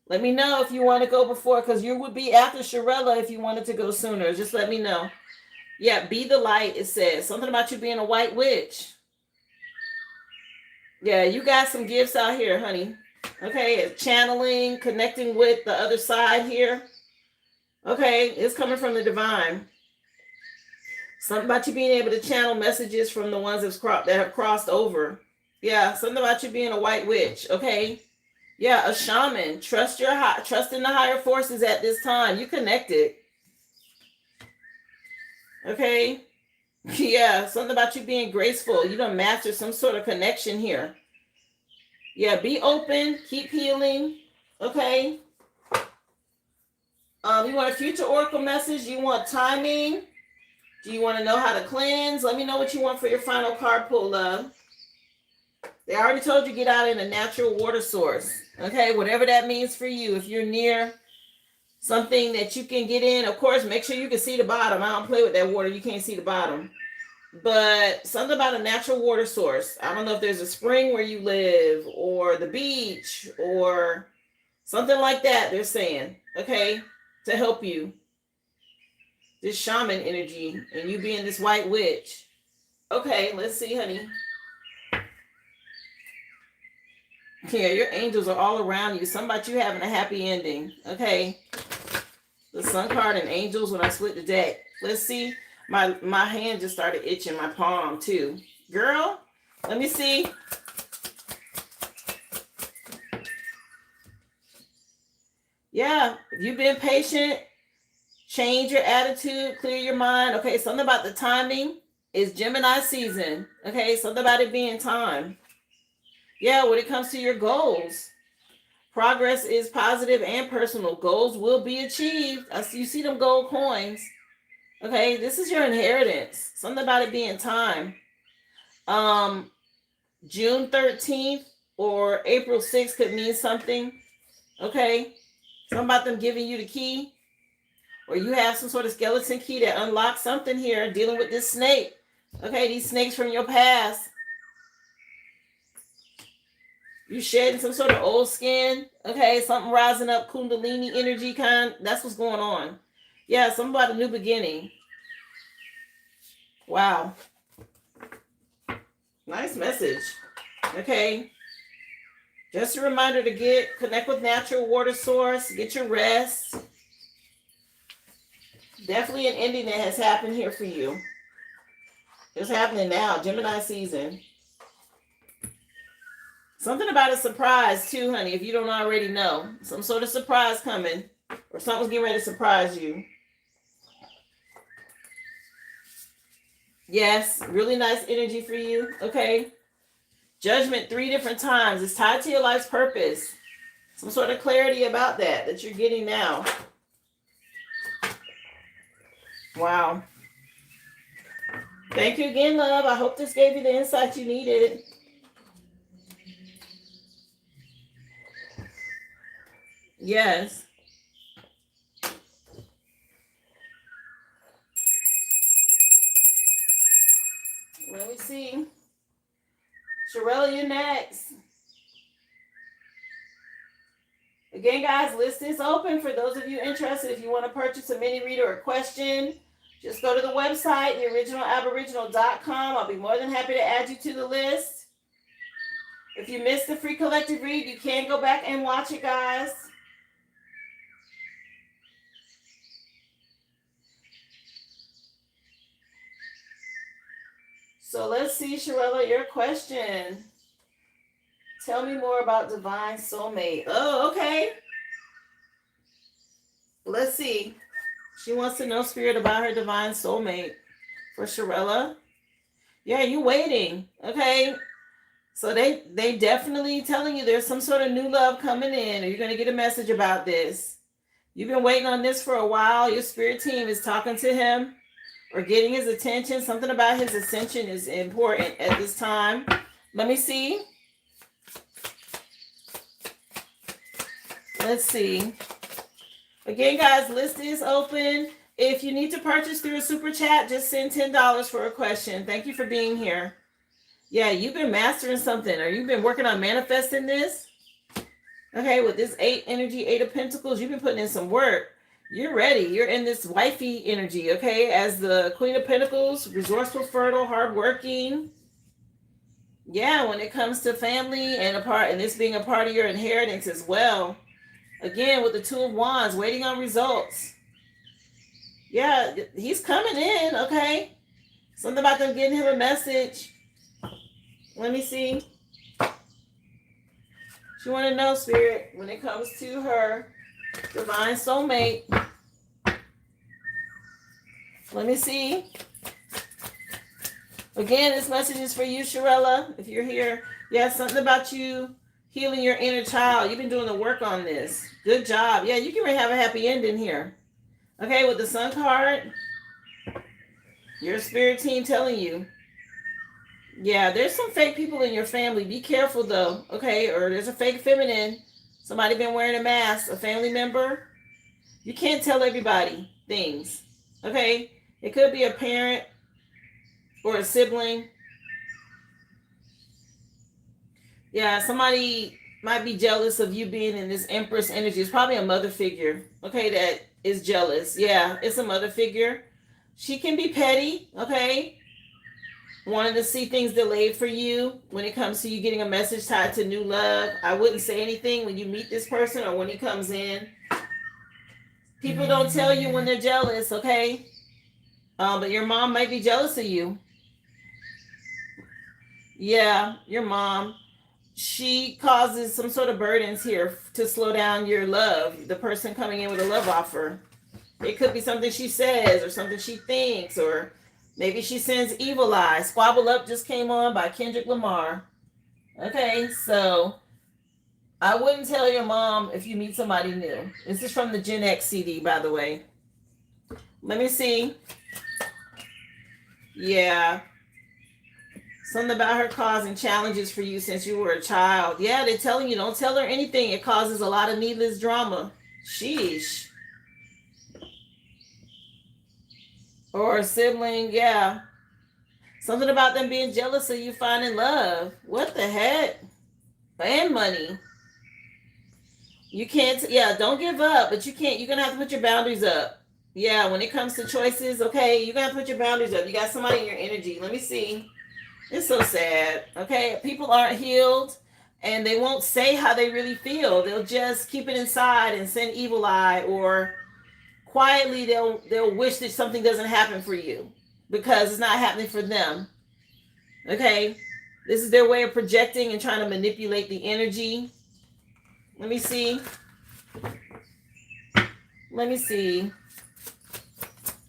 Let me know if you want to go before, because you would be after Sharella if you wanted to go sooner. Just let me know. Yeah, be the light, it says. Something about you being a white witch. Yeah, you got some gifts out here, honey. Okay, channeling, connecting with the other side here. Okay, it's coming from the divine. Something about you being able to channel messages from the ones that have crossed over. Yeah, something about you being a white witch. Okay. Yeah, a shaman. Trust in the higher forces at this time. You connected. Okay. Yeah, something about you being graceful. You don't master some sort of connection here. Yeah, be open. Keep healing. Okay. You want a future oracle message? You want timing? Do you want to know how to cleanse? Let me know what you want for your final card pull, love. They already told you get out in a natural water source. Okay, whatever that means for you. If you're near something that you can get in, of course, make sure you can see the bottom. I don't play with that water. You can't see the bottom. But something about a natural water source. I don't know if there's a spring where you live or the beach or something like that, they're saying. Okay, to help you. This shaman energy and you being this white witch. Okay, let's see, honey. Yeah, your angels are all around you. Something about you having a happy ending. Okay. The sun card and angels when I split the deck. Let's see. My hand just started itching, my palm too. Girl, let me see. Yeah, if you've been patient, change your attitude, clear your mind. Okay, something about the timing is Gemini season. Okay, something about it being time. Yeah, when it comes to your goals, progress is positive and personal. Goals will be achieved. You see them gold coins. Okay, this is your inheritance. Something about it being time. June 13th or April 6th could mean something. Okay? Something about them giving you the key, or you have some sort of skeleton key that unlocks something here dealing with this snake. Okay, these snakes from your past. You shedding some sort of old skin. Okay, something rising up, kundalini energy kind. That's what's going on. Yeah, something about a new beginning. Wow. Nice message. Okay. Just a reminder to connect with natural water source, get your rest. Definitely an ending that has happened here for you. It's happening now, Gemini season. Something about a surprise too, honey, if you don't already know. Some sort of surprise coming, or something's getting ready to surprise you. Yes, really nice energy for you, okay? Judgment 3 different times. It's tied to your life's purpose. Some sort of clarity about that you're getting now. Wow. Thank you again, love. I hope this gave you the insight you needed. Yes. Let me see. Sherelle, you're next. Again, guys, list is open for those of you interested. If you want to purchase a mini reader or question, just go to the website, theoriginalaboriginal.com. I'll be more than happy to add you to the list. If you missed the free collective read, you can go back and watch it, guys. So let's see, Sherella, your question. Tell me more about divine soulmate. Oh, okay. Let's see. She wants to know, Spirit, about her divine soulmate for Sherella. Yeah, you waiting. Okay. So they definitely telling you there's some sort of new love coming in, or you're going to get a message about this. You've been waiting on this for a while. Your spirit team is talking to him or getting his attention. Something about his ascension is important at this time. Let me see. Let's see. Again, guys, list is open. If you need to purchase through a super chat, just send $10 for a question. Thank you for being here. Yeah, you've been mastering something, or you've been working on manifesting this. Okay, with this 8 energy, 8 of Pentacles, you've been putting in some work. You're ready. You're in this wifey energy, okay? As the Queen of Pentacles, resourceful, fertile, hardworking. Yeah, when it comes to family and this being a part of your inheritance as well. Again, with the 2 of Wands, waiting on results. Yeah, he's coming in, okay? Something about them getting him a message. Let me see. She want to know, Spirit, when it comes to her divine soulmate. Let me see. Again, this message is for you, Sherella, if you're here. Yeah, something about you healing your inner child. You've been doing the work on this. Good job. Yeah, you can have a happy ending here. Okay, with the Sun card, your spirit team telling you. Yeah, there's some fake people in your family. Be careful, though. Okay, or there's a fake feminine. Somebody been wearing a mask, a family member. You can't tell everybody things. Okay, it could be a parent or a sibling. Yeah, somebody might be jealous of you being in this Empress energy. It's probably a mother figure, okay, that is jealous. Yeah, it's a mother figure. She can be petty, okay, wanting to see things delayed for you when it comes to you getting a message tied to new love. I wouldn't say anything when you meet this person or when he comes in. People don't tell you when they're jealous, okay? But your mom might be jealous of you. Yeah, your mom. She causes some sort of burdens here to slow down your love. The person coming in with a love offer. It could be something she says or something she thinks, or maybe she sends evil eyes. Squabble Up just came on by Kendrick Lamar. Okay, so I wouldn't tell your mom if you meet somebody new. This is from the Gen X CD, by the way. Let me see. Yeah. Something about her causing challenges for you since you were a child. Yeah, they're telling you don't tell her anything. It causes a lot of needless drama. Sheesh. Or a sibling, yeah. Something about them being jealous of you finding love. What the heck? And money. You can't, yeah, don't give up, but you can't, you're going to have to put your boundaries up. Yeah, when it comes to choices, okay, you got to put your boundaries up. You got somebody in your energy. Let me see. It's so sad. Okay, people aren't healed and they won't say how they really feel. They'll just keep it inside and send evil eye, or quietly they'll wish that something doesn't happen for you because it's not happening for them. Okay, this is their way of projecting and trying to manipulate the energy. Let me see. Let me see.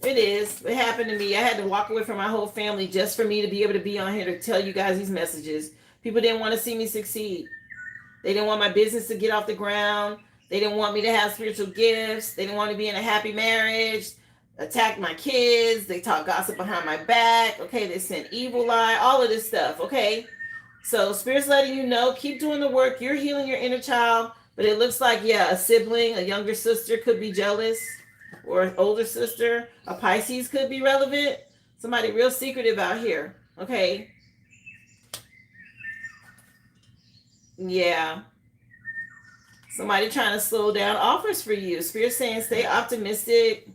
It is. It happened to me. I had to walk away from my whole family just for me to be able to be on here to tell you guys these messages. People didn't want to see me succeed. They didn't want my business to get off the ground. They didn't want me to have spiritual gifts. They didn't want me to be in a happy marriage. Attacked my kids. They talk gossip behind my back. Okay, they sent evil eye. All of this stuff. Okay, so Spirit's letting you know, keep doing the work. You're healing your inner child. But it looks like, yeah, a sibling, a younger sister could be jealous, or an older sister. A Pisces could be relevant. Somebody real secretive out here. Okay. Yeah. Somebody trying to slow down offers for you. Spirit saying stay optimistic.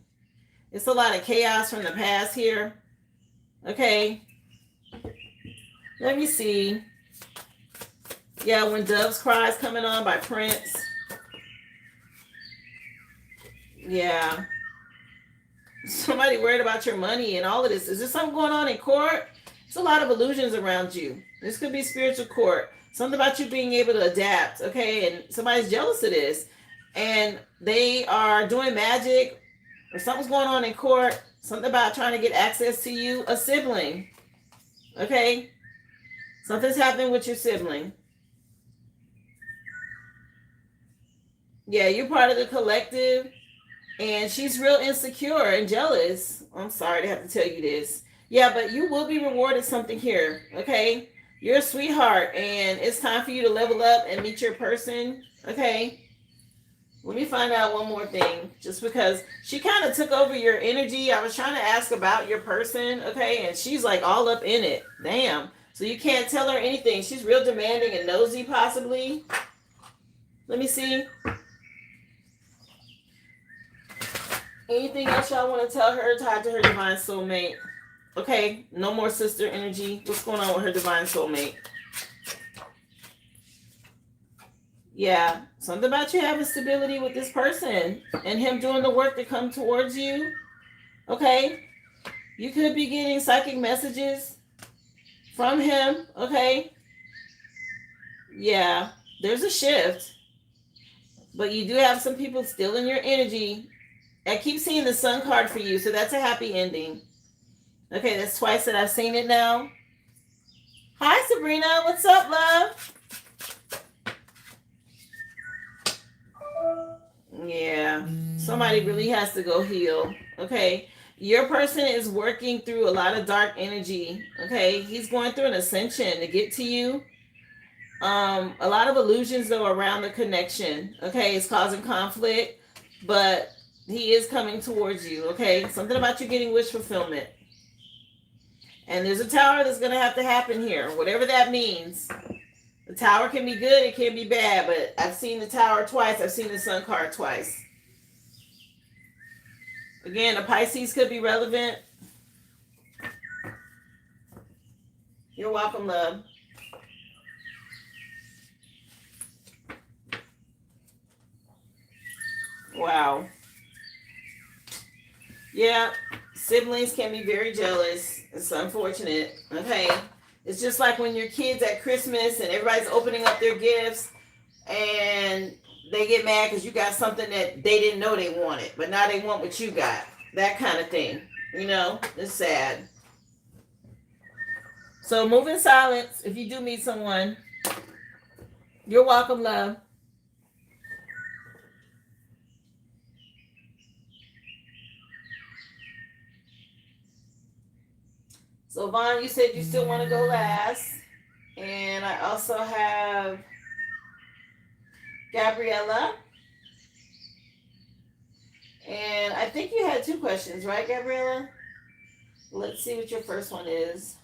It's a lot of chaos from the past here. Okay. Let me see. Yeah, When Doves Cry is coming on by Prince. Yeah. Somebody worried about your money and all of this. Is there something going on in court? There's a lot of illusions around you. This could be spiritual court. Something about you being able to adapt, okay? And somebody's jealous of this. And they are doing magic, or something's going on in court. Something about trying to get access to you. A sibling, okay? Something's happening with your sibling. Yeah, you're part of the collective, and she's real insecure and jealous. I'm sorry to have to tell you this. Yeah, but you will be rewarded something here, okay? You're a sweetheart, and it's time for you to level up and meet your person, okay? Let me find out one more thing, just because she kind of took over your energy. I was trying to ask about your person, okay? And she's like all up in it. Damn. So you can't tell her anything. She's real demanding and nosy, possibly. Let me see. Anything else y'all want to tell her tied to her divine soulmate? Okay, no more sister energy. What's going on with her divine soulmate? Yeah, something about you having stability with this person and him doing the work to come towards you. Okay, you could be getting psychic messages from him. Okay, yeah, there's a shift, but you do have some people still in your energy. I keep seeing the Sun card for you, so that's a happy ending. Okay, that's twice that I've seen it now. Hi, Sabrina. What's up, love? Yeah, somebody really has to go heal. Okay, your person is working through a lot of dark energy. Okay, he's going through an ascension to get to you. A lot of illusions though around the connection. Okay, it's causing conflict, but he is coming towards you. Okay, something about you getting wish fulfillment. And there's a tower that's going to have to happen here, whatever that means. The tower can be good, it can be bad, but I've seen the tower twice. I've seen the Sun card twice. Again, the Pisces could be relevant. You're welcome, love. Wow. Yeah, siblings can be very jealous. It's unfortunate. Okay. It's just like when your kids at Christmas and everybody's opening up their gifts and they get mad because you got something that they didn't know they wanted, but now they want what you got. That kind of thing. You know, it's sad. So move in silence if you do meet someone. You're welcome, love. So Vaughn, you said you still want to go last. And I also have Gabriella. And I think you had 2 questions, right, Gabriella? Let's see what your first one is.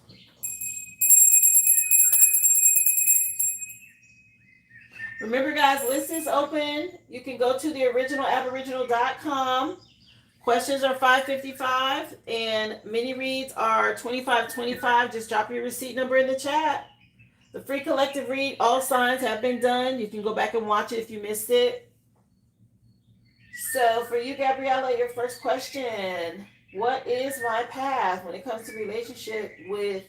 Remember, guys, list is open. You can go to the originalaboriginal.com. Questions are $5.55 and mini reads are $25.25. Just drop your receipt number in the chat. The free collective read, all signs have been done. You can go back and watch it if you missed it. So for you, Gabriella, your first question: what is my path when it comes to relationship with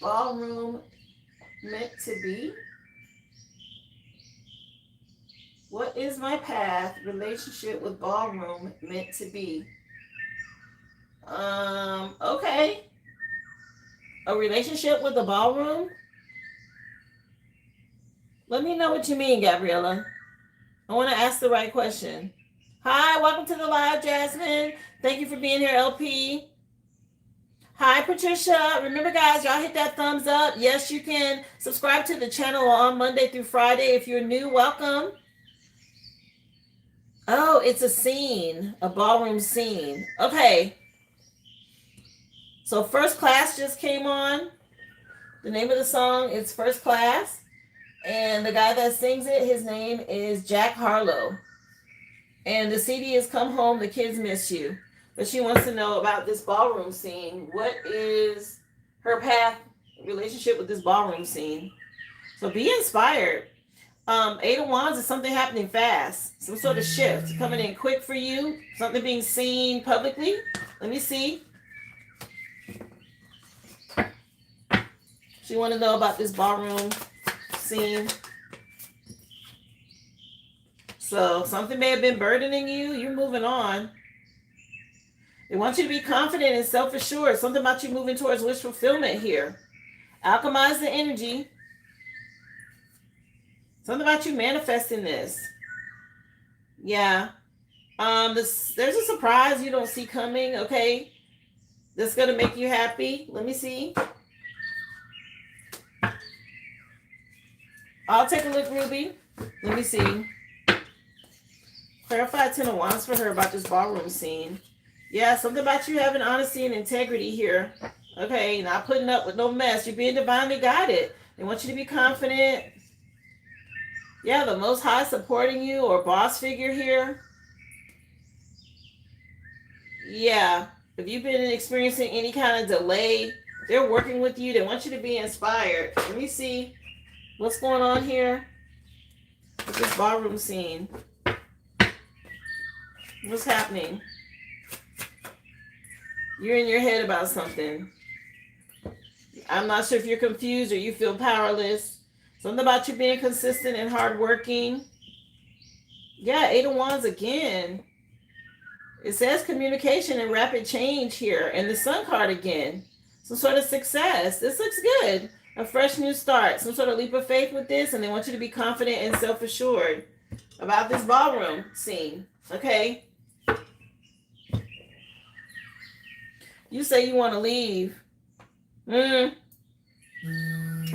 ballroom meant to be? What is my path relationship with ballroom meant to be? Okay. A relationship with the ballroom? Let me know what you mean, Gabriella. I want to ask the right question. Hi, welcome to the live, Jasmine. Thank you for being here, LP. Hi, Patricia. Remember, guys, y'all hit that thumbs up. Yes, you can subscribe to the channel on Monday through Friday. If you're new, welcome. Oh, it's a scene, a ballroom scene. Okay. So First Class just came on. The name of the song is First Class. And the guy that sings it, his name is Jack Harlow. And the CD is Come Home, the Kids Miss You. But she wants to know about this ballroom scene. What is her path relationship with this ballroom scene? So be inspired. 8 of Wands is something happening fast. Some sort of shift coming in quick for you. Something being seen publicly. Let me see. She want to know about this ballroom scene. So something may have been burdening you. You're moving on. They want you to be confident and self-assured. Something about you moving towards wish fulfillment here. Alchemize the energy. Something about you manifesting this. Yeah. There's a surprise you don't see coming, okay? That's going to make you happy. Let me see. I'll take a look, Ruby. Let me see. Clarify 10 of Wands for her about this ballroom scene. Yeah, something about you having honesty and integrity here. Okay, not putting up with no mess. You're being divinely guided. They want you to be confident. Yeah, the Most High supporting you or boss figure here. Yeah, if you've been experiencing any kind of delay, they're working with you. They want you to be inspired. Let me see what's going on here with this ballroom scene. What's happening? You're in your head about something. I'm not sure if you're confused or you feel powerless. Something about you being consistent and hardworking. Yeah, 8 of Wands again. It says communication and rapid change here. And the Sun card again. Some sort of success. This looks good. A fresh new start. Some sort of leap of faith with this. And they want you to be confident and self-assured about this ballroom scene. Okay? You say you want to leave.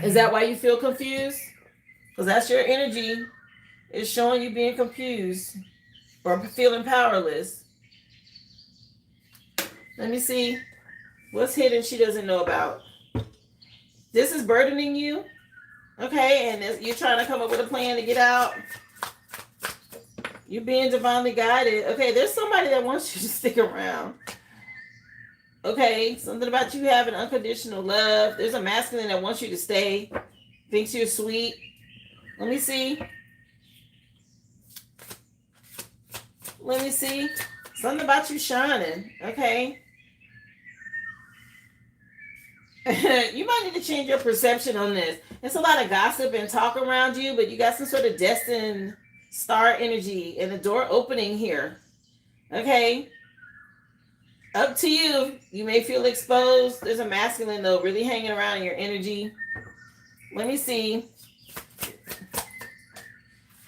Is that why you feel confused? Because that's your energy. It's showing you being confused or feeling powerless. Let me see. What's hidden she doesn't know about? This is burdening you. Okay, and you're trying to come up with a plan to get out. You're being divinely guided. Okay, there's somebody that wants you to stick around. Okay, something about you having unconditional love. There's a masculine that wants you to stay. Thinks you're sweet. Let me see. Let me see. Something about you shining. Okay. You might need to change your perception on this. There's a lot of gossip and talk around you, but you got some sort of destined star energy and a door opening here. Okay. Up to you. You may feel exposed. There's a masculine, though, really hanging around in your energy. Let me see.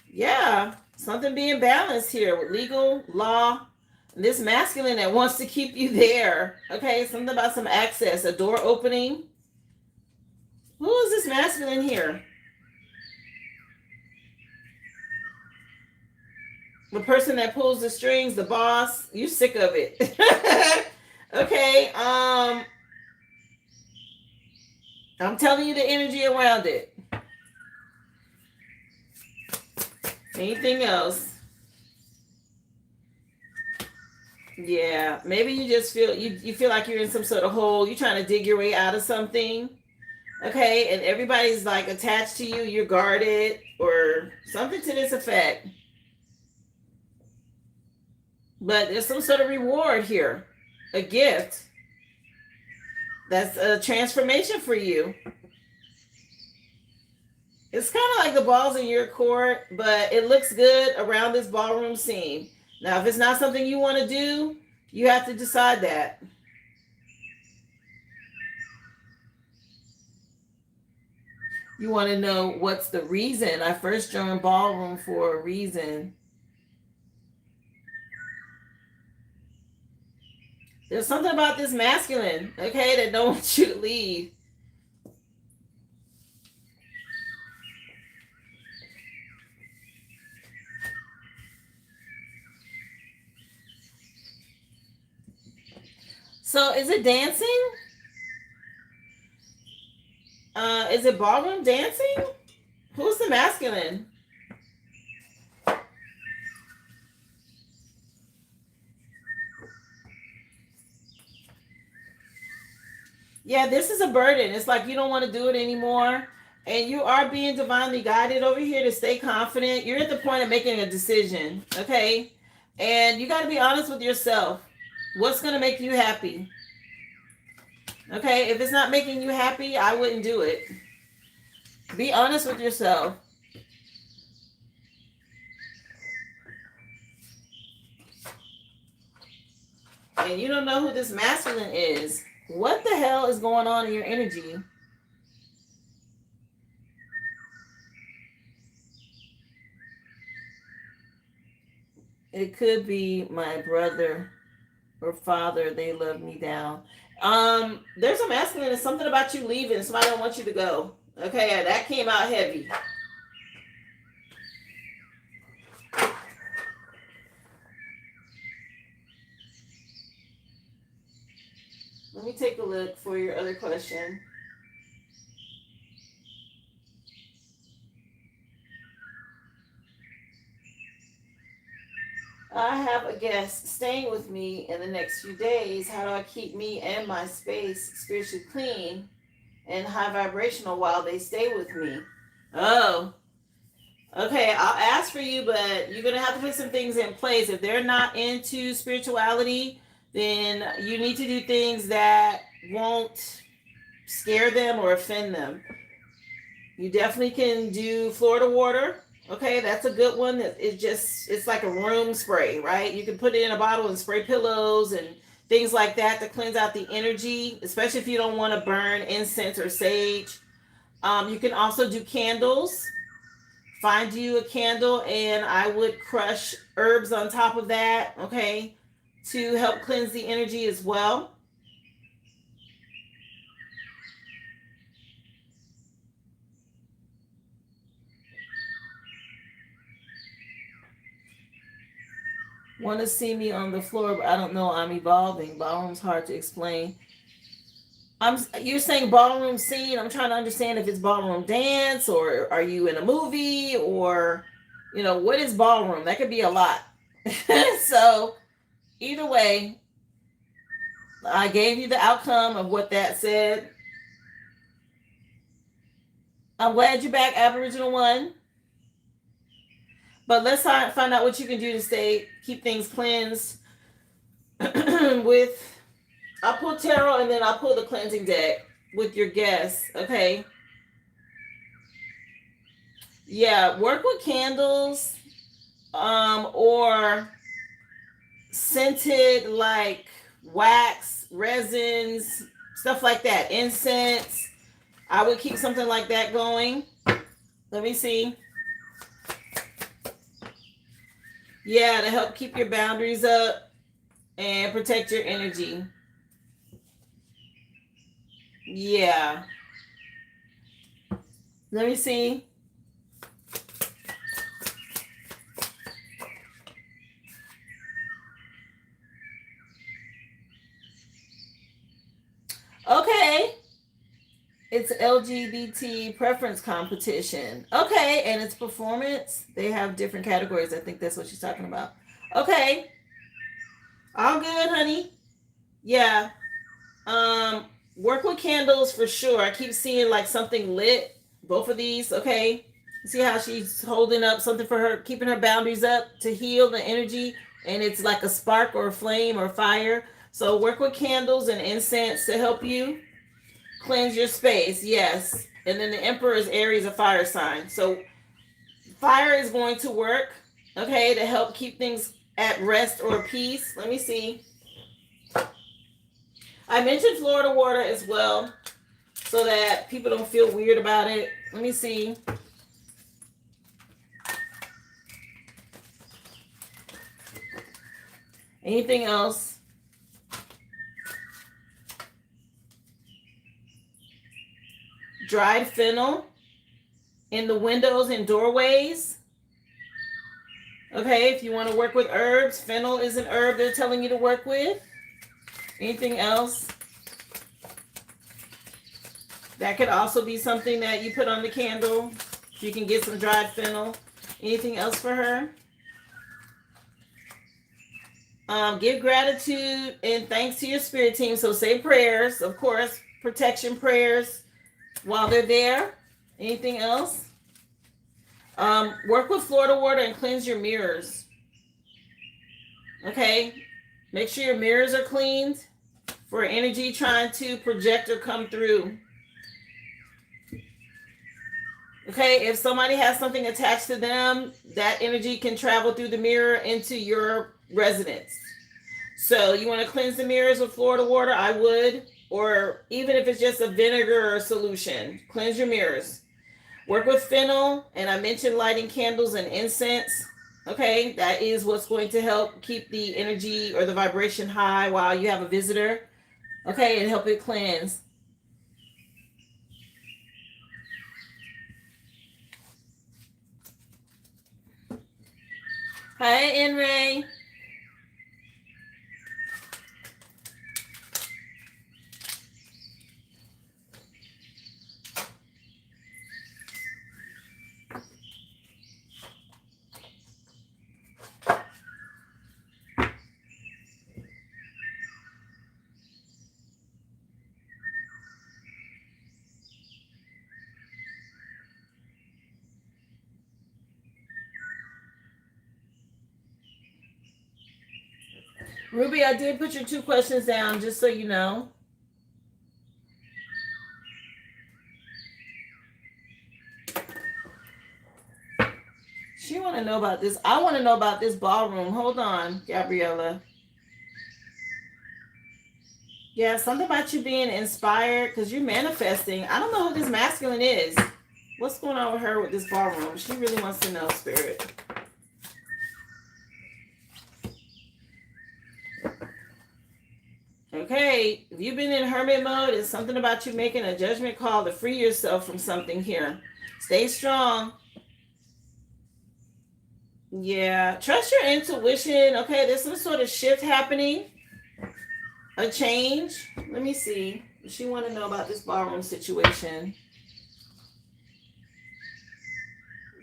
Yeah. Something being balanced here with legal, law. This masculine that wants to keep you there. Okay, something about some access, a door opening. Who is this masculine here? The person that pulls the strings, the boss. You sick of it. Okay. I'm telling you the energy around it. Anything else? Yeah, maybe you just feel you feel like you're in some sort of hole. You're trying to dig your way out of something. Okay, and everybody's like attached to you. You're guarded or something to this effect. But there's some sort of reward here, a gift. That's a transformation for you. It's kind of like the ball's in your court, but it looks good around this ballroom scene. Now, if it's not something you want to do, you have to decide that. You want to know what's the reason. I first joined ballroom for a reason. There's something about this masculine, okay, that don't want you to leave. So is it dancing? Is it ballroom dancing? Who's the masculine? Yeah, this is a burden. It's like you don't want to do it anymore. And you are being divinely guided over here to stay confident. You're at the point of making a decision, okay? And you got to be honest with yourself. What's going to make you happy? Okay, if it's not making you happy, I wouldn't do it. Be honest with yourself. And you don't know who this masculine is. What the hell is going on in your energy? It could be my brother or father. They love me down. There's a masculine. It's something about you leaving. Somebody don't want you to go. Okay, that came out heavy. Let me take a look for your other question. I have a guest staying with me in the next few days. How do I keep me and my space spiritually clean and high vibrational while they stay with me? Oh, okay. I'll ask for you, but you're going to have to put some things in place. If they're not into spirituality, then you need to do things that won't scare them or offend them. You definitely can do Florida water. Okay, that's a good one. It's like a room spray, right? You can put it in a bottle and spray pillows and things like that to cleanse out the energy, especially if you don't want to burn incense or sage. You can also do candles. Find you a candle and I would crush herbs on top of that, okay, to help cleanse the energy as well. Want to see me on the floor, but I don't know. I'm evolving. Ballroom's hard to explain. You're saying ballroom scene. I'm trying to understand if it's ballroom dance or are you in a movie or, what is ballroom? That could be a lot. So either way, I gave you the outcome of what that said. I'm glad you're back, Aboriginal One. But let's find out what you can do to keep things cleansed with, I'll pull tarot and then I'll pull the cleansing deck with your guests, okay? Yeah, work with candles or scented like wax, resins, stuff like that, incense. I would keep something like that going. Let me see. Yeah, to help keep your boundaries up. and protect your energy. Yeah. Let me see. Okay. It's LGBT preference competition. Okay, and it's performance. They have different categories. I think that's what she's talking about. Okay. All good, honey. Yeah. Um, work with candles for sure. I keep seeing like something lit. Both of these, okay. See how she's holding up something for her, keeping her boundaries up to heal the energy, and it's like a spark or a flame or fire. So work with candles and incense to help you cleanse your space. Yes. And then the Emperor is Aries, a fire sign. So fire is going to work, okay, to help keep things at rest or peace. Let me see. I mentioned Florida water as well so that people don't feel weird about it. Let me see. Anything else? Dried fennel in the windows and doorways. Okay, if you want to work with herbs, fennel is an herb they're telling you to work with. Anything else? That could also be something that you put on the candle. You can get some dried fennel. Anything else for her? Give gratitude and thanks to your spirit team. So say prayers, of course, protection prayers while they're there. Anything else? Work with Florida water and cleanse your mirrors. Okay? Make sure your mirrors are cleaned for energy trying to project or come through. Okay, if somebody has something attached to them, that energy can travel through the mirror into your residence. So you want to cleanse the mirrors with Florida water? I would. Or even if it's just a vinegar solution, cleanse your mirrors. Work with fennel, and I mentioned lighting candles and incense. Okay, that is what's going to help keep the energy or the vibration high while you have a visitor. Okay, and help it cleanse. Hi, Enray. Ruby, I did put your 2 questions down just so you know. She want to know about this. I want to know about this ballroom. Hold on, Gabriella. Yeah, something about you being inspired because you're manifesting. I don't know who this masculine is. What's going on with her with this ballroom? She really wants to know, Spirit. Okay, if you've been in hermit mode, it's something about you making a judgment call to free yourself from something here. Stay strong. Yeah, trust your intuition. Okay, there's some sort of shift happening, a change. Let me see. She want to know about this ballroom situation.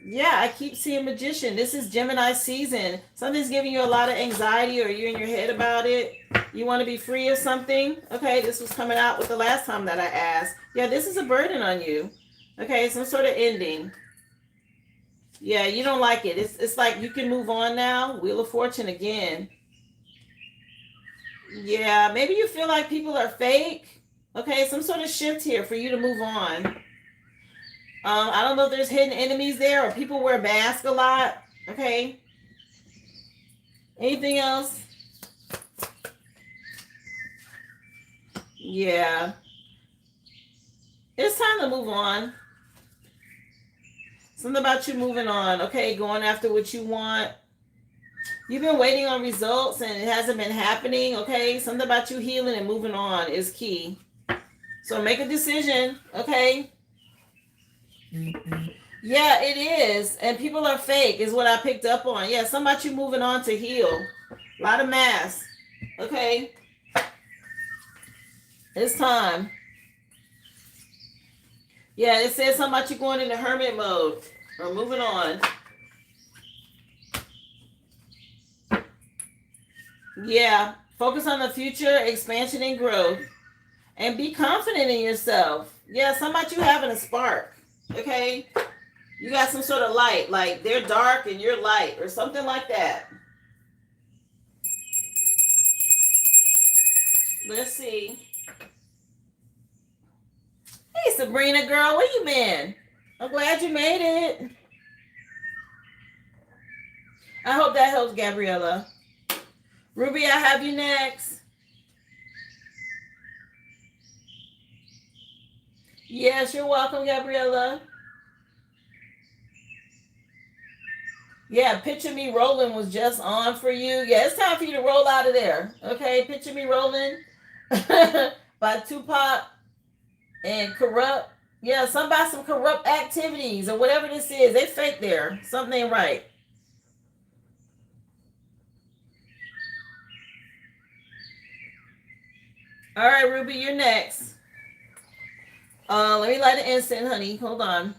Yeah, I keep seeing magician. This is Gemini season. Something's giving you a lot of anxiety or you're in your head about it. You want to be free of something. Okay, this was coming out with the last time that I asked. Yeah, this is a burden on you. Okay, some sort of ending. Yeah, you don't like it. It's like you can move on now. Wheel of Fortune again. Yeah, maybe you feel like people are fake. Okay, some sort of shift here for you to move on. I don't know if there's hidden enemies there or people wear masks a lot. Okay. Anything else? Yeah. It's time to move on. Something about you moving on. Okay, going after what you want. You've been waiting on results and it hasn't been happening, okay? Something about you healing and moving on is key. So make a decision, okay? Yeah, it is. And people are fake, is what I picked up on. Yeah, something about you moving on to heal. A lot of masks, okay? It's time. Yeah, it says something about you going into hermit mode or moving on. Yeah, focus on the future, expansion and growth, and be confident in yourself. Yeah, something about you having a spark, okay? You got some sort of light, like they're dark and you're light or something like that. Let's see. Hey, Sabrina, girl, where you been? I'm glad you made it. I hope that helps, Gabriella. Ruby, I have you next. Yes, you're welcome, Gabriella. Yeah, Picture Me Rolling was just on for you. Yeah, it's time for you to roll out of there. Okay, Picture Me Rolling by Tupac and Corrupt. Yeah, somebody some corrupt activities or whatever this is. They fake there. Something ain't right. All right, Ruby, you're next. Let me light an incense, honey. Hold on.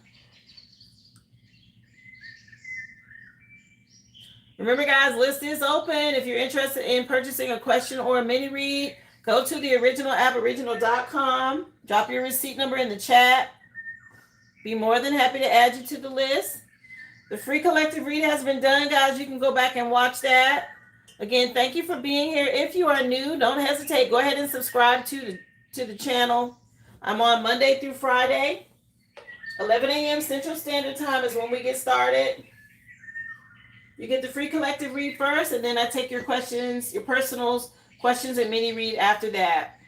Remember, guys, list is open. If you're interested in purchasing a question or a mini read, go to theoriginalaboriginal.com. Drop your receipt number in the chat. Be more than happy to add you to the list. The free collective read has been done, guys. You can go back and watch that. Again, thank you for being here. If you are new, don't hesitate. Go ahead and subscribe to the channel. I'm on Monday through Friday. 11 a.m. Central Standard Time is when we get started. You get the free collective read first, and then I take your questions, your personals, questions, and mini read after that.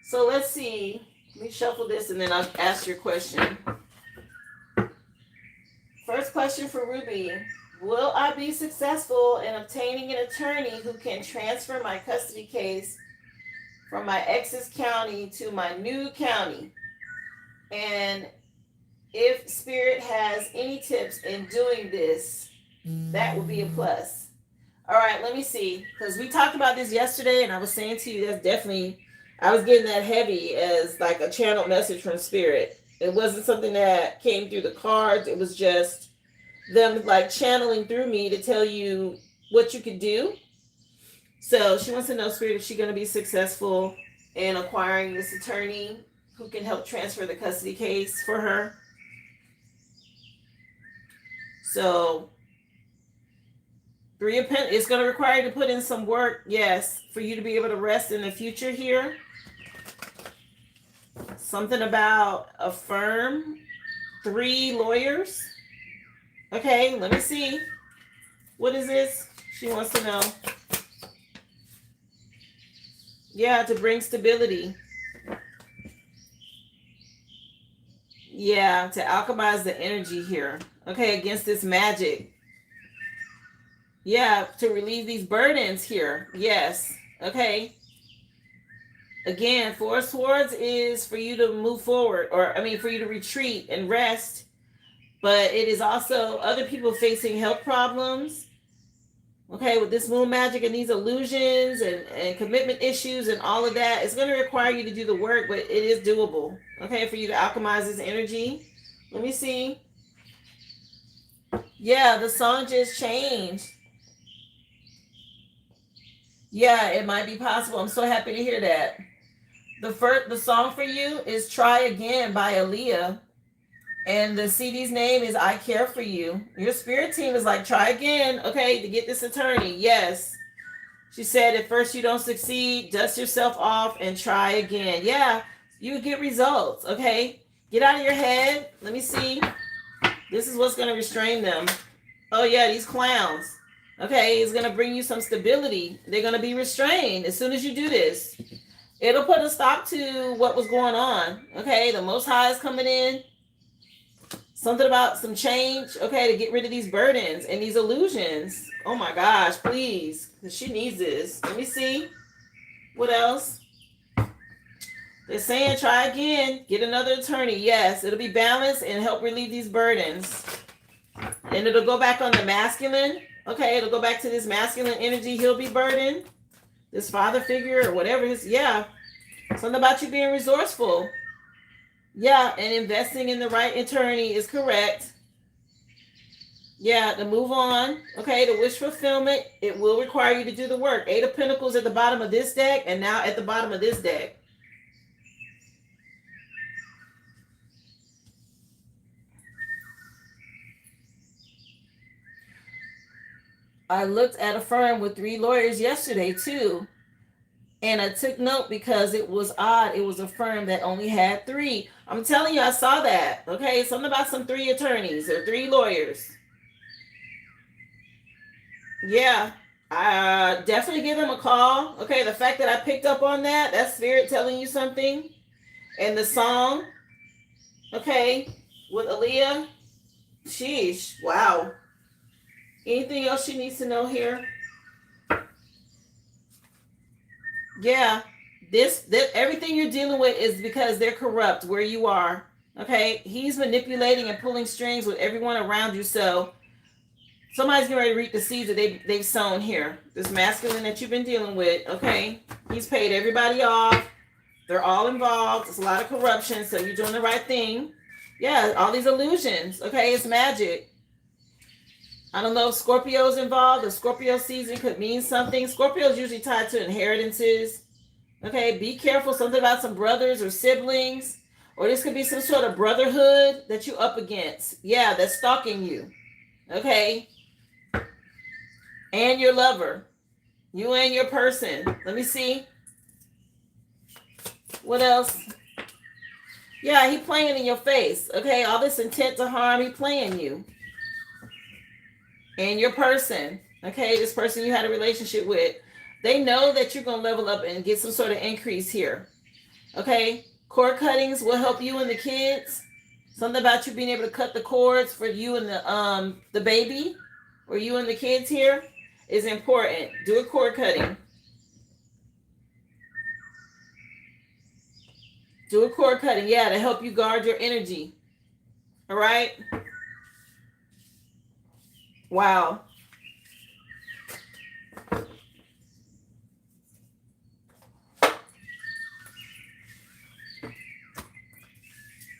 So let's see. Let me shuffle this, and then I'll ask your question. First question for Ruby. Will I be successful in obtaining an attorney who can transfer my custody case from my ex's county to my new county? And if Spirit has any tips in doing this, that would be a plus. All right, let me see. Because we talked about this yesterday, and I was saying to you, that's definitely, I was getting that heavy as like a channel message from Spirit. It wasn't something that came through the cards. It was just them like channeling through me to tell you what you could do. So she wants to know, Spirit, if she's going to be successful in acquiring this attorney who can help transfer the custody case for her. So 3 of Pentacles, it's going to require you to put in some work, yes, for you to be able to rest in the future here. Something about a firm, 3 lawyers. Okay, let me see. What is this? She wants to know. Yeah, to bring stability. Yeah, to alchemize the energy here. Okay, against this magic. Yeah, to relieve these burdens here. Yes. Okay. Again, 4 of Swords is for you to move forward, or for you to retreat and rest. But it is also other people facing health problems. Okay, with this moon magic and these illusions and commitment issues and all of that, it's going to require you to do the work, but it is doable. Okay, for you to alchemize this energy. Let me see. Yeah, the song just changed. Yeah, it might be possible. I'm so happy to hear that. The song for you is Try Again by Aaliyah. And the CD's name is I Care For You. Your spirit team is like, try again, okay, to get this attorney. Yes. She said, at first you don't succeed, dust yourself off and try again. Yeah, you get results, okay? Get out of your head. Let me see. This is what's going to restrain them. Oh, yeah, these clowns. Okay, it's going to bring you some stability. They're going to be restrained as soon as you do this. It'll put a stop to what was going on. Okay, the Most High is coming in, Something about some change, okay, to get rid of these burdens and these illusions. Oh my gosh, please. She needs this. Let me see. What else? They're saying try again. Get another attorney. Yes, it'll be balanced and help relieve these burdens. And it'll go back on the masculine. Okay, it'll go back to this masculine energy. He'll be burdened. This father figure or whatever his, yeah. Something about you being resourceful. Yeah, and investing in the right attorney is correct. Yeah, to move on. Okay, the wish fulfillment, it will require you to do the work. 8 of Pentacles at the bottom of this deck and now at the bottom of this deck. I looked at a firm with 3 lawyers yesterday too. And I took note because it was odd. It was a firm that only had 3. I'm telling you, I saw that. Okay, something about some 3 attorneys or 3 lawyers. Yeah, definitely give them a call. Okay, the fact that I picked up on that, that's spirit telling you something. And the song, okay, with Aaliyah, sheesh, wow. Anything else she needs to know here? Yeah, everything you're dealing with is because they're corrupt where you are. Okay, he's manipulating and pulling strings with everyone around you. So somebody's getting ready to reap the seeds that they've sown here. This masculine that you've been dealing with. Okay, he's paid everybody off. They're all involved. It's a lot of corruption. So you're doing the right thing. Yeah, all these illusions. Okay, it's magic. I don't know if Scorpio's involved. The Scorpio season could mean something. Scorpio's usually tied to inheritances. Okay, be careful. Something about some brothers or siblings. Or this could be some sort of brotherhood that you're up against. Yeah, that's stalking you. Okay. And your lover. You and your person. Let me see. What else? Yeah, he playing in your face. Okay, all this intent to harm, he playing you. And your person, okay, this person you had a relationship with, they know that you're going to level up and get some sort of increase here. Okay, cord cuttings will help you and the kids. Something about you being able to cut the cords for you and the baby or you and the kids here is important. Do a cord cutting. Do a cord cutting, yeah, to help you guard your energy. All right. Wow.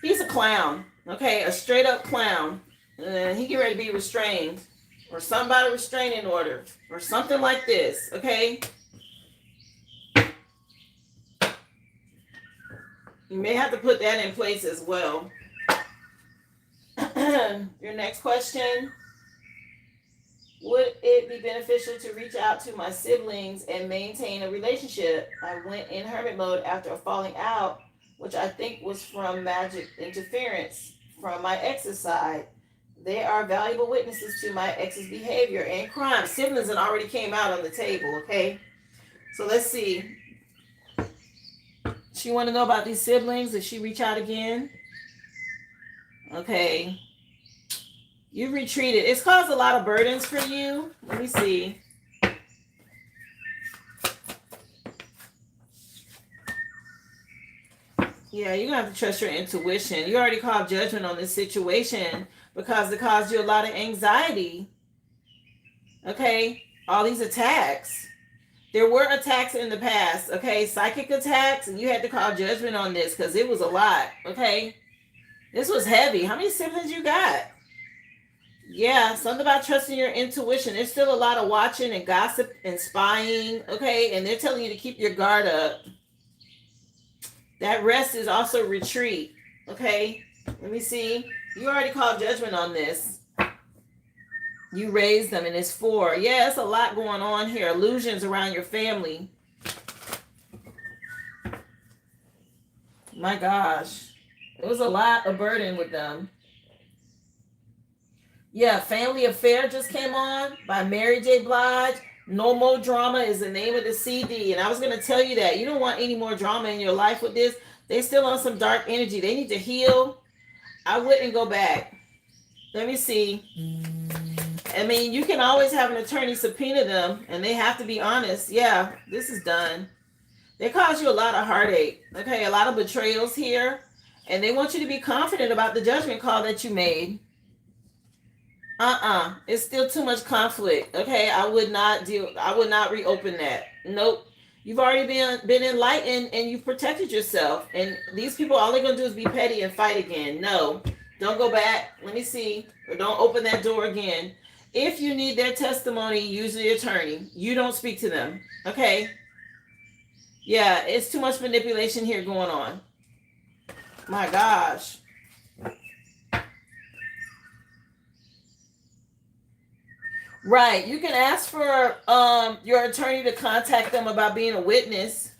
He's a clown, okay, a straight up clown. He get ready to be restrained or somebody restraining order or something like this, okay? You may have to put that in place as well. Your next question. Would it be beneficial to reach out to my siblings and maintain a relationship? I went in hermit mode after a falling out, which I think was from magic interference from my ex's side. They are valuable witnesses to my ex's behavior and crime. Siblings had already came out on the table, okay? So let's see. She want to know about these siblings. Did she reach out again? Okay. You retreated. It's caused a lot of burdens for you. Let me see. Yeah, you're going to have to trust your intuition. You already called judgment on this situation because it caused you a lot of anxiety. Okay? All these attacks. There were attacks in the past, okay? Psychic attacks, and you had to call judgment on this because it was a lot, okay? This was heavy. How many siblings you got? Yeah, something about trusting your intuition. There's still a lot of watching and gossip and spying, okay? And they're telling you to keep your guard up. That rest is also retreat, okay? Let me see. You already called judgment on this. You raised them, and it's 4. Yeah, it's a lot going on here. Illusions around your family. My gosh. It was a lot of burden with them. Yeah, Family Affair just came on by Mary J. Blige. No More Drama is the name of the CD. And I was going to tell you that. You don't want any more drama in your life with this. They're still on some dark energy. They need to heal. I wouldn't go back. Let me see. I mean, you can always have an attorney subpoena them, and they have to be honest. Yeah, this is done. They cause you a lot of heartache. Okay, a lot of betrayals here, and they want you to be confident about the judgment call that you made. It's still too much conflict. Okay, I would not reopen that. Nope. You've already been enlightened and you've protected yourself. And these people, all they're gonna do is be petty and fight again. No, don't go back. Let me see. Or don't open that door again. If you need their testimony, use the attorney. You don't speak to them. Okay? Yeah, it's too much manipulation here going on. My gosh. Right. You can ask for your attorney to contact them about being a witness.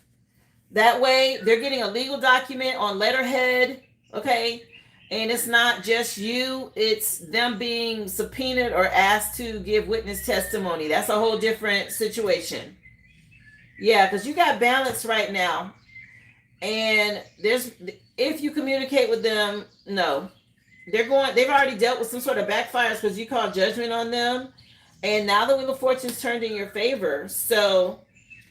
That way, they're getting a legal document on letterhead, okay? And it's not just you, it's them being subpoenaed or asked to give witness testimony. That's a whole different situation. Yeah, because you got balance right now. And if you communicate with them, no. They've already dealt with some sort of backfires because you called judgment on them. And now the Wheel of Fortune's turned in your favor. So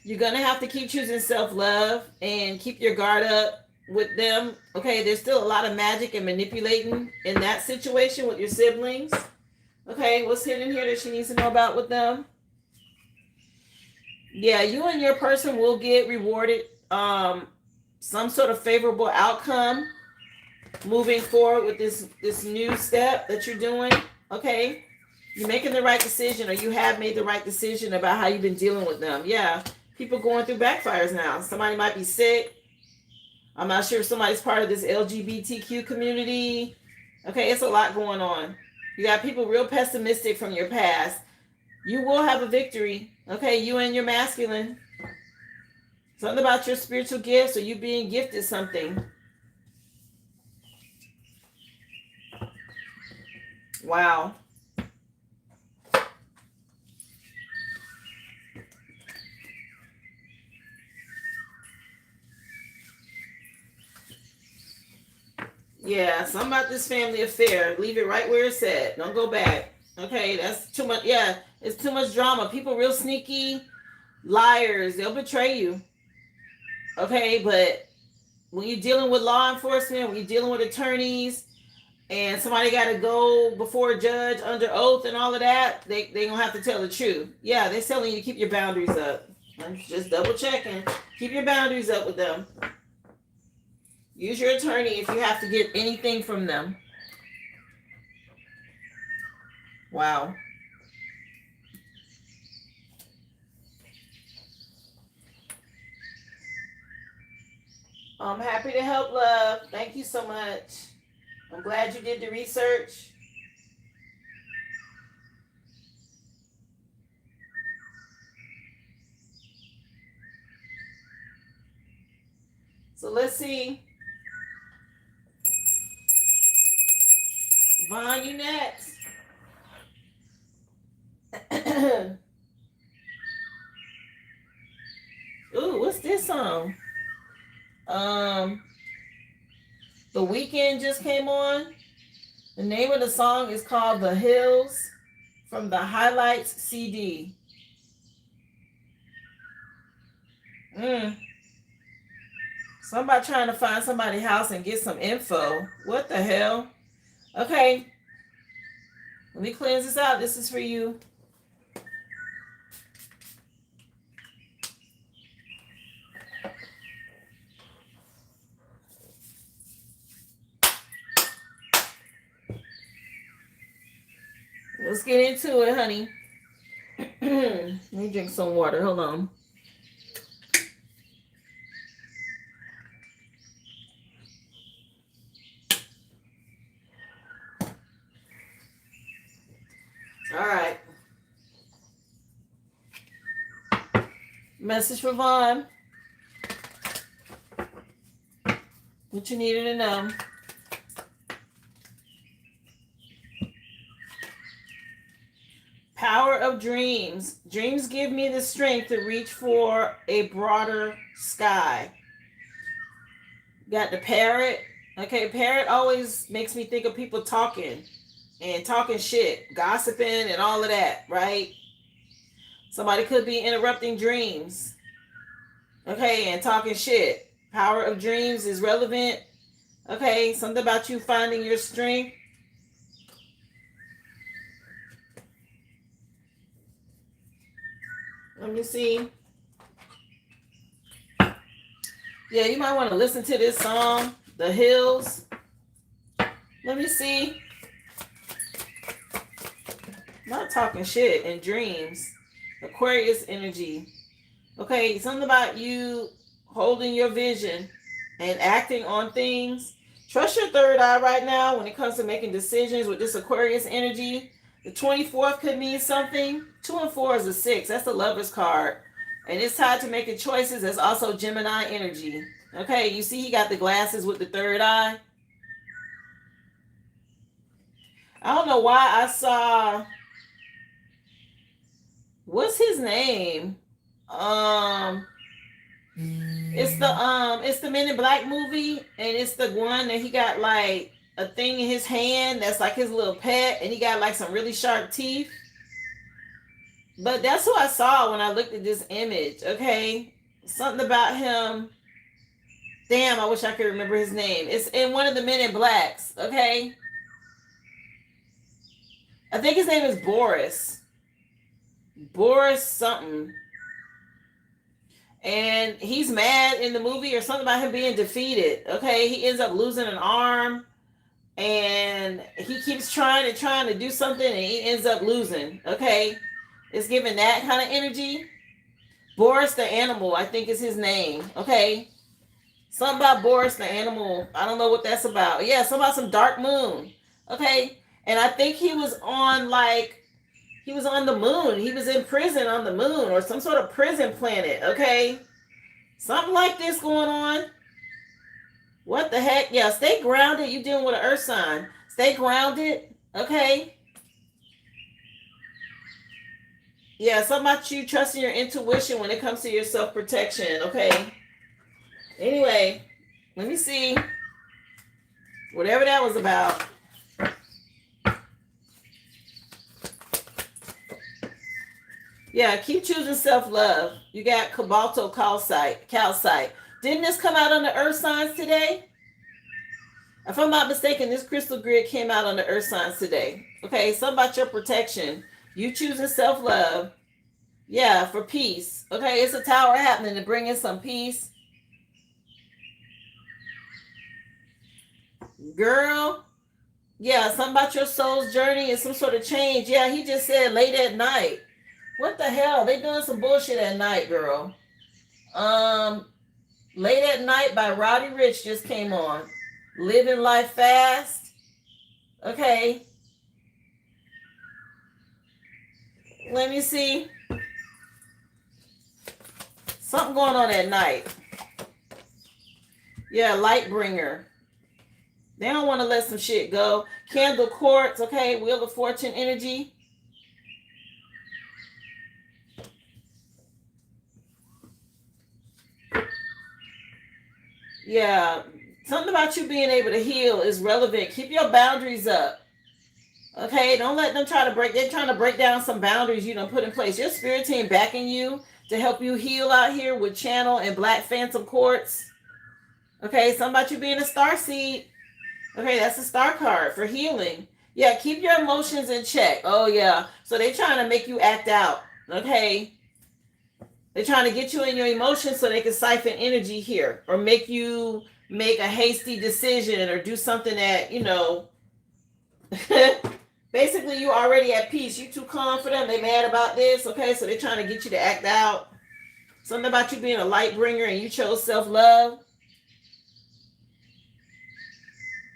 you're going to have to keep choosing self-love and keep your guard up with them. Okay, there's still a lot of magic and manipulating in that situation with your siblings. Okay, what's hidden here that she needs to know about with them? Yeah, you and your person will get rewarded some sort of favorable outcome moving forward with this new step that you're doing. Okay, you're making the right decision, or you have made the right decision about how you've been dealing with them. Yeah, people going through backfires now. Somebody might be sick. I'm not sure if somebody's part of this LGBTQ community. Okay, it's a lot going on. You got people real pessimistic from your past. You will have a victory. Okay, you and your masculine. Something about your spiritual gifts or you being gifted something. Wow. Yeah, something about this family affair. Leave it right where it's at. Don't go back. Okay, that's too much. Yeah, it's too much drama. People real sneaky, liars. They'll betray you. Okay, but when you're dealing with law enforcement, when you're dealing with attorneys, and somebody got to go before a judge under oath and all of that, they gonna have to tell the truth. Yeah, they're telling you to keep your boundaries up. I'm just double checking. Keep your boundaries up with them. Use your attorney if you have to get anything from them. Wow. I'm happy to help, love. Thank you so much. I'm glad you did the research. So let's see. Vaughn, you next. Ooh, what's this song? The Weekend just came on. The name of the song is called The Hills from the Highlights CD. Somebody trying to find somebody's house and get some info. What the hell? Okay. Let me cleanse this out. This is for you. Let's get into it, honey. Let me drink some water. Hold on. All right. Message for Vaughn. What you needed to know. Power of dreams. Dreams give me the strength to reach for a broader sky. Got the parrot. Okay, parrot always makes me think of people talking. and talking shit, gossiping, and all of that, right? Somebody could be interrupting dreams, okay, and talking shit. Power of dreams is relevant, okay? Something about you finding your strength. Let me see. Yeah, you might want to listen to this song, The Hills. Let me see. Not talking shit in dreams. Aquarius energy. Okay, something about you holding your vision and acting on things. Trust your third eye right now when it comes to making decisions with this Aquarius energy. The 24th could mean something. 2 and 4 is a 6. That's the Lover's card. And it's tied to making choices. That's also Gemini energy. Okay, you see he got the glasses with the third eye. I don't know why I saw... What's his name? It's the Men in Black movie, and it's the one that he got like a thing in his hand that's like his little pet, and he got like some really sharp teeth. But that's who I saw when I looked at this image. Okay, something about him. Damn, I wish I could remember his name. It's in one of the Men in Blacks. Okay, I think his name is Boris. Boris something. And he's mad in the movie or something about him being defeated. Okay, he ends up losing an arm, and he keeps trying to do something, and he ends up losing. Okay, it's giving that kind of energy. Boris the animal, I think is his name. Okay, something about Boris the animal. I don't know what that's about. Yeah, something about some dark moon. Okay, and I think he was on the moon. He was in prison on the moon or some sort of prison planet, okay? Something like this going on. What the heck? Yeah, stay grounded. You're dealing with an earth sign. Stay grounded, okay? Yeah, something about you trusting your intuition when it comes to your self-protection, okay? Anyway, let me see. Whatever that was about. Yeah, keep choosing self-love. You got Cobalto Calcite. Didn't this come out on the earth signs today? If I'm not mistaken, this crystal grid came out on the earth signs today. Okay, something about your protection. You choosing self-love. Yeah, for peace. Okay, it's a tower happening to bring in some peace. Girl. Yeah, something about your soul's journey and some sort of change. Yeah, he just said late at night. What the hell? They doing some bullshit at night, girl. Late at Night by Roddy Ricch just came on. Living Life Fast. Okay. Let me see. Something going on at night. Yeah, Lightbringer. They don't want to let some shit go. Candle Quartz, okay. Wheel of Fortune energy. Yeah, something about you being able to heal is relevant. Keep your boundaries up. Okay, don't let them they're trying to break down some boundaries you done put in place. Your spirit team backing you to help you heal out here with Channel and Black Phantom Quartz. Okay, something about you being a star seed. Okay, that's a star card for healing. Yeah, keep your emotions in check. Oh, yeah. So they're trying to make you act out. Okay. They're trying to get you in your emotions so they can siphon energy here or make you make a hasty decision or do something that, basically you already at peace. You too calm for them. They mad about this. Okay, so they're trying to get you to act out. Something about you being a light bringer and you chose self-love.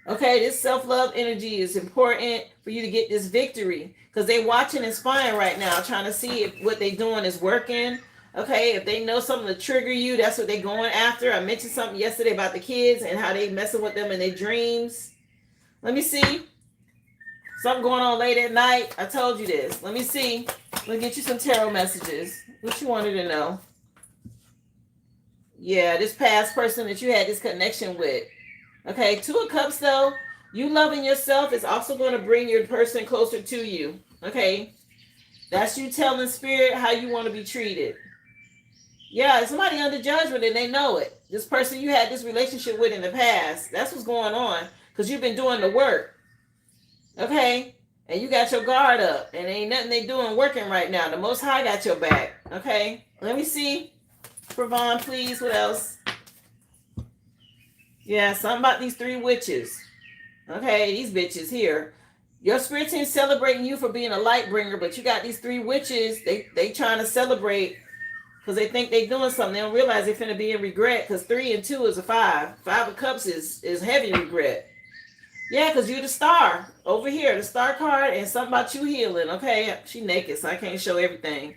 Okay, this self-love energy is important for you to get this victory because they're watching and spying right now, trying to see if what they're doing is working. Okay, if they know something to trigger you, that's what they're going after. I mentioned something yesterday about the kids and how they messing with them in their dreams. Let me see. Something going on late at night. I told you this. Let me see. Let me get you some tarot messages. What you wanted to know? Yeah, this past person that you had this connection with. Okay, 2 of Cups though. You loving yourself is also going to bring your person closer to you. Okay? That's you telling spirit how you want to be treated. Yeah, it's somebody under judgment and they know it. This person you had this relationship with in the past, that's what's going on because you've been doing the work. Okay? And you got your guard up and ain't nothing they doing working right now. The Most High got your back. Okay? Let me see. Pravon, please. What else? Yeah, something about these 3 witches. Okay, these bitches here. Your spirit team celebrating you for being a light bringer, but you got these 3 witches. They trying to celebrate because they think they doing something. They don't realize they're finna be in regret because 3 and 2 is a 5. 5 of Cups is heavy regret. Yeah, because you're the star over here, the star card, and something about you healing. Okay, she naked, so I can't show everything.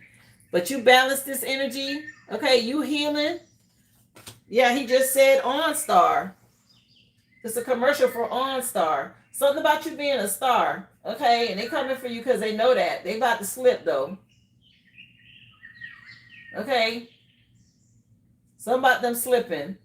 But you balance this energy. Okay, you healing. Yeah, he just said OnStar. It's a commercial for OnStar. Something about you being a star. Okay, and they coming for you because they know that. They about to slip, though. Okay? Something about them slipping.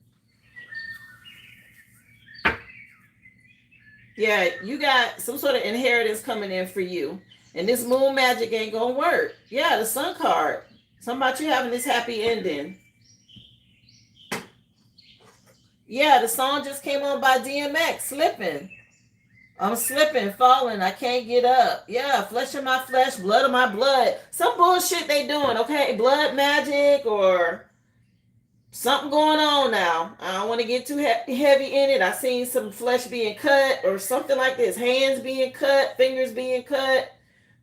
Yeah, you got some sort of inheritance coming in for you. And this moon magic ain't gonna work. Yeah, the sun card. Something about you having this happy ending. Yeah, the song just came on by DMX, Slipping. I'm slipping, falling, I can't get up. Yeah, flesh of my flesh, blood of my blood. Some bullshit they doing, okay? Blood magic or something going on now. I don't want to get too heavy in it. I seen some flesh being cut or something like this. Hands being cut, fingers being cut.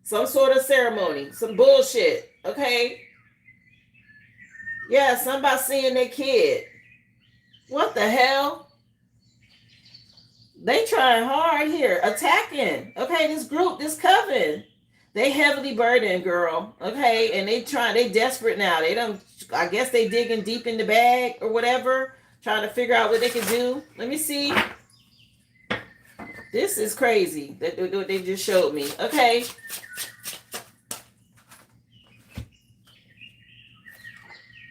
Some sort of ceremony. Some bullshit, okay? Yeah, somebody seeing their kid. What the hell? They trying hard here, attacking. Okay, this group, this coven, they heavily burdened, girl. Okay, and they desperate now. They don't. I guess they digging deep in the bag or whatever, trying to figure out what they can do. Let me see. This is crazy that they just showed me. Okay.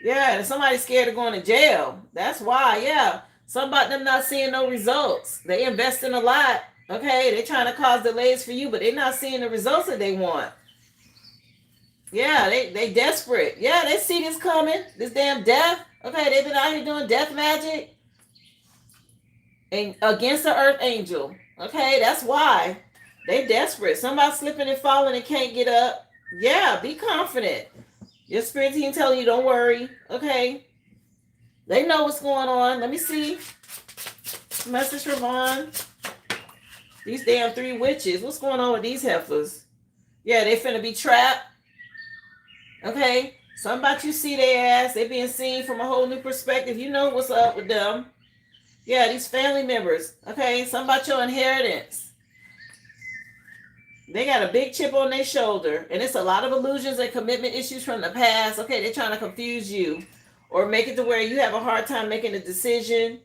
Yeah, and somebody's scared of going to jail. That's why. Yeah. Some about them not seeing no results. They investing a lot. Okay, they trying to cause delays for you, but they're not seeing the results that they want. Yeah, they desperate. Yeah, they see this coming. This damn death. Okay, they've been out here doing death magic and against the earth angel. Okay, that's why. They desperate. Somebody slipping and falling and can't get up. Yeah, be confident. Your spirit team telling you don't worry. Okay. They know what's going on. Let me see. Message from Vaughn. These damn 3 witches. What's going on with these heifers? Yeah, they finna be trapped. Okay. Something about you see their ass. They being seen from a whole new perspective. You know what's up with them. Yeah, these family members. Okay. Something about your inheritance. They got a big chip on their shoulder. And it's a lot of illusions and commitment issues from the past. Okay, they're trying to confuse you. Or make it to where you have a hard time making a decision.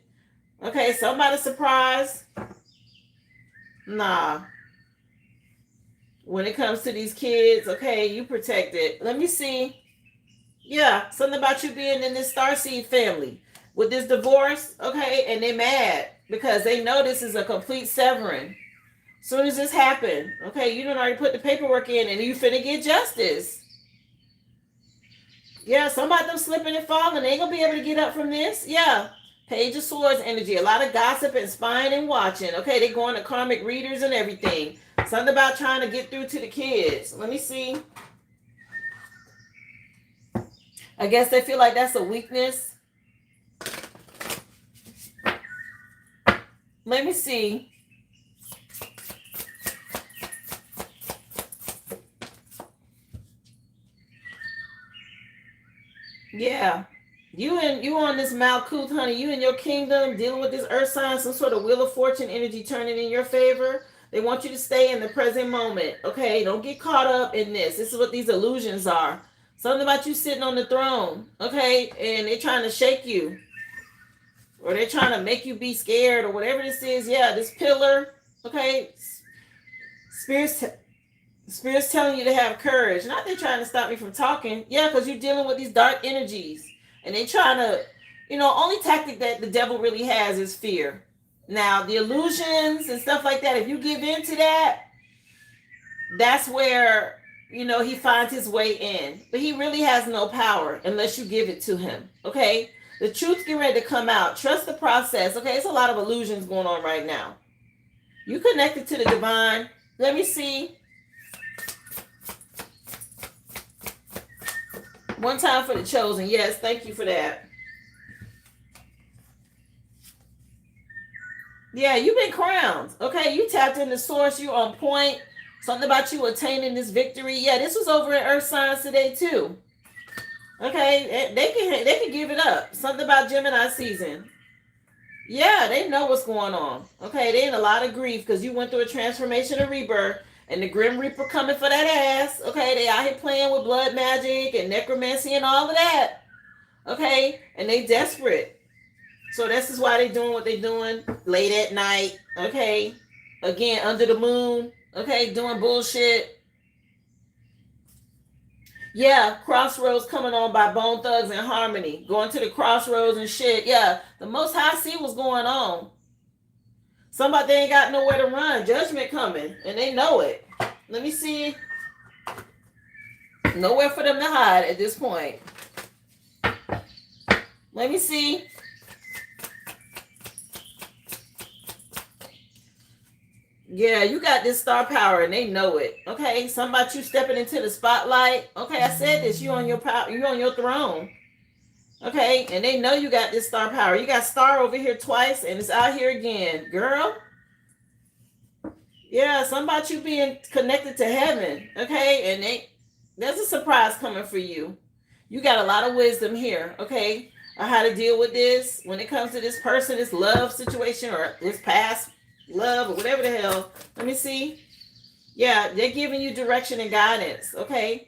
Okay, somebody surprised. Nah. When it comes to these kids, okay, you protect it. Let me see. Yeah, something about you being in this starseed family. With this divorce, okay, and they're mad. Because they know this is a complete severing. As soon as this happened, okay, you done already put the paperwork in and you finna get justice. Yeah, somebody them slipping and falling. They ain't gonna be able to get up from this. Yeah. Page of Swords energy. A lot of gossip and spying and watching. Okay, they going to karmic readers and everything. Something about trying to get through to the kids. Let me see. I guess they feel like that's a weakness. Let me see. Yeah. You on this Malkuth, honey. You in your kingdom dealing with this earth sign, some sort of wheel of fortune energy turning in your favor. They want you to stay in the present moment. Okay, don't get caught up in this. This is what these illusions are. Something about you sitting on the throne. Okay, and they're trying to shake you. Or they're trying to make you be scared or whatever this is. Yeah, this pillar. Okay. Spirit's telling you to have courage. Not they're trying to stop me from talking. Yeah, because you're dealing with these dark energies. And they trying to, only tactic that the devil really has is fear. Now, the illusions and stuff like that, if you give in to that, that's where, he finds his way in. But he really has no power unless you give it to him. Okay? The truth's getting ready to come out. Trust the process. Okay? It's a lot of illusions going on right now. You connected to the divine. Let me see. One time for the chosen. Yes, thank you for that. Yeah, you've been crowned. Okay, you tapped in the source. You on point. Something about you attaining this victory. Yeah, this was over in Earth Signs today too. Okay, they can give it up. Something about Gemini season. Yeah, they know what's going on. Okay, they in a lot of grief because you went through a transformation and rebirth, and the Grim Reaper coming for that ass. Okay, they out here playing with blood magic and necromancy and all of that. Okay, and they desperate. So this is why they doing what they doing late at night. Okay, again under the moon. Okay, doing bullshit. Yeah, Crossroads coming on by Bone Thugs and Harmony. Going to the crossroads and shit. Yeah, the Most High see what's going on. Somebody they ain't got nowhere to run. Judgment coming, and they know it. Let me see. Nowhere for them to hide at this point. Let me see. Yeah, you got this star power and they know it. Okay, something about you stepping into the spotlight. Okay, I said this. You on your power. You on your throne. Okay, and they know you got this star power. You got star over here twice, and it's out here again, girl. Yeah, something about you being connected to heaven. Okay, and there's a surprise coming for you. You got a lot of wisdom here. Okay, on how to deal with this when it comes to this person, this love situation, or this past love or whatever the hell. Let me see. Yeah, they're giving you direction and guidance. Okay,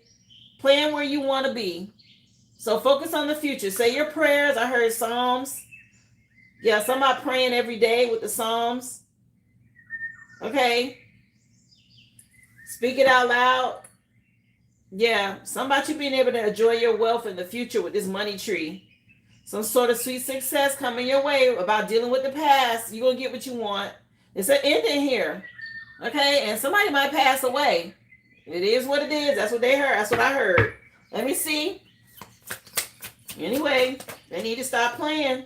plan where you want to be. So focus on the future. Say your prayers. I heard Psalms. Yeah, somebody praying every day with the Psalms. Okay, speak it out loud. Yeah, somebody you being able to enjoy your wealth in the future with this money tree. Some sort of sweet success coming your way about dealing with the past. You're going to get what you want. It's an ending here. Okay, and somebody might pass away. It is what it is. That's what they heard. That's what I heard. Let me see. Anyway, they need to stop playing.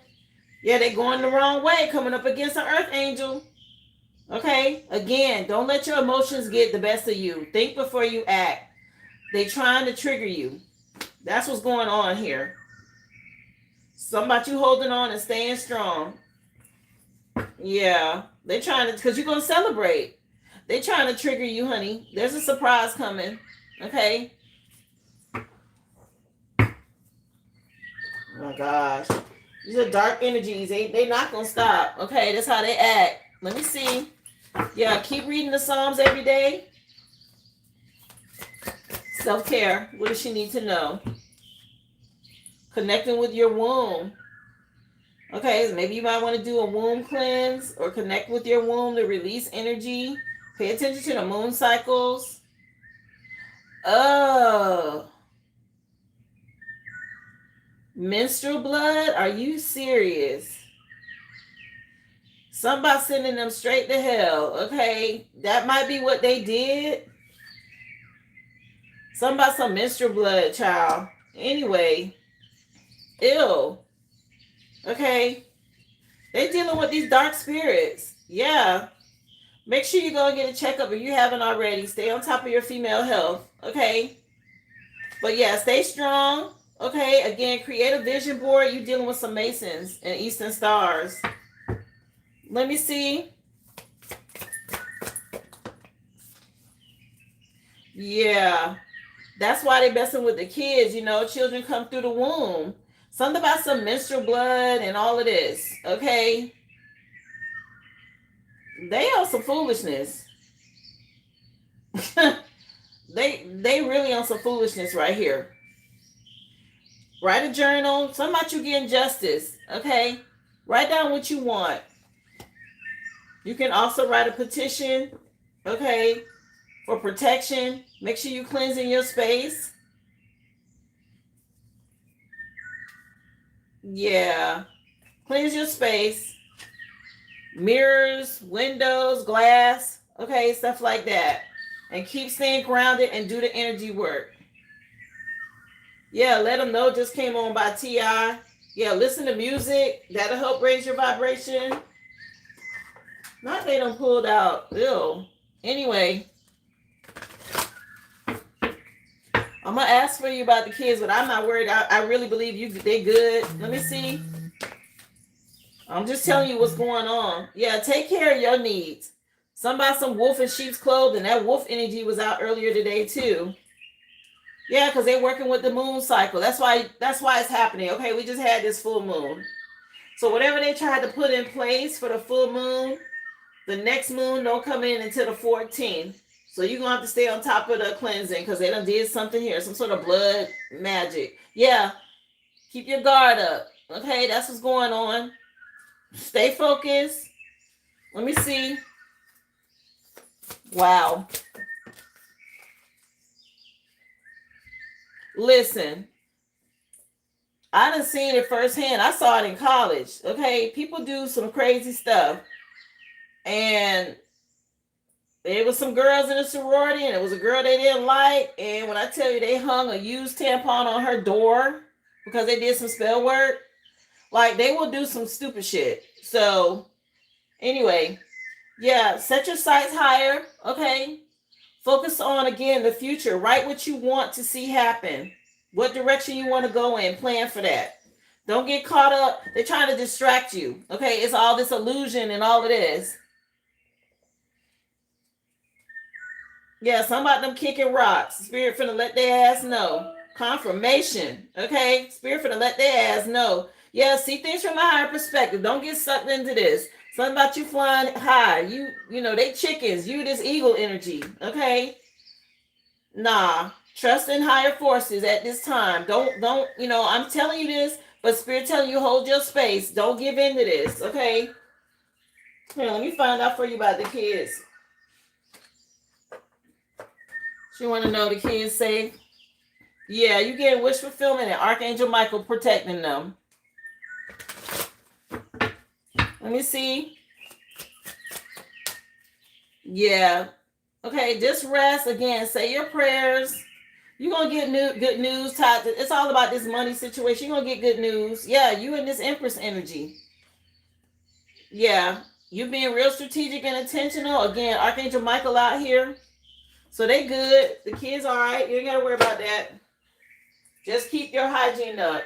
Yeah, they're going the wrong way, coming up against an earth angel. Okay, again, don't let your emotions get the best of you. Think before you act. They trying to trigger you. That's what's going on here. Something about you holding on and staying strong. Yeah, they trying to, because you're going to celebrate. They trying to trigger you, honey. There's a surprise coming. Okay. Oh my gosh. These are dark energies. They not going to stop. Okay, that's how they act. Let me see. Yeah, keep reading the Psalms every day. Self-care. What does she need to know? Connecting with your womb. Okay, so maybe you might want to do a womb cleanse or connect with your womb to release energy. Pay attention to the moon cycles. Oh. Menstrual blood? Are you serious? Somebody sending them straight to hell. Okay, that might be what they did. Something about some menstrual blood, child. Anyway. Ew. Okay. They dealing with these dark spirits. Yeah. Make sure you go and get a checkup if you haven't already. Stay on top of your female health. Okay. But yeah, stay strong. Okay. Again, create a vision board. You dealing with some Masons and Eastern Stars. Let me see. Yeah. That's why they messing with the kids. You know, children come through the womb. Something about some menstrual blood and all of this. Okay. They on some foolishness. they really on some foolishness right here. Write a journal. Something about you getting justice. Okay. Write down what you want. You can also write a petition. Okay. For protection. Make sure you cleansing your space. Yeah. Cleanse your space. mirrors, windows, glass, okay, stuff like that. And keep staying grounded and do the energy work. Yeah, let them know just came on by T.I. Yeah, listen to music. That'll help raise your vibration. Not they done pulled out. Ew. Anyway, I'm gonna ask for you about the kids, but I'm not worried. I really believe you. They good. Let me see. I'm just telling you what's going on. Yeah, take care of your needs. Somebody some wolf in sheep's clothing. That wolf energy was out earlier today too. Yeah, because they're working with the moon cycle. That's why it's happening. Okay, we just had this full moon. So whatever they tried to put in place for the full moon, the next moon don't come in until the 14th. So you're going to have to stay on top of the cleansing because they done did something here. Some sort of blood magic. Yeah, keep your guard up. Okay, that's what's going on. Stay focused. Let me see. Wow. Listen, I done seen it firsthand. I saw it in college. Okay, people do some crazy stuff. And there was some girls in a sorority, and it was a girl they didn't like. And when I tell you they hung a used tampon on her door because they did some spell work, like they will do some stupid shit. So anyway, yeah, set your sights higher. Okay, focus on again the future. Write what you want to see happen. What direction you want to go in. Plan for that. Don't get caught up. They're trying to distract you. Okay, it's all this illusion and all it is. Yeah, some about them kicking rocks. Spirit finna let their ass know. Confirmation. Okay, Spirit finna let their ass know. Yeah, see things from a higher perspective. Don't get sucked into this. Something about you flying high. You know, they chickens. You this eagle energy. Okay. Nah. Trust in higher forces at this time. Don't, I'm telling you this, but Spirit telling you hold your space. Don't give in to this. Okay. Here, let me find out for you about the kids. She want to know the kids safe. Yeah, you getting wish fulfillment and Archangel Michael protecting them. Let me see. Yeah. Okay, just rest again. Say your prayers. You're going to get good news. It's all about this money situation. You're going to get good news. Yeah, you in this Empress energy. Yeah, you being real strategic and intentional. Again, Archangel Michael out here. So they good. The kids all right. You ain't got to worry about that. Just keep your hygiene up.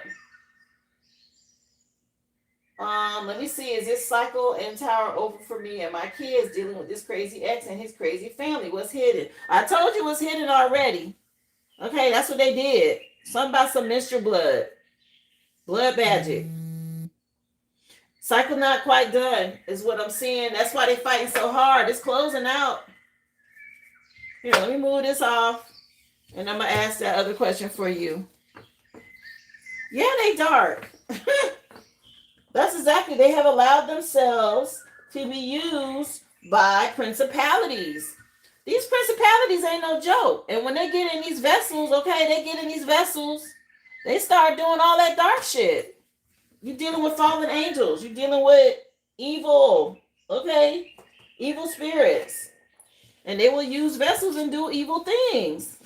Let me see. Is this cycle and tower over for me and my kids dealing with this crazy ex and his crazy family? What's hidden? I told you what's hidden already. Okay, that's what they did. Something about some minstrel blood. Blood magic. Cycle not quite done is what I'm seeing. That's why they're fighting so hard. It's closing out. Here, let me move this off. And I'm going to ask that other question for you. Yeah, they dark. That's exactly. They have allowed themselves to be used by principalities. These principalities ain't no joke. And when they get in these vessels, they start doing all that dark shit. You're dealing with fallen angels. You're dealing with evil, okay? Evil spirits. And they will use vessels and do evil things.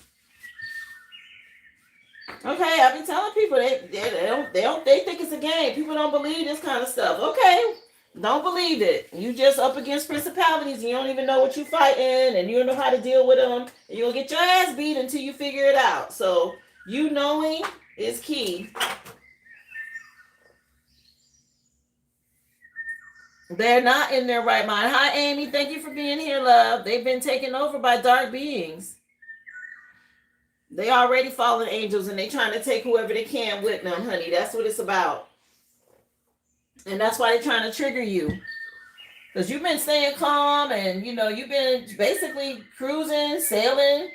Okay, I've been telling people they think it's a game. People don't believe this kind of stuff. Okay, don't believe it. You just up against principalities and you don't even know what you're fighting and you don't know how to deal with them. And you'll get your ass beat until you figure it out. So you knowing is key. They're not in their right mind. Hi, Amy. Thank you for being here, love. They've been taken over by dark beings. They already fallen angels and they trying to take whoever they can with them, honey. That's what it's about. And that's why they're trying to trigger you. Because you've been staying calm and, you've been basically cruising, sailing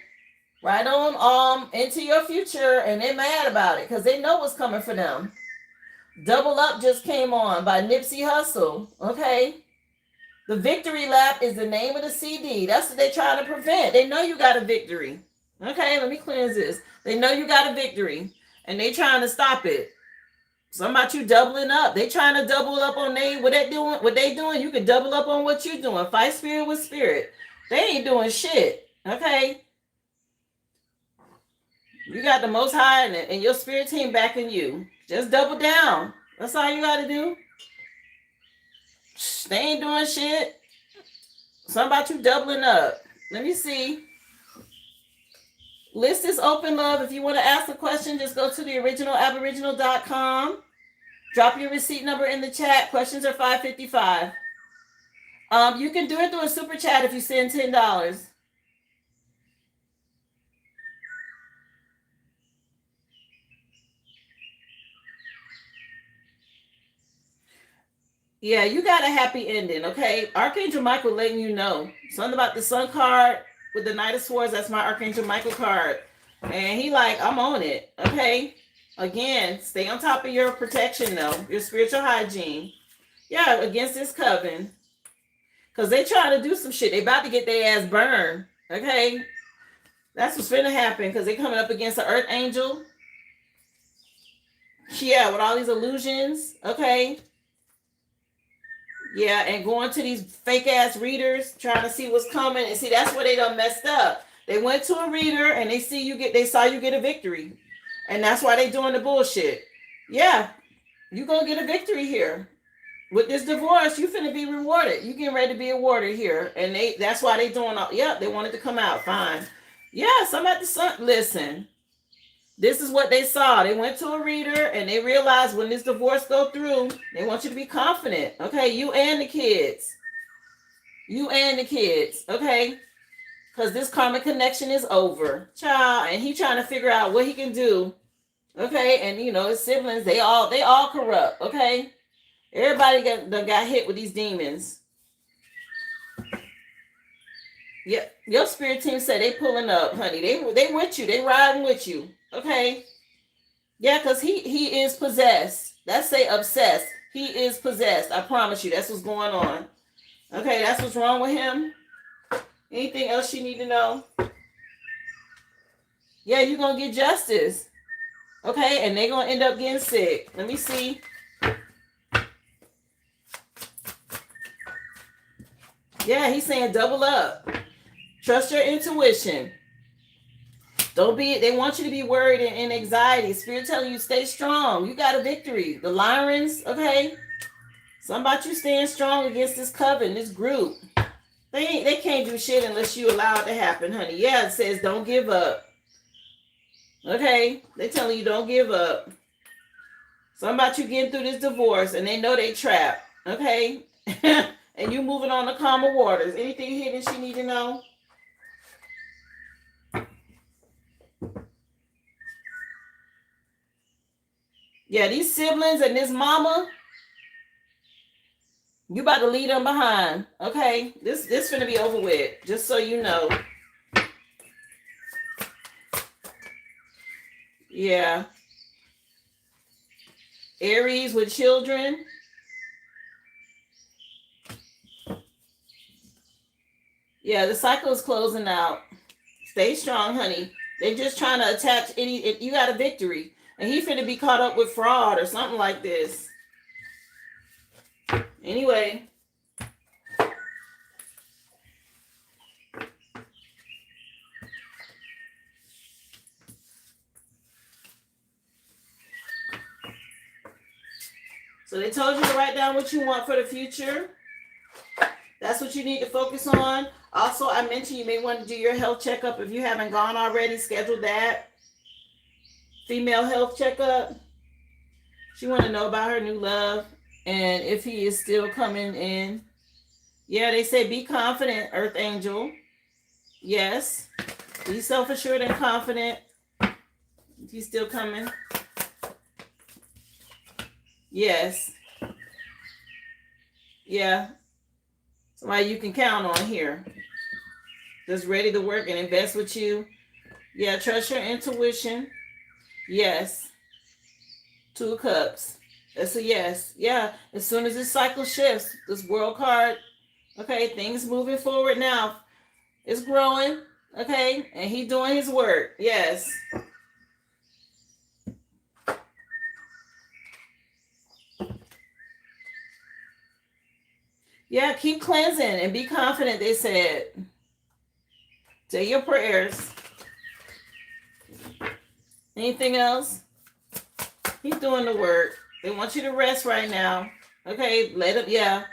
right on into your future. And they're mad about it because they know what's coming for them. Double Up just came on by Nipsey Hussle. Okay. The Victory Lap is the name of the CD. That's what they're trying to prevent. They know you got a victory. Okay, let me cleanse this. They know you got a victory and they trying to stop it. Some about you doubling up. They trying to double up on what they doing. You can double up on what you doing. Fight spirit with spirit. They ain't doing shit. Okay. You got the Most High and your spirit team backing you. Just double down. That's all you got to do. They ain't doing shit. Something about you doubling up. Let me see. List is open, love. If you want to ask a question, just go to the originalaboriginal.com. Drop your receipt number in the chat. Questions are $5.55. You can do it through a super chat if you send $10. Yeah, you got a happy ending, okay? Archangel Michael letting you know. Something about the Sun card with the Knight of Swords. That's my Archangel Michael card. And he like, I'm on it, okay? Again, stay on top of your protection, though. Your spiritual hygiene. Yeah, against this coven. Because they trying to do some shit. They about to get their ass burned, okay? That's what's finna happen because they coming up against the Earth Angel. Yeah, with all these illusions, okay? Yeah, and going to these fake ass readers, trying to see what's coming, and see that's where they done messed up. They went to a reader and they saw you get a victory, and that's why they doing the bullshit. Yeah, you gonna get a victory here with this divorce. You finna be rewarded. You getting ready to be awarded here, and that's why they doing all. Yep, they wanted to come out fine. Yes, I'm at the sun. Listen, this is what they saw. They went to a reader and they realized when this divorce go through, they want you to be confident. Okay, you and the kids. You and the kids, okay? Because this karmic connection is over. Child, and he trying to figure out what he can do. Okay, and you know, his siblings, they all corrupt, okay? Everybody got hit with these demons. Yeah, your spirit team said they pulling up, honey. They with you. They riding with you. Okay. Yeah, because he is possessed. That's say obsessed. He is possessed. I promise you. That's what's going on. Okay, that's what's wrong with him. Anything else you need to know? Yeah, you're going to get justice. Okay, and they're going to end up getting sick. Let me see. Yeah, he's saying double up. Trust your intuition. They want you to be worried and anxiety. Spirit telling you stay strong. You got a victory. The Lyrans, okay? Something about you staying strong against this coven, this group. They can't do shit unless you allow it to happen, honey. Yeah, it says don't give up. Okay? They telling you don't give up. Something about you getting through this divorce and they know they trapped. Okay? And you moving on to calmer waters. Anything hidden she need to know? Yeah, these siblings and this mama, you about to leave them behind. Okay? This finna be over with, just so you know. Yeah. Aries with children. Yeah, the cycle is closing out. Stay strong, honey. They're just trying to attach you got a victory. And he finna be caught up with fraud or something like this. Anyway. So they told you to write down what you want for the future. That's what you need to focus on. Also, I mentioned you may want to do your health checkup. If you haven't gone already, schedule that. Female health checkup. She want to know about her new love and if he is still coming in. Yeah, they say be confident, Earth Angel. Yes. Be self-assured and confident. He's still coming. Yes. Yeah. Somebody you can count on here. Just ready to work and invest with you. Yeah, trust your intuition. Yes. 2 of Cups. That's a yes. Yeah. As soon as this cycle shifts, this world card, okay, things moving forward now. It's growing. Okay. And he doing his work. Yes. Yeah, keep cleansing and be confident, they said. Say your prayers. Anything else? He's doing the work. They want you to rest right now. Okay, let it, yeah.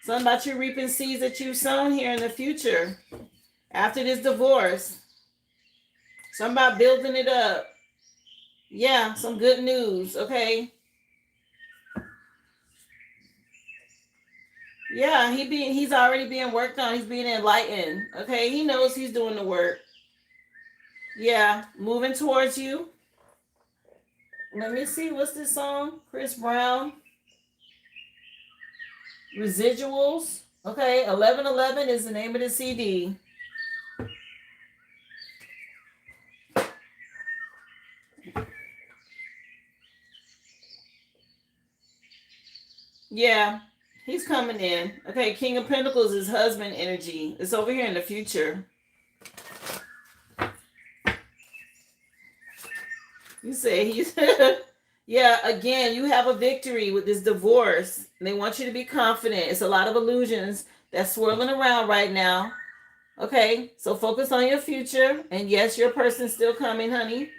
Something about you reaping seeds that you've sown here in the future. After this divorce. Something about building it up. Yeah, some good news, okay? Yeah, he's already being worked on. He's being enlightened. Okay, he knows he's doing the work. Yeah, moving towards you. Let me see, what's this song? Chris Brown. Residuals. Okay, 1111 is the name of the CD. Yeah, he's coming in. Okay, King of Pentacles is husband energy. It's over here in the future. You say he's yeah, again, you have a victory with this divorce. They want you to be confident. It's a lot of illusions that's swirling around right now. Okay, so focus on your future. And yes, your person's still coming, honey.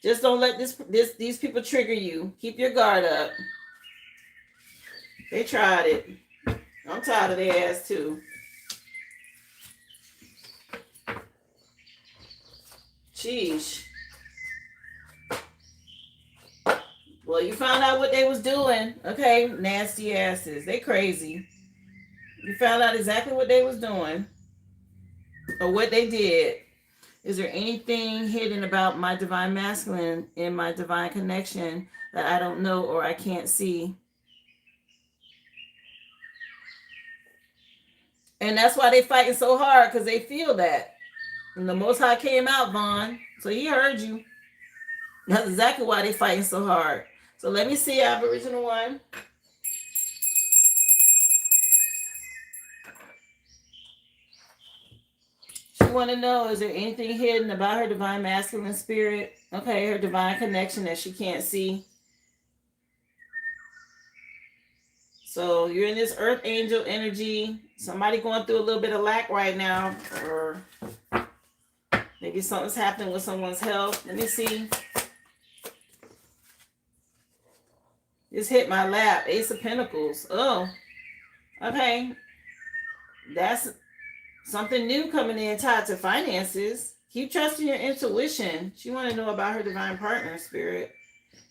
Just don't let these people trigger you. Keep your guard up. They tried it. I'm tired of their ass too. Sheesh. Well, you found out what they was doing. Okay, nasty asses. They crazy. You found out exactly what they was doing. Or what they did. Is there anything hidden about my divine masculine in my divine connection that I don't know or I can't see? And that's why they fighting so hard, because they feel that. And the Most High came out, Vaughn. So he heard you. That's exactly why they fighting so hard. So let me see, Aboriginal one. She want to know, is there anything hidden about her divine masculine spirit? Okay, her divine connection that she can't see. So you're in this earth angel energy. Somebody going through a little bit of lack right now. Or maybe something's happening with someone's health. Let me see. Just hit my lap. Ace of Pentacles. Oh, okay. That's something new coming in tied to finances. Keep trusting your intuition. She want to know about her divine partner spirit.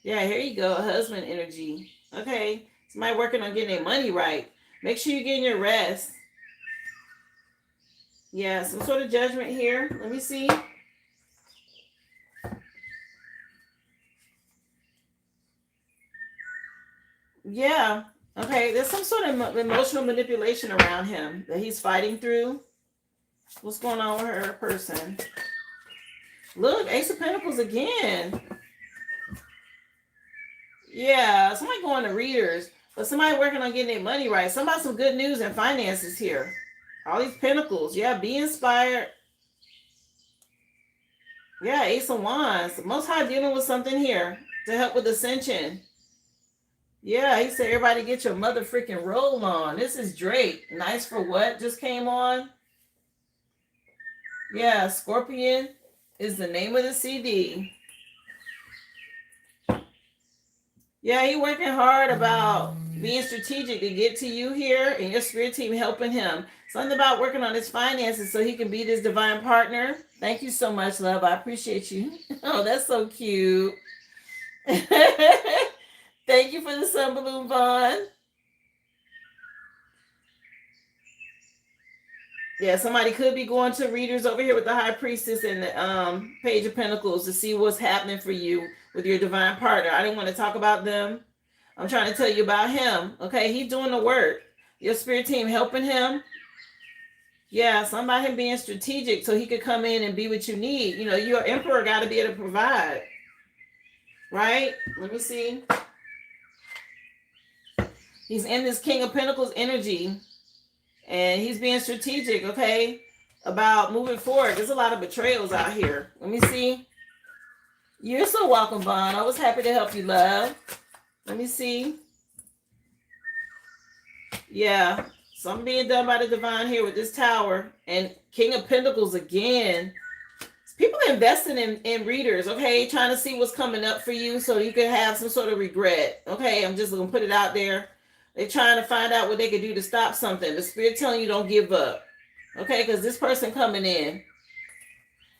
Yeah, here you go. Husband energy. Okay. Somebody working on getting their money right. Make sure you're getting your rest. Yeah, some sort of judgment here. Let me see. Yeah. Okay, there's some sort of emotional manipulation around him that he's fighting through. What's going on with her person? Look, Ace of Pentacles again. Yeah, somebody going to readers, but somebody working on getting their money right. Somebody some good news and finances here. All these pentacles. Yeah, be inspired. Yeah, Ace of Wands. Most High dealing with something here to help with ascension. Yeah, he said everybody get your mother freaking roll on. This is Drake. Nice for what just came on. Yeah, Scorpion is the name of the CD. Yeah, he working hard about being strategic to get to you here and your spirit team helping him. Something about working on his finances so he can be this divine partner. Thank you so much, love. I appreciate you. Oh, that's so cute. Thank you for the sun balloon, Vaughn. Yeah, somebody could be going to readers over here with the High Priestess and the Page of Pentacles to see what's happening for you with your divine partner. I didn't want to talk about them. I'm trying to tell you about him. Okay, he's doing the work. Your spirit team helping him. Yeah, somebody being strategic so he could come in and be what you need. You know, your emperor got to be able to provide. Right? Let me see. He's in this King of Pentacles energy. And he's being strategic, okay, about moving forward. There's a lot of betrayals out here. Let me see. You're so welcome, Vaughn. I was happy to help you, love. Let me see. Yeah. Something being done by the divine here with this Tower and King of Pentacles again. People are investing in readers, okay? Trying to see what's coming up for you so you can have some sort of regret, okay? I'm just going to put it out there. They're trying to find out what they can do to stop something. The Spirit telling you don't give up, okay? Because this person coming in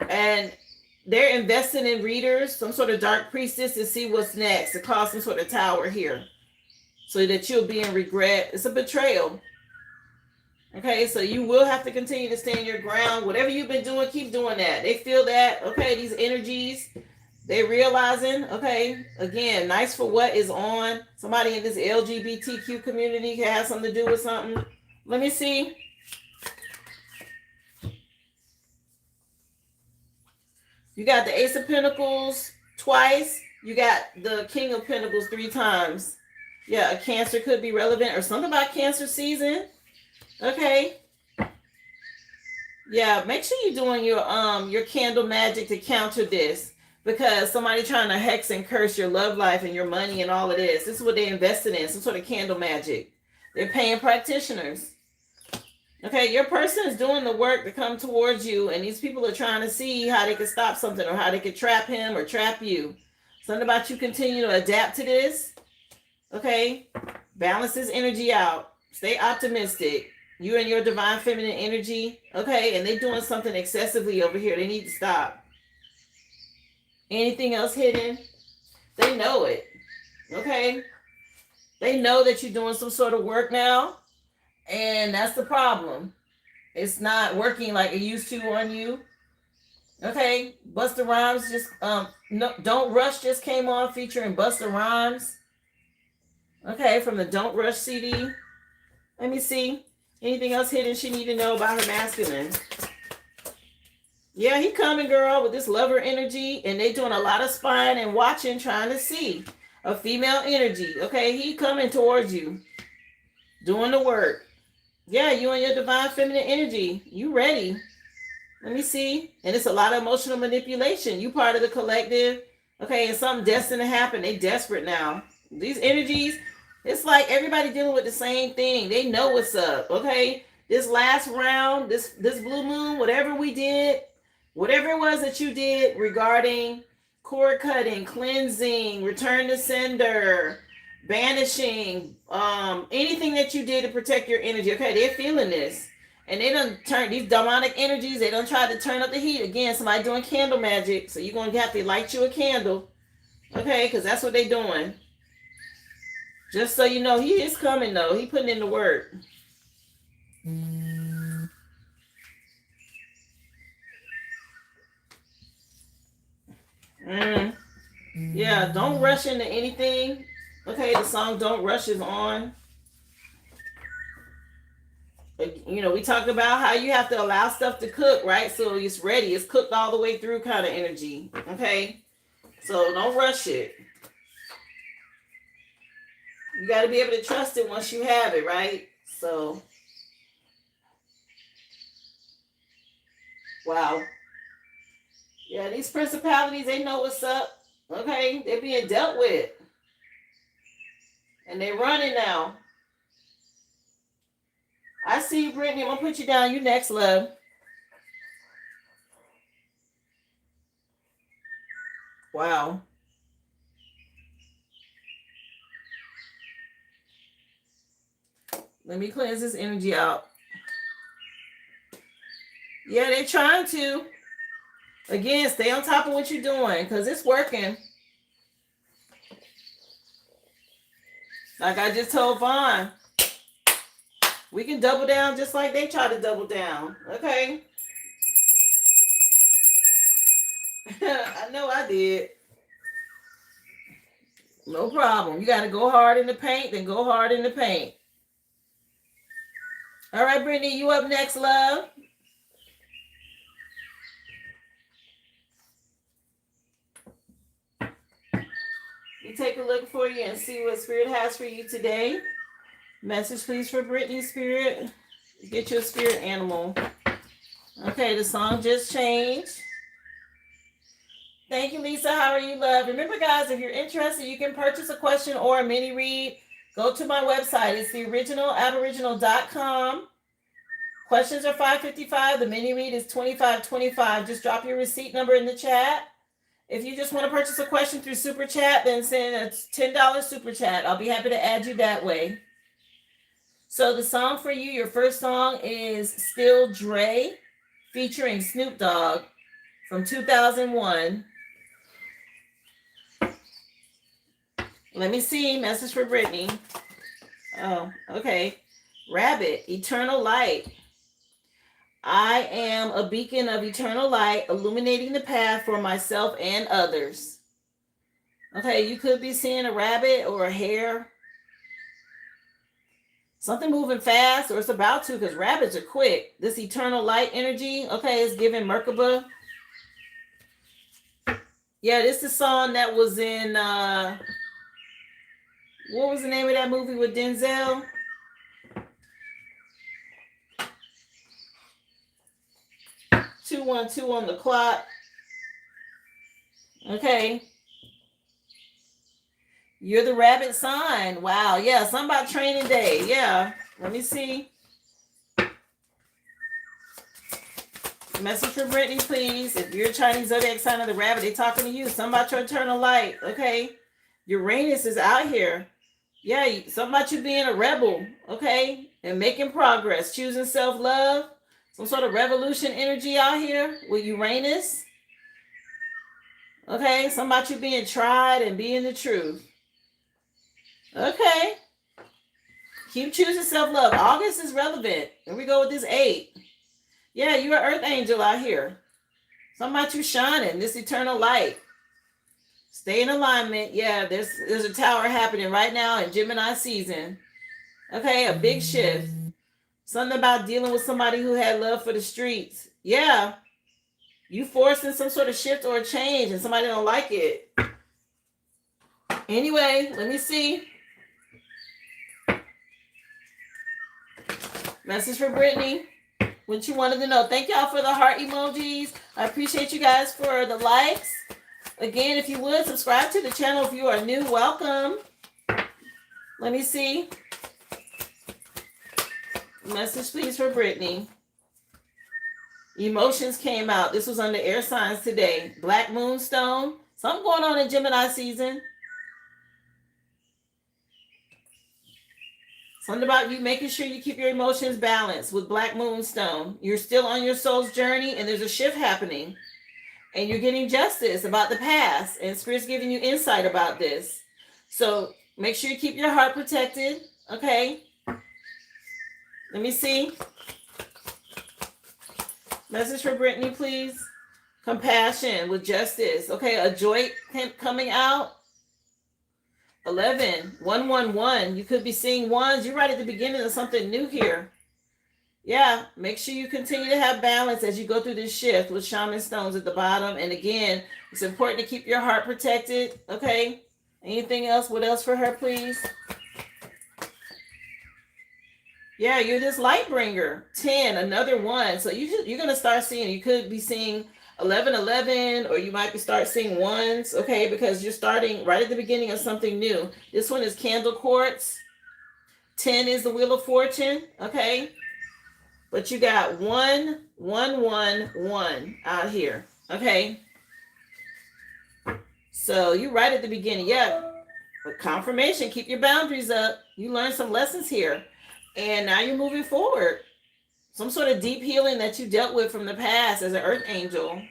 and they're investing in readers, some sort of dark priestess to see what's next, to cause some sort of tower here so that you'll be in regret. It's a betrayal. Okay, so you will have to continue to stand your ground. Whatever you've been doing, keep doing that. They feel that, okay, these energies, they're realizing, okay, again, nice for what is on. Somebody in this LGBTQ community can have something to do with something. Let me see. You got the Ace of Pentacles twice. You got the King of Pentacles 3 times. Yeah, a Cancer could be relevant or something about Cancer season. Okay. Yeah, make sure you're doing your candle magic to counter this, because somebody trying to hex and curse your love life and your money and all of this. This is what they invested in, some sort of candle magic. They're paying practitioners. Okay, your person is doing the work to come towards you, and these people are trying to see how they can stop something or how they can trap him or trap you. Something about you continue to adapt to this. Okay, balance this energy out. Stay optimistic. You and your divine feminine energy, okay? And they're doing something excessively over here. They need to stop. Anything else hidden? They know it, okay? They know that you're doing some sort of work now, and that's the problem. It's not working like it used to on you, okay? Busta Rhymes just, no, Don't Rush just came on featuring Busta Rhymes, okay, from the Don't Rush CD. Let me see. Anything else hidden she need to know about her masculine? Yeah, he coming, girl, with this lover energy, and they doing a lot of spying and watching, trying to see a female energy. Okay, he coming towards you, doing the work. Yeah, you and your divine feminine energy, you ready? Let me see. And it's a lot of emotional manipulation. You part of the collective. Okay, and something destined to happen. They desperate now. These energies. It's like everybody dealing with the same thing. They know what's up, okay? This last round, this blue moon, whatever we did, whatever it was that you did regarding cord cutting, cleansing, return to sender, banishing, anything that you did to protect your energy, okay? They're feeling this. And they done turn these demonic energies, they done try to turn up the heat. Again, somebody doing candle magic. So you're going to have to light you a candle, okay? Because that's what they're doing. Just so you know, he is coming, though. He putting in the work. Yeah, don't rush into anything. Okay, the song Don't Rush is on. You know, we talked about how you have to allow stuff to cook, right? So it's ready. It's cooked all the way through kind of energy. Okay? So don't rush it. You got to be able to trust it once you have it, right? So, wow. Yeah, these principalities, they know what's up. Okay? They're being dealt with. And they're running now. I see you, Brittany. I'm going to put you down. You next, love. Wow. Let me cleanse this energy out. Yeah, they're trying to. Again, stay on top of what you're doing because it's working. Like I just told Vaughn, we can double down just like they try to double down. Okay? I know I did. No problem. You got to go hard in the paint, then go hard in the paint. All right, Brittany, you up next, love. You take a look for you and see what Spirit has for you today. Message, please, for Brittany, Spirit. Get your spirit animal. Okay, the song just changed. Thank you, Lisa. How are you, love? Remember, guys, if you're interested, you can purchase a question or a mini read. Go to my website. It's theoriginalaboriginal.com. Questions are $5.55. The mini read is $25.25. Just drop your receipt number in the chat. If you just want to purchase a question through Super Chat, then send a $10 Super Chat. I'll be happy to add you that way. So the song for you, your first song is Still Dre, featuring Snoop Dogg from 2001. Let me see. Message for Brittany. Oh, okay. Rabbit, Eternal Light. I am a beacon of eternal light, illuminating the path for myself and others. Okay, you could be seeing a rabbit or a hare. Something moving fast, or it's about to, because rabbits are quick. This eternal light energy, okay, is giving Merkaba. Yeah, this is the song that was in, what was the name of that movie with Denzel? "212 on the clock." Okay. You're the rabbit sign. Wow. Yeah, something about training day. Yeah. Let me see. Message for Brittany, please. If you're a Chinese zodiac sign of the rabbit, they're talking to you. Something about your eternal light. Okay. Uranus is out here. Yeah, something about you being a rebel. Okay. And making progress. Choosing self-love. Some sort of revolution energy out here with Uranus. Okay. Something about you being tried and being the truth. Okay. Keep choosing self-love. August is relevant. Here we go with this 8. Yeah, you're an earth angel out here. Something about you shining, this eternal light. Stay in alignment. Yeah, there's a tower happening right now in Gemini season. Okay, a big shift. Something about dealing with somebody who had love for the streets. Yeah. You forcing some sort of shift or a change and somebody don't like it. Anyway, let me see. Message for Brittany. What you wanted to know. Thank y'all for the heart emojis. I appreciate you guys for the likes. Again, if you would, subscribe to the channel if you are new. Welcome. Let me see. Message, please, for Brittany. Emotions came out. This was under air signs today. Black Moonstone. Something going on in Gemini season. Something about you making sure you keep your emotions balanced with Black Moonstone. You're still on your soul's journey and there's a shift happening. And you're getting justice about the past. And Spirit's giving you insight about this. So make sure you keep your heart protected. Okay. Let me see. Message for Brittany, please. Compassion with justice. Okay. A joy coming out. 11, 111. You could be seeing ones. You're right at the beginning of something new here. Yeah, make sure you continue to have balance as you go through this shift with shaman stones at the bottom. And again, it's important to keep your heart protected. Okay. Anything else? What else for her, please? Yeah, you're this light bringer. 10, another 1. So you're going to start seeing, you could be seeing 11, or you might start seeing ones, okay, because you're starting right at the beginning of something new. This one is candle quartz. 10 is the wheel of fortune, okay, but you got 1, 1, 1, 1 out here, okay. So you're right at the beginning. Yeah, but confirmation. Keep your boundaries up. You learned some lessons here, and now you're moving forward. Some sort of deep healing that you dealt with from the past as an earth angel.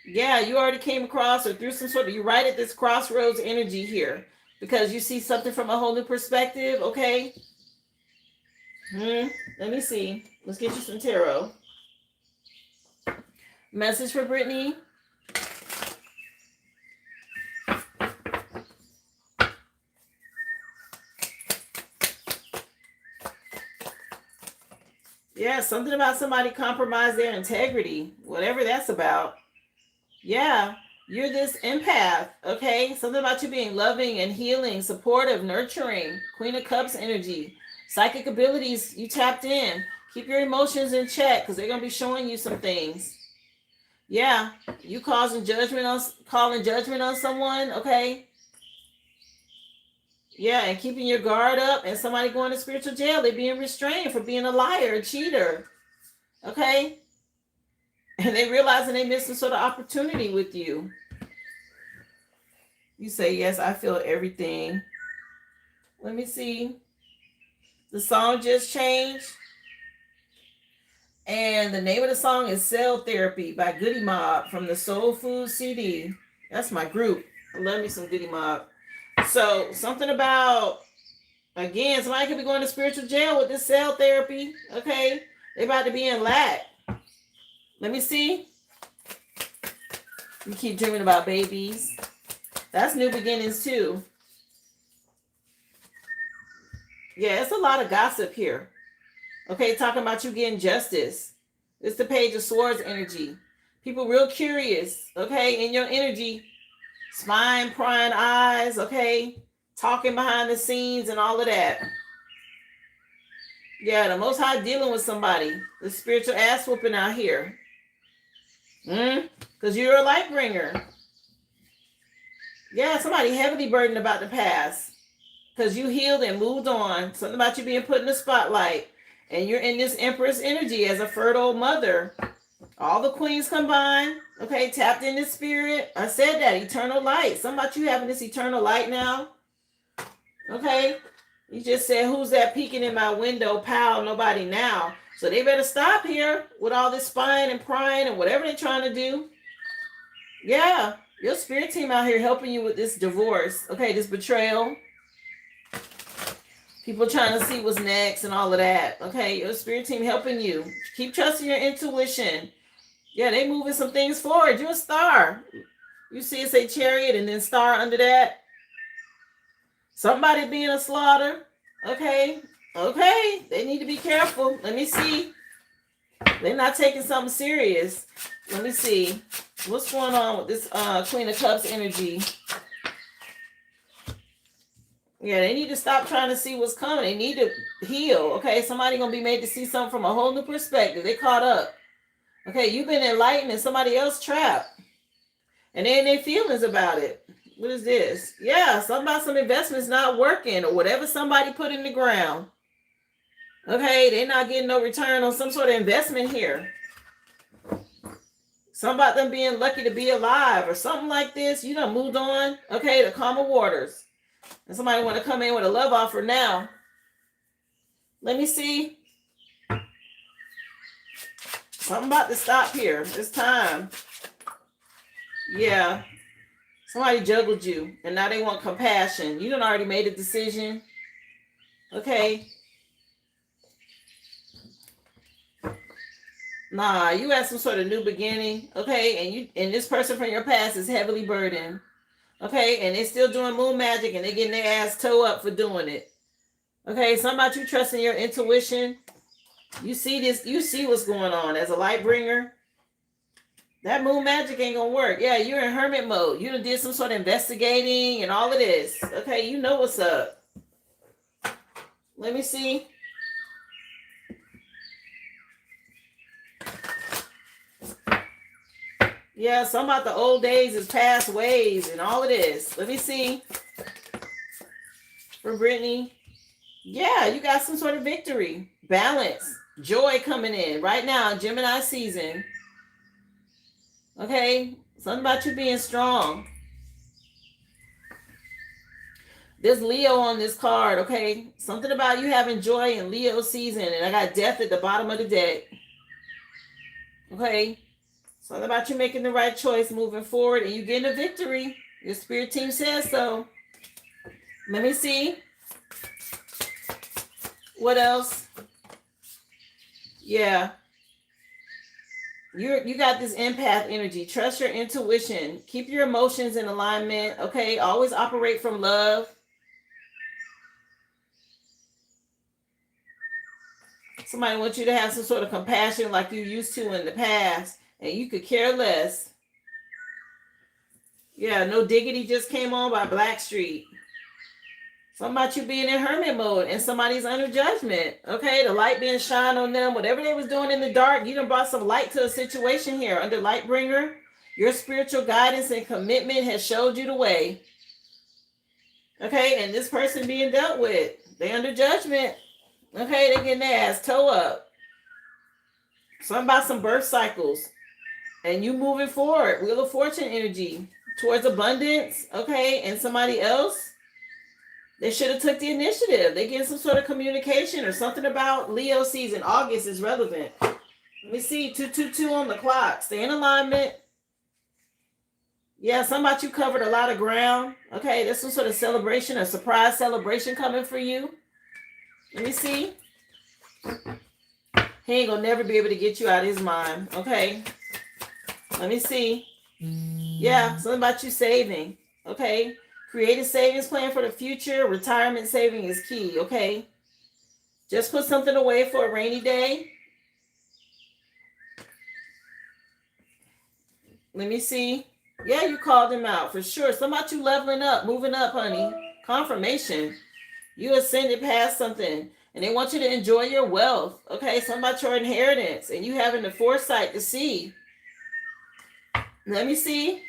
Yeah, you already came across or through some sort of, you're right at this crossroads energy here because you see something from a whole new perspective, okay? Let me see. Let's get you some tarot. Message for Brittany. Yeah, something about somebody compromised their integrity, whatever that's about. Yeah, you're this empath, okay? Something about you being loving and healing, supportive, nurturing, Queen of Cups energy, psychic abilities, you tapped in. Keep your emotions in check because they're going to be showing you some things. Yeah, you calling judgment on someone, okay? Yeah, and keeping your guard up, and somebody going to spiritual jail. They're being restrained for being a liar, a cheater. Okay? And they realizing they missed some sort of opportunity with you. You say, yes, I feel everything. Let me see. The song just changed. And the name of the song is Cell Therapy by Goody Mob from the Soul Food CD. That's my group. I love me some Goody Mob. So something about, again, somebody could be going to spiritual jail with this cell therapy. Okay? They about to be in lack. Let me see. You keep dreaming about babies. That's new beginnings too. Yeah, it's a lot of gossip here. Okay, talking about you getting justice. It's the Page of Swords energy. People real curious, okay, in your energy. Spine, prying eyes, okay, talking behind the scenes and all of that. Yeah, the Most High dealing with somebody. The spiritual ass whooping out here. Because you're a light bringer. Yeah, somebody heavily burdened about the past. Because you healed and moved on. Something about you being put in the spotlight. And you're in this Empress energy as a fertile mother. All the queens combined. Okay, tapped in the spirit. I said that. Eternal light. Something about you having this eternal light now. Okay. You just said, who's that peeking in my window? Pow, nobody now. So they better stop here with all this spying and prying and whatever they're trying to do. Yeah. Your spirit team out here helping you with this divorce. Okay, this betrayal. People trying to see what's next and all of that. Okay, your spirit team helping you. Keep trusting your intuition. Yeah, they moving some things forward. You're a star. You see it say chariot and then star under that. Somebody being a slaughter. Okay. Okay. They need to be careful. Let me see. They're not taking something serious. Let me see. What's going on with this Queen of Cups energy? Yeah, they need to stop trying to see what's coming. They need to heal. Okay, somebody gonna be made to see something from a whole new perspective. They caught up. Okay, you've been enlightened and somebody else trapped. And they in their feelings about it. What is this? Yeah, something about some investments not working or whatever somebody put in the ground. Okay, they're not getting no return on some sort of investment here. Something about them being lucky to be alive or something like this. You done moved on. Okay, to calmer waters. And somebody want to come in with a love offer now. Let me see. Something about to stop here. It's time. Yeah. Somebody juggled you. And now they want compassion. You done already made a decision. Okay. Nah, you had some sort of new beginning. Okay. And this person from your past is heavily burdened. Okay, and they're still doing moon magic and they're getting their ass toe up for doing it. Okay, something about you trusting your intuition. You see this, you see what's going on as a light bringer. That moon magic ain't gonna work. Yeah, you're in hermit mode. You done did some sort of investigating and all of this. Okay, you know what's up. Let me see. Yeah, some about the old days is past ways and all of this. Let me see. For Brittany. Yeah, you got some sort of victory. Balance. Joy coming in right now. Gemini season. Okay. Something about you being strong. There's Leo on this card. Okay. Something about you having joy in Leo season. And I got death at the bottom of the deck. Okay. Something about you making the right choice moving forward and you getting a victory. Your spirit team says so. Let me see. What else? Yeah. You got this empath energy. Trust your intuition. Keep your emotions in alignment. Okay. Always operate from love. Somebody wants you to have some sort of compassion like you used to in the past. And you could care less. Yeah, No Diggity just came on by Blackstreet. Something about you being in hermit mode and somebody's under judgment. Okay, the light being shined on them. Whatever they was doing in the dark, you done brought some light to a situation here. Under Lightbringer, your spiritual guidance and commitment has showed you the way. Okay, and this person being dealt with, they under judgment. Okay, they getting their ass toe up. Something about some birth cycles. And you moving forward. Wheel of Fortune energy towards abundance. Okay, and somebody else, they should have took the initiative. They get some sort of communication or something about Leo season. August is relevant. Let me see. 222 on the clock. Stay in alignment. Yeah, something about you covered a lot of ground. Okay, there's some sort of celebration, a surprise celebration coming for you. Let me see. He ain't gonna never be able to get you out of his mind. Okay. Let me see. Yeah, something about you saving. Okay. Create a savings plan for the future. Retirement saving is key. Okay. Just put something away for a rainy day. Let me see. Yeah, you called him out for sure. Something about you leveling up, moving up, honey. Confirmation. You ascended past something and they want you to enjoy your wealth. Okay. Something about your inheritance and you having the foresight to see. Let me see.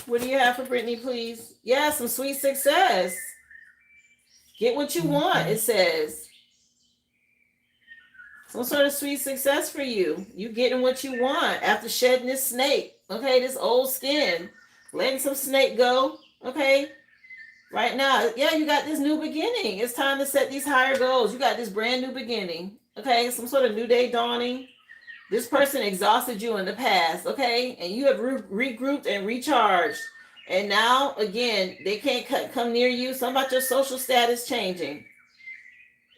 What do you have for Brittany, please? Yeah, some sweet success. Get what you want, it says. Some sort of sweet success for you. You getting what you want after shedding this snake. Okay, this old skin. Letting some snake go. Okay. Right now, yeah, you got this new beginning. It's time to set these higher goals. You got this brand new beginning. Okay, some sort of new day dawning. This person exhausted you in the past, okay? And you have regrouped and recharged. And now, again, they can't come near you. Something about your social status changing.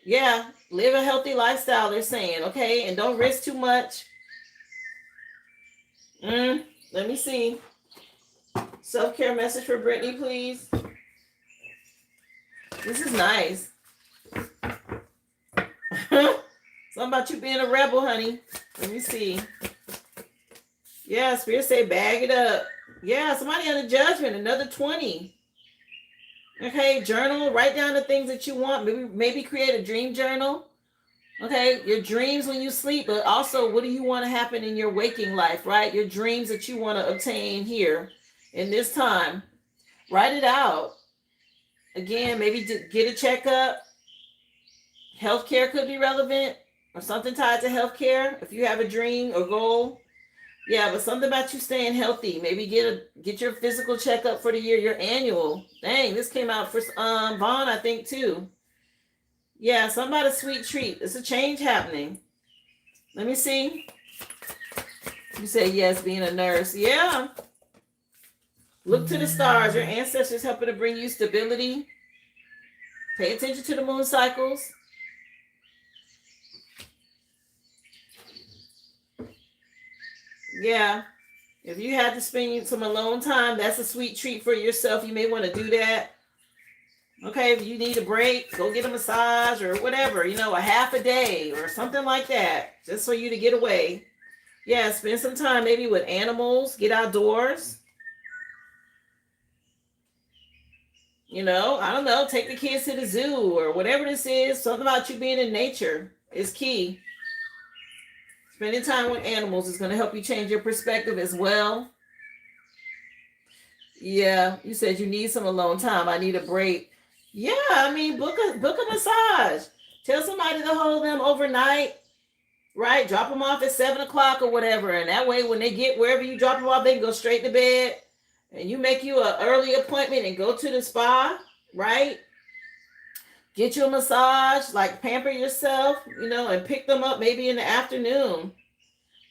Yeah, live a healthy lifestyle, they're saying, okay? And don't risk too much. Let me see. Self-care message for Brittany, please. This is nice. Something about you being a rebel, honey. Let me see. Yeah, Spirit say bag it up. Yeah, somebody under judgment. Another 20. Okay, journal. Write down the things that you want. Maybe create a dream journal. Okay, your dreams when you sleep, but also what do you want to happen in your waking life, right? Your dreams that you want to obtain here in this time. Write it out. Again, maybe get a checkup. Healthcare could be relevant. Or something tied to healthcare, if you have a dream or goal. Yeah, but something about you staying healthy. Maybe get your physical checkup for the year, your annual. Dang, this came out for Vaughn, I think, too. Yeah, something about a sweet treat. It's a change happening. Let me see. You say yes, being a nurse. Yeah. Look to the stars. Your ancestors helping to bring you stability. Pay attention to the moon cycles. Yeah, if you had to spend some alone time, that's a sweet treat for yourself. You may want to do that. Okay, if you need a break, go get a massage or whatever, a half a day or something like that, just for you to get away. Yeah, spend some time maybe with animals, get outdoors. I don't know, take the kids to the zoo or whatever this is. Something about you being in nature is key. Spending time with animals is going to help you change your perspective as well. Yeah, you said you need some alone time. I need a break. Yeah, I mean, book a massage. Tell somebody to hold them overnight, right? Drop them off at 7 o'clock or whatever. And that way, when they get wherever you drop them off, they can go straight to bed. And you make you an early appointment and go to the spa, right? Get you a massage, like pamper yourself, and pick them up maybe in the afternoon.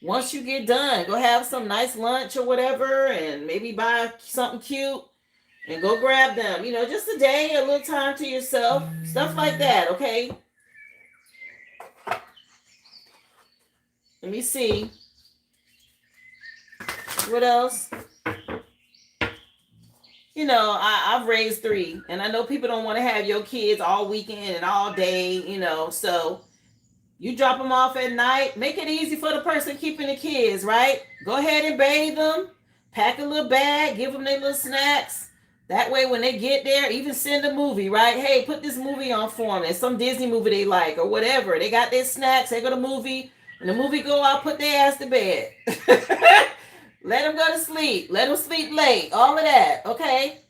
Once you get done, go have some nice lunch or whatever, and maybe buy something cute and go grab them. Just a day, a little time to yourself, stuff like that, okay? Let me see. What else? I've raised 3, and I know people don't want to have your kids all weekend and all day, so you drop them off at night. Make it easy for the person keeping the kids, right? Go ahead and bathe them, pack a little bag, give them their little snacks. That way, when they get there, even send a movie, right? Hey, put this movie on for them. It's some Disney movie they like or whatever. They got their snacks. They go to the movie. When the movie go out, put their ass to bed. Let them go to sleep. Let them sleep late. All of that, okay?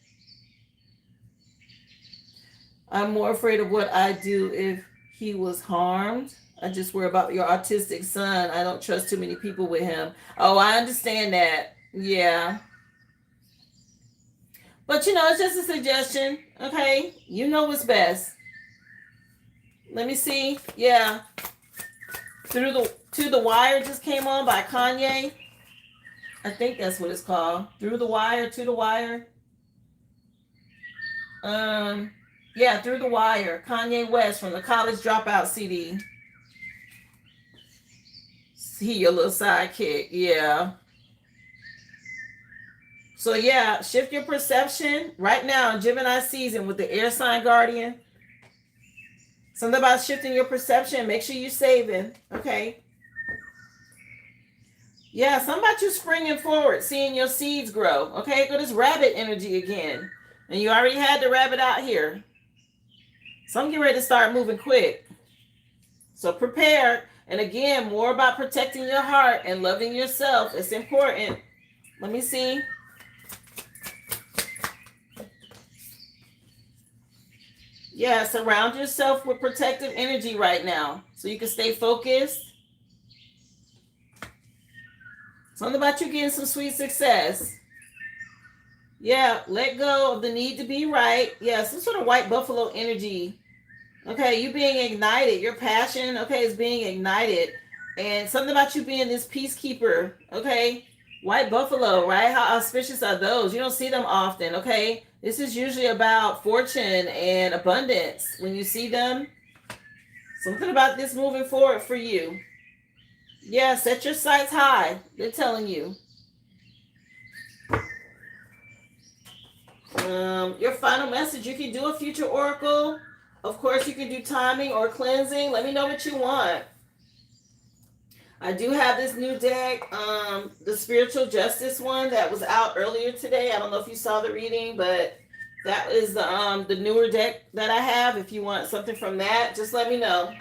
I'm more afraid of what I'd do if he was harmed. I just worry about your autistic son. I don't trust too many people with him. Oh, I understand that. Yeah. But it's just a suggestion. Okay. You know what's best. Let me see. Yeah. To the Wire just came on by Kanye. I think that's what it's called. Through the Wire, to the Wire. Yeah, Through the Wire. Kanye West from the College Dropout CD. He your little sidekick. Yeah. So yeah, shift your perception right now in Gemini season with the air sign guardian. Something about shifting your perception. Make sure you're saving. Okay. Yeah, something about you springing forward, seeing your seeds grow. Okay, go this rabbit energy again. And you already had the rabbit out here. So I'm getting ready to start moving quick. So prepare. And again, more about protecting your heart and loving yourself. It's important. Let me see. Yeah, surround yourself with protective energy right now so you can stay focused. Something about you getting some sweet success. Yeah, let go of the need to be right. Yeah, some sort of white buffalo energy. Okay, you being ignited. Your passion, okay, is being ignited. And something about you being this peacekeeper, okay? White buffalo, right? How auspicious are those? You don't see them often, okay? This is usually about fortune and abundance when you see them. Something about this moving forward for you. Yeah, set your sights high. They're telling you. Your final message. You can do a future oracle. Of course, you can do timing or cleansing. Let me know what you want. I do have this new deck, the Spiritual Justice one that was out earlier today. I don't know if you saw the reading, but that is the newer deck that I have. If you want something from that, just let me know.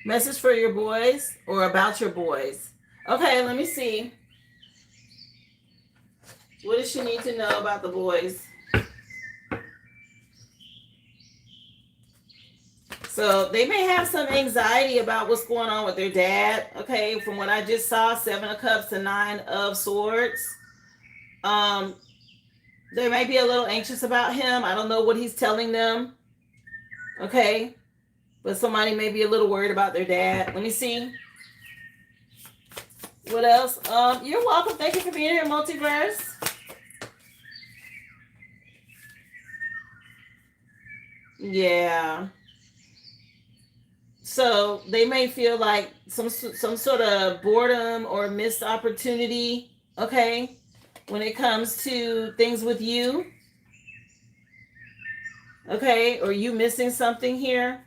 Message for your boys or about your boys. Okay, let me see. What does she need to know about the boys? So they may have some anxiety about what's going on with their dad. Okay, from what I just saw, 7 of Cups to 9 of Swords. They may be a little anxious about him. I don't know what he's telling them. Okay, but somebody may be a little worried about their dad. Let me see. What else? You're welcome. Thank you for being here, Multiverse. Yeah. So they may feel like some sort of boredom or missed opportunity, okay, when it comes to things with you, okay, or you missing something here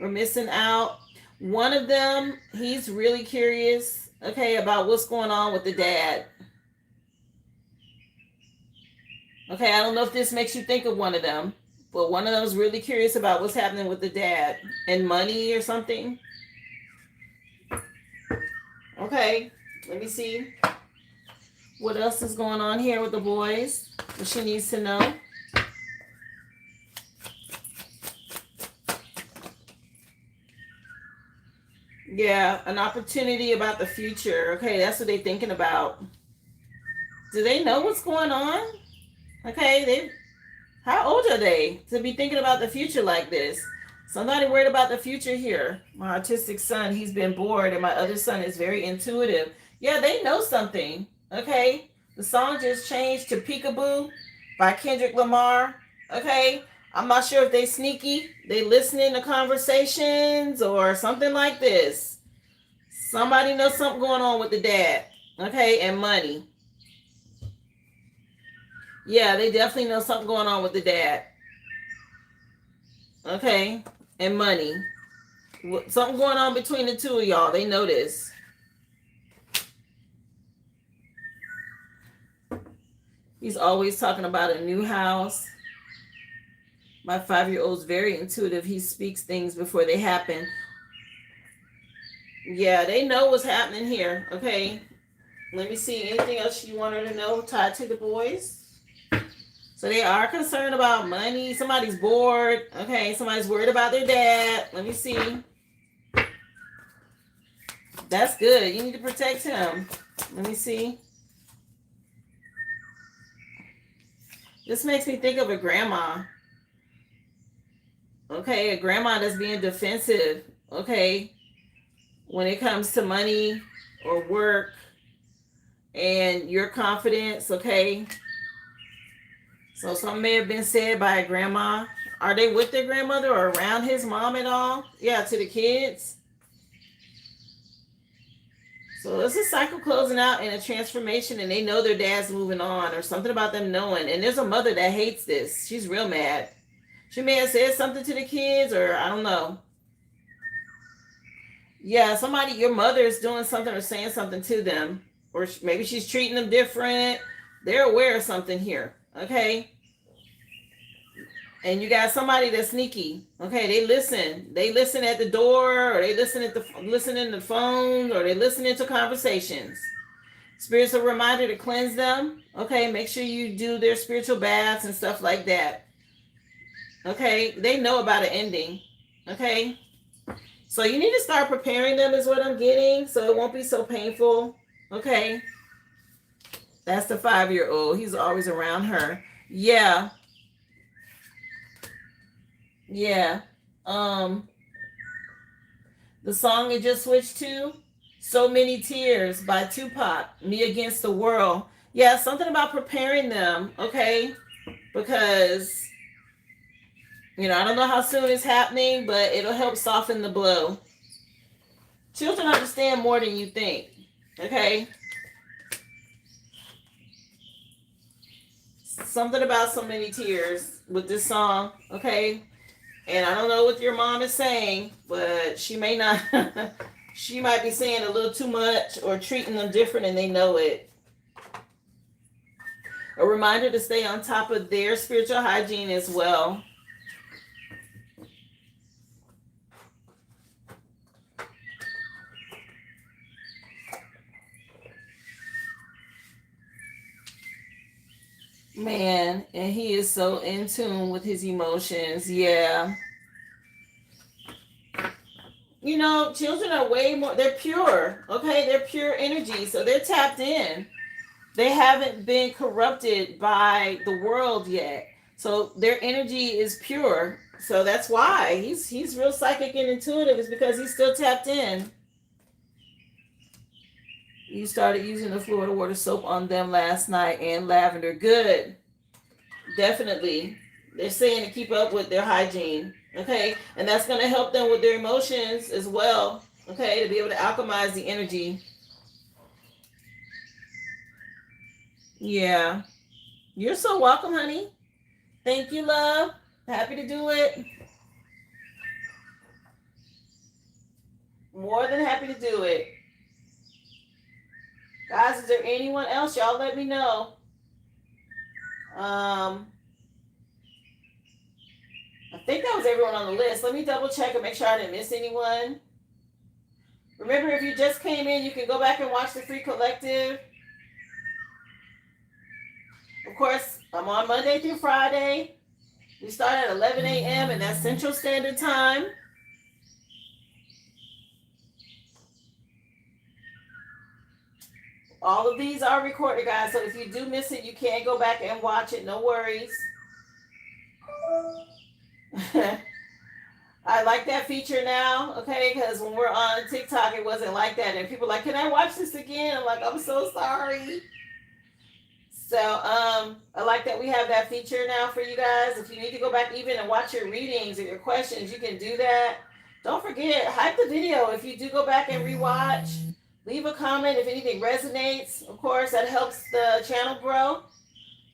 or missing out. One of them, he's really curious, okay, about what's going on with the dad. Okay, I don't know if this makes you think of one of them. But one of them is really curious about what's happening with the dad and money or something. Okay, let me see. What else is going on here with the boys? What she needs to know. Yeah, an opportunity about the future. Okay, that's what they're thinking about. Do they know what's going on? Okay, how old are they to be thinking about the future like this? Somebody worried about the future here. My autistic son, he's been bored, and my other son is very intuitive. Yeah, they know something. Okay, the song just changed to Peekaboo by Kendrick Lamar. Okay, I'm not sure if they sneaky, they listening to conversations or something like this. Somebody knows something going on with the dad. Okay, and money. Yeah, they definitely know something going on with the dad. Okay, and money. Something going on between the two of y'all. They know this. He's always talking about a new house. My 5-year-old's very intuitive. He speaks things before they happen. Yeah, they know what's happening here. Okay. Let me see. Anything else you want her to know tied to the boys? So they are concerned about money. Somebody's bored. Okay, somebody's worried about their dad. Let me see. That's good. You need to protect him. Let me see. This makes me think of a grandma. Okay, a grandma that's being defensive. Okay, when it comes to money or work and your confidence. Okay. So something may have been said by a grandma. Are they with their grandmother or around his mom at all? Yeah, to the kids. So it's a cycle closing out and a transformation, and they know their dad's moving on, or something about them knowing. And there's a mother that hates this. She's real mad. She may have said something to the kids, or I don't know. Yeah, somebody, your mother is doing something or saying something to them, or maybe she's treating them different. They're aware of something here. Okay. And you got somebody that's sneaky. Okay, they listen. They listen at the door, or they listen in the phone, or they listen into conversations. Spiritual reminder to cleanse them. Okay, make sure you do their spiritual baths and stuff like that. Okay, they know about an ending. Okay, so you need to start preparing them is what I'm getting, so it won't be so painful. Okay, that's the 5-year-old. He's always around her. Yeah. Yeah. The song it just switched to, So Many Tears by Tupac, Me Against the World. Yeah, something about preparing them, okay? Because, I don't know how soon it's happening, but it'll help soften the blow. Children understand more than you think, okay? Something about So Many Tears with this song, okay? And I don't know what your mom is saying, but she may not, she might be saying a little too much or treating them different, and they know it. A reminder to stay on top of their spiritual hygiene as well. Man, and he is so in tune with his emotions. Yeah. Children are way more, they're pure. Okay, they're pure energy. So they're tapped in. They haven't been corrupted by the world yet. So their energy is pure. So that's why he's real psychic and intuitive, is because he's still tapped in. You started using the Florida water soap on them last night, and lavender. Good. Definitely. They're saying to keep up with their hygiene. Okay. And that's going to help them with their emotions as well. Okay. To be able to alchemize the energy. Yeah. You're so welcome, honey. Thank you, love. Happy to do it. More than happy to do it. Guys, is there anyone else? Y'all let me know. I think that was everyone on the list. Let me double check and make sure I didn't miss anyone. Remember, if you just came in, you can go back and watch the free collective. Of course, I'm on Monday through Friday. We start at 11 a.m. and that's Central Standard Time. All of these are recorded, guys. So if you do miss it, you can go back and watch it. No worries. I like that feature now, okay? Because when we're on TikTok, it wasn't like that. And people are like, can I watch this again? I'm like, I'm so sorry. So I like that we have that feature now for you guys. If you need to go back even and watch your readings or your questions, you can do that. Don't forget, hype the video. If you do go back and rewatch, leave a comment if anything resonates. Of course, that helps the channel grow.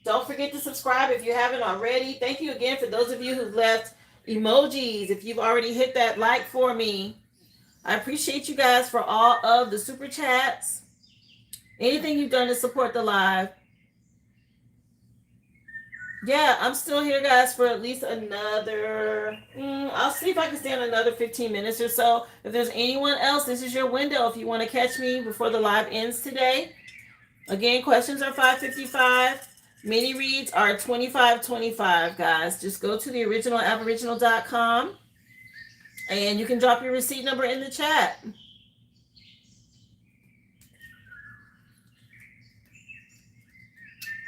Don't forget to subscribe if you haven't already. Thank you again for those of you who've left emojis. If you've already hit that like for me, I appreciate you guys for all of the super chats. Anything you've done to support the live. Yeah, I'm still here, guys, for at least another, I'll see if I can stay on another 15 minutes or so. If there's anyone else, this is your window if you want to catch me before the live ends today. Again, questions are $5.55. Mini reads are $25.25, guys. Just go to the originalaboriginal.com and you can drop your receipt number in the chat.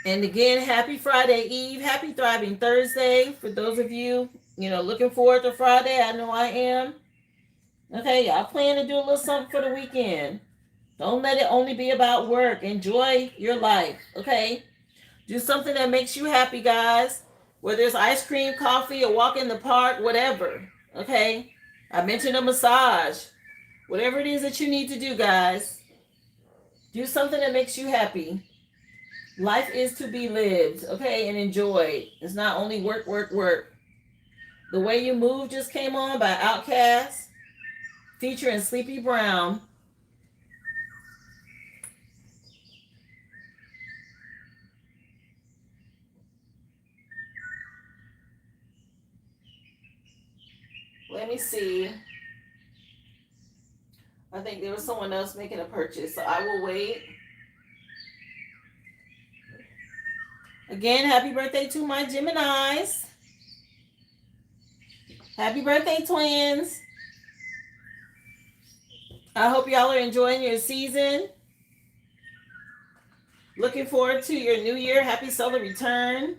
And again, happy Friday Eve. Happy Thriving Thursday. For those of you, looking forward to Friday, I know I am. Okay, I plan to do a little something for the weekend. Don't let it only be about work. Enjoy your life, okay? Do something that makes you happy, guys. Whether it's ice cream, coffee, a walk in the park, whatever, okay? I mentioned a massage. Whatever it is that you need to do, guys. Do something that makes you happy. Life is to be lived, okay, and enjoyed. It's not only work, work, work. The Way You Move just came on by Outkast, featuring Sleepy Brown. Let me see. I think there was someone else making a purchase, so I will wait. Again, happy birthday to my Geminis. Happy birthday, twins. I hope y'all are enjoying your season. Looking forward to your new year. Happy solar return.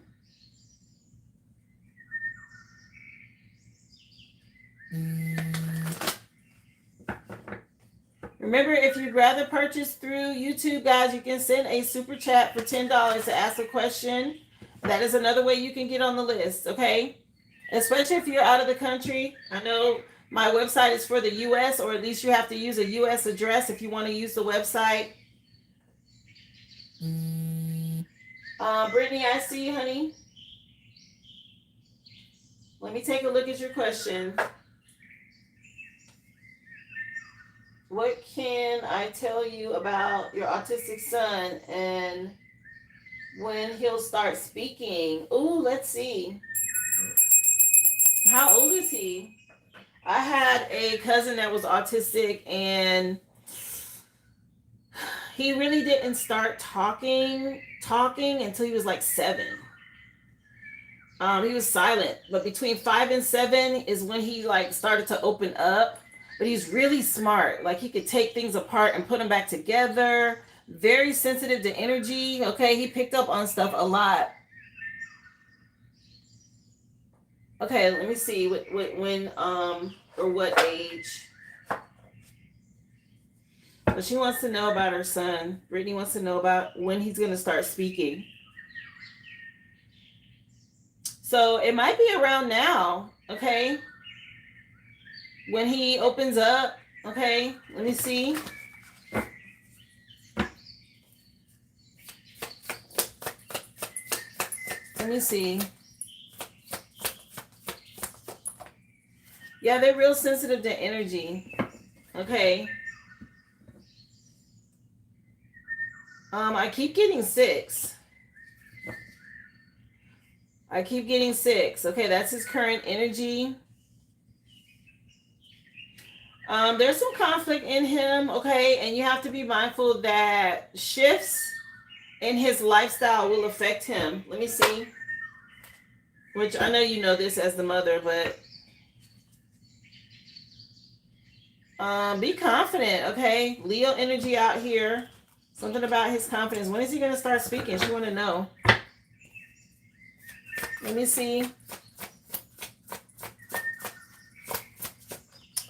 Remember, if you'd rather purchase through YouTube, guys, you can send a super chat for $10 to ask a question. That is another way you can get on the list, okay? Especially if you're out of the country. I know my website is for the U.S., or at least you have to use a U.S. address if you want to use the website. Brittany, I see you, honey. Let me take a look at your question. What can I tell you about your autistic son and when he'll start speaking? Ooh, let's see. How old is he? I had a cousin that was autistic, and he really didn't start talking until he was like 7. He was silent, but between 5 and 7 is when he like started to open up. But he's really smart. Like, he could take things apart and put them back together. Very sensitive to energy. Okay, he picked up on stuff a lot. Okay, let me see when or what age. But she wants to know about her son. Brittany wants to know about when he's going to start speaking. So it might be around now, okay? When he opens up, okay? Let me see. Let me see. Yeah, they're real sensitive to energy. Okay. I keep getting 6. I keep getting 6. Okay, that's his current energy. There's some conflict in him, okay? And you have to be mindful that shifts in his lifestyle will affect him. Let me see. Which I know you know this as the mother, but be confident, okay? Leo energy out here. Something about his confidence. When is he going to start speaking? She want to know. Let me see.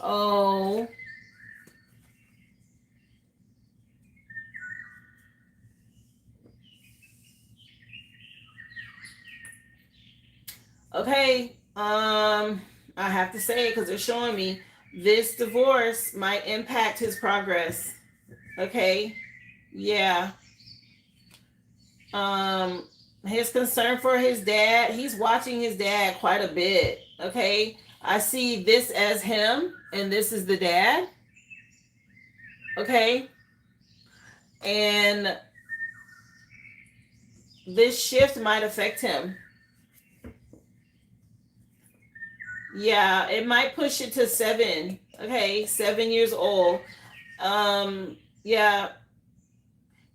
Oh. Okay. I have to say it because they're showing me this divorce might impact his progress. Okay. Yeah. His concern for his dad, he's watching his dad quite a bit. Okay. I see this as him and this is the dad. Okay. And this shift might affect him. Yeah, it might push it to 7. Okay, 7 years old. Yeah.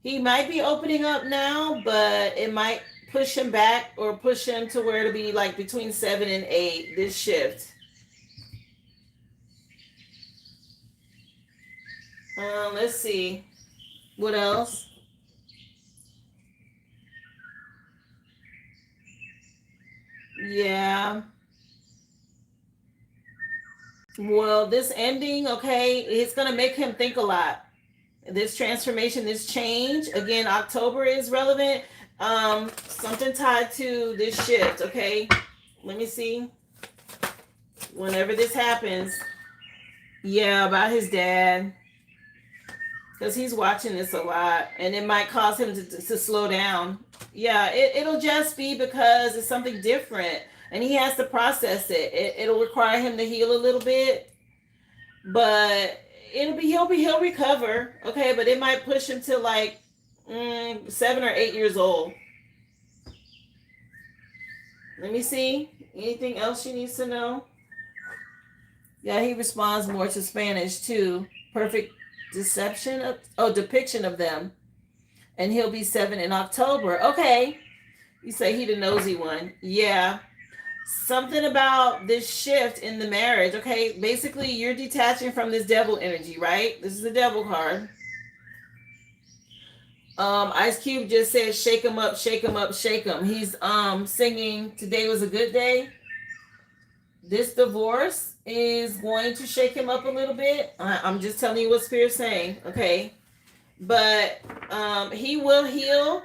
He might be opening up now, but it might push him back or push him to where it'll be like between 7 and 8 this shift. Let's see. What else? Yeah. Well, this ending, okay, it's going to make him think a lot. This transformation, this change, again, October is relevant. Something tied to this shift, okay? Let me see. Whenever this happens, yeah, about his dad. Because he's watching this a lot, and it might cause him to slow down. Yeah, it'll just be because it's something different, and he has to process It'll require him to heal a little bit, but he'll recover. Okay, but it might push him to like 7 or 8 years old. Let me see. Anything else she needs to know? Yeah, he responds more to Spanish too. Perfect depiction of them. And he'll be 7 in October. Okay. You say he the nosy one. Yeah. Something about this shift in the marriage. Okay. Basically, you're detaching from this devil energy, right? This is the devil card. Ice Cube just said, shake him up, shake him up, shake him. He's singing Today Was a Good Day. This divorce is going to shake him up a little bit. I'm just telling you what Spirit's saying, okay? But he will heal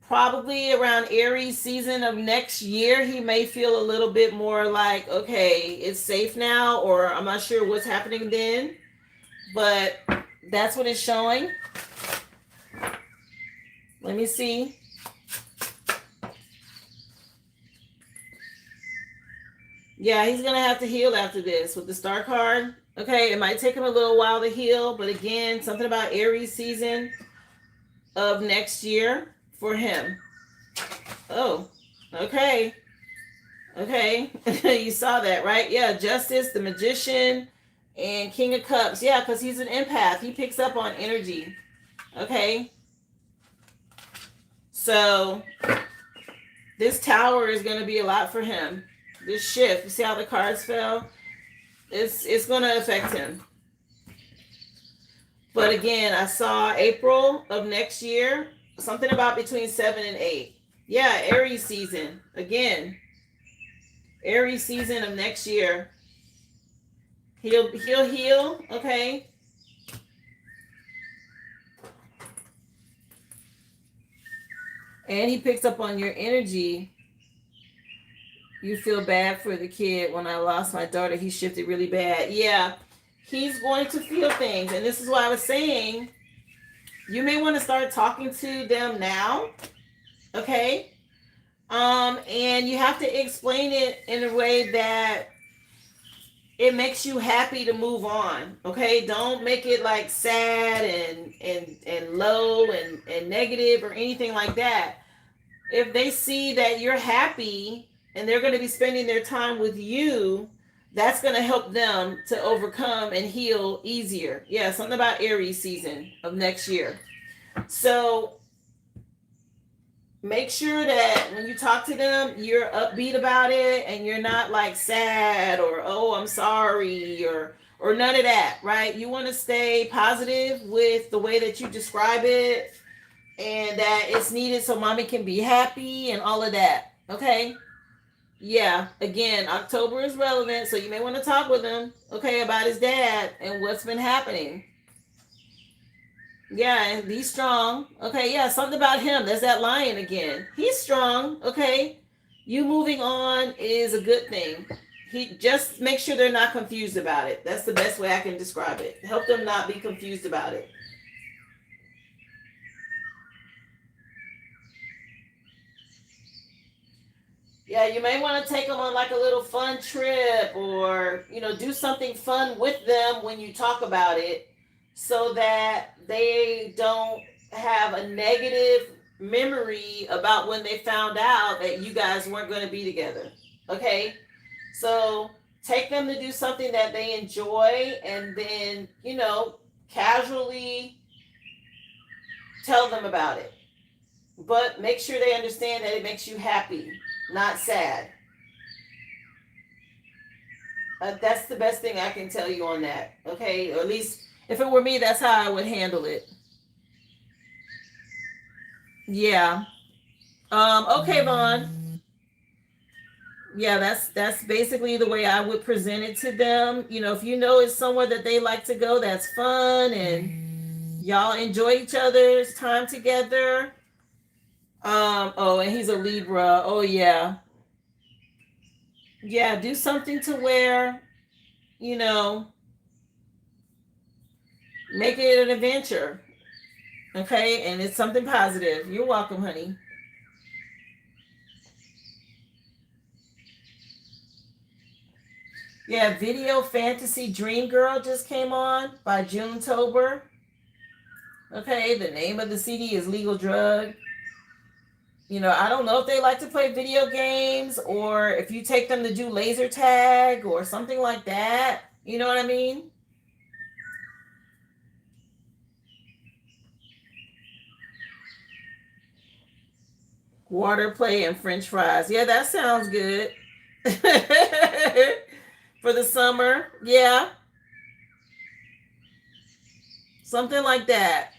probably around Aries season of next year. He may feel a little bit more like, okay, it's safe now, or I'm not sure what's happening then. But that's what it's showing. Let me see. Yeah, he's going to have to heal after this with the Star card. Okay, it might take him a little while to heal, but again, something about Aries season of next year for him. Oh, okay. Okay, you saw that, right? Yeah, Justice, the Magician, and King of Cups. Yeah, because he's an empath. He picks up on energy. Okay. So, this tower is going to be a lot for him. This shift, you see how the cards fell? It's going to affect him. But again, I saw April of next year, something about between 7 and 8. Yeah, Aries season. Again, Aries season of next year. He'll heal, okay? And he picks up on your energy. You feel bad for the kid. When I lost my daughter, he shifted really bad. Yeah, he's going to feel things. And this is why I was saying, you may want to start talking to them now. Okay? And you have to explain it in a way that it makes you happy to move on. Okay? Don't make it like sad and low and negative or anything like that. If they see that you're happy and they're going to be spending their time with you, that's going to help them to overcome and heal easier. Yeah, something about Aries season of next year. So make sure that when you talk to them, you're upbeat about it and you're not like sad or, oh, I'm sorry, or none of that, right? You want to stay positive with the way that you describe it, and that it's needed so mommy can be happy and all of that. Okay? Yeah, again, October is relevant, so you may want to talk with him, okay, about his dad and what's been happening. Yeah, and be strong. Okay, yeah, something about him. There's that lion again. He's strong, okay? You moving on is a good thing. He just make sure they're not confused about it. That's the best way I can describe it. Help them not be confused about it. Yeah, you may want to take them on like a little fun trip, or, do something fun with them when you talk about it, so that they don't have a negative memory about when they found out that you guys weren't going to be together. Okay? So take them to do something that they enjoy, and then, casually tell them about it. But make sure they understand that it makes you happy, not sad. That's the best thing I can tell you on that. Okay, or at least if it were me, that's how I would handle it. Yeah. Okay, Vaughn. Yeah, that's basically the way I would present it to them. You know, if you know it's somewhere that they like to go, that's fun, and y'all enjoy each other's time together. Oh, and he's a Libra. Oh yeah. Yeah, do something to where, you know, make it an adventure. Okay, and it's something positive. You're welcome, honey. Yeah, Video Fantasy Dream Girl just came on by June Tober. Okay, the name of the CD is Legal Drug. You know, I don't know if they like to play video games or if you take them to do laser tag or something like that. You know what I mean? Water play and French fries. Yeah, that sounds good. For the summer. Yeah. Something like that.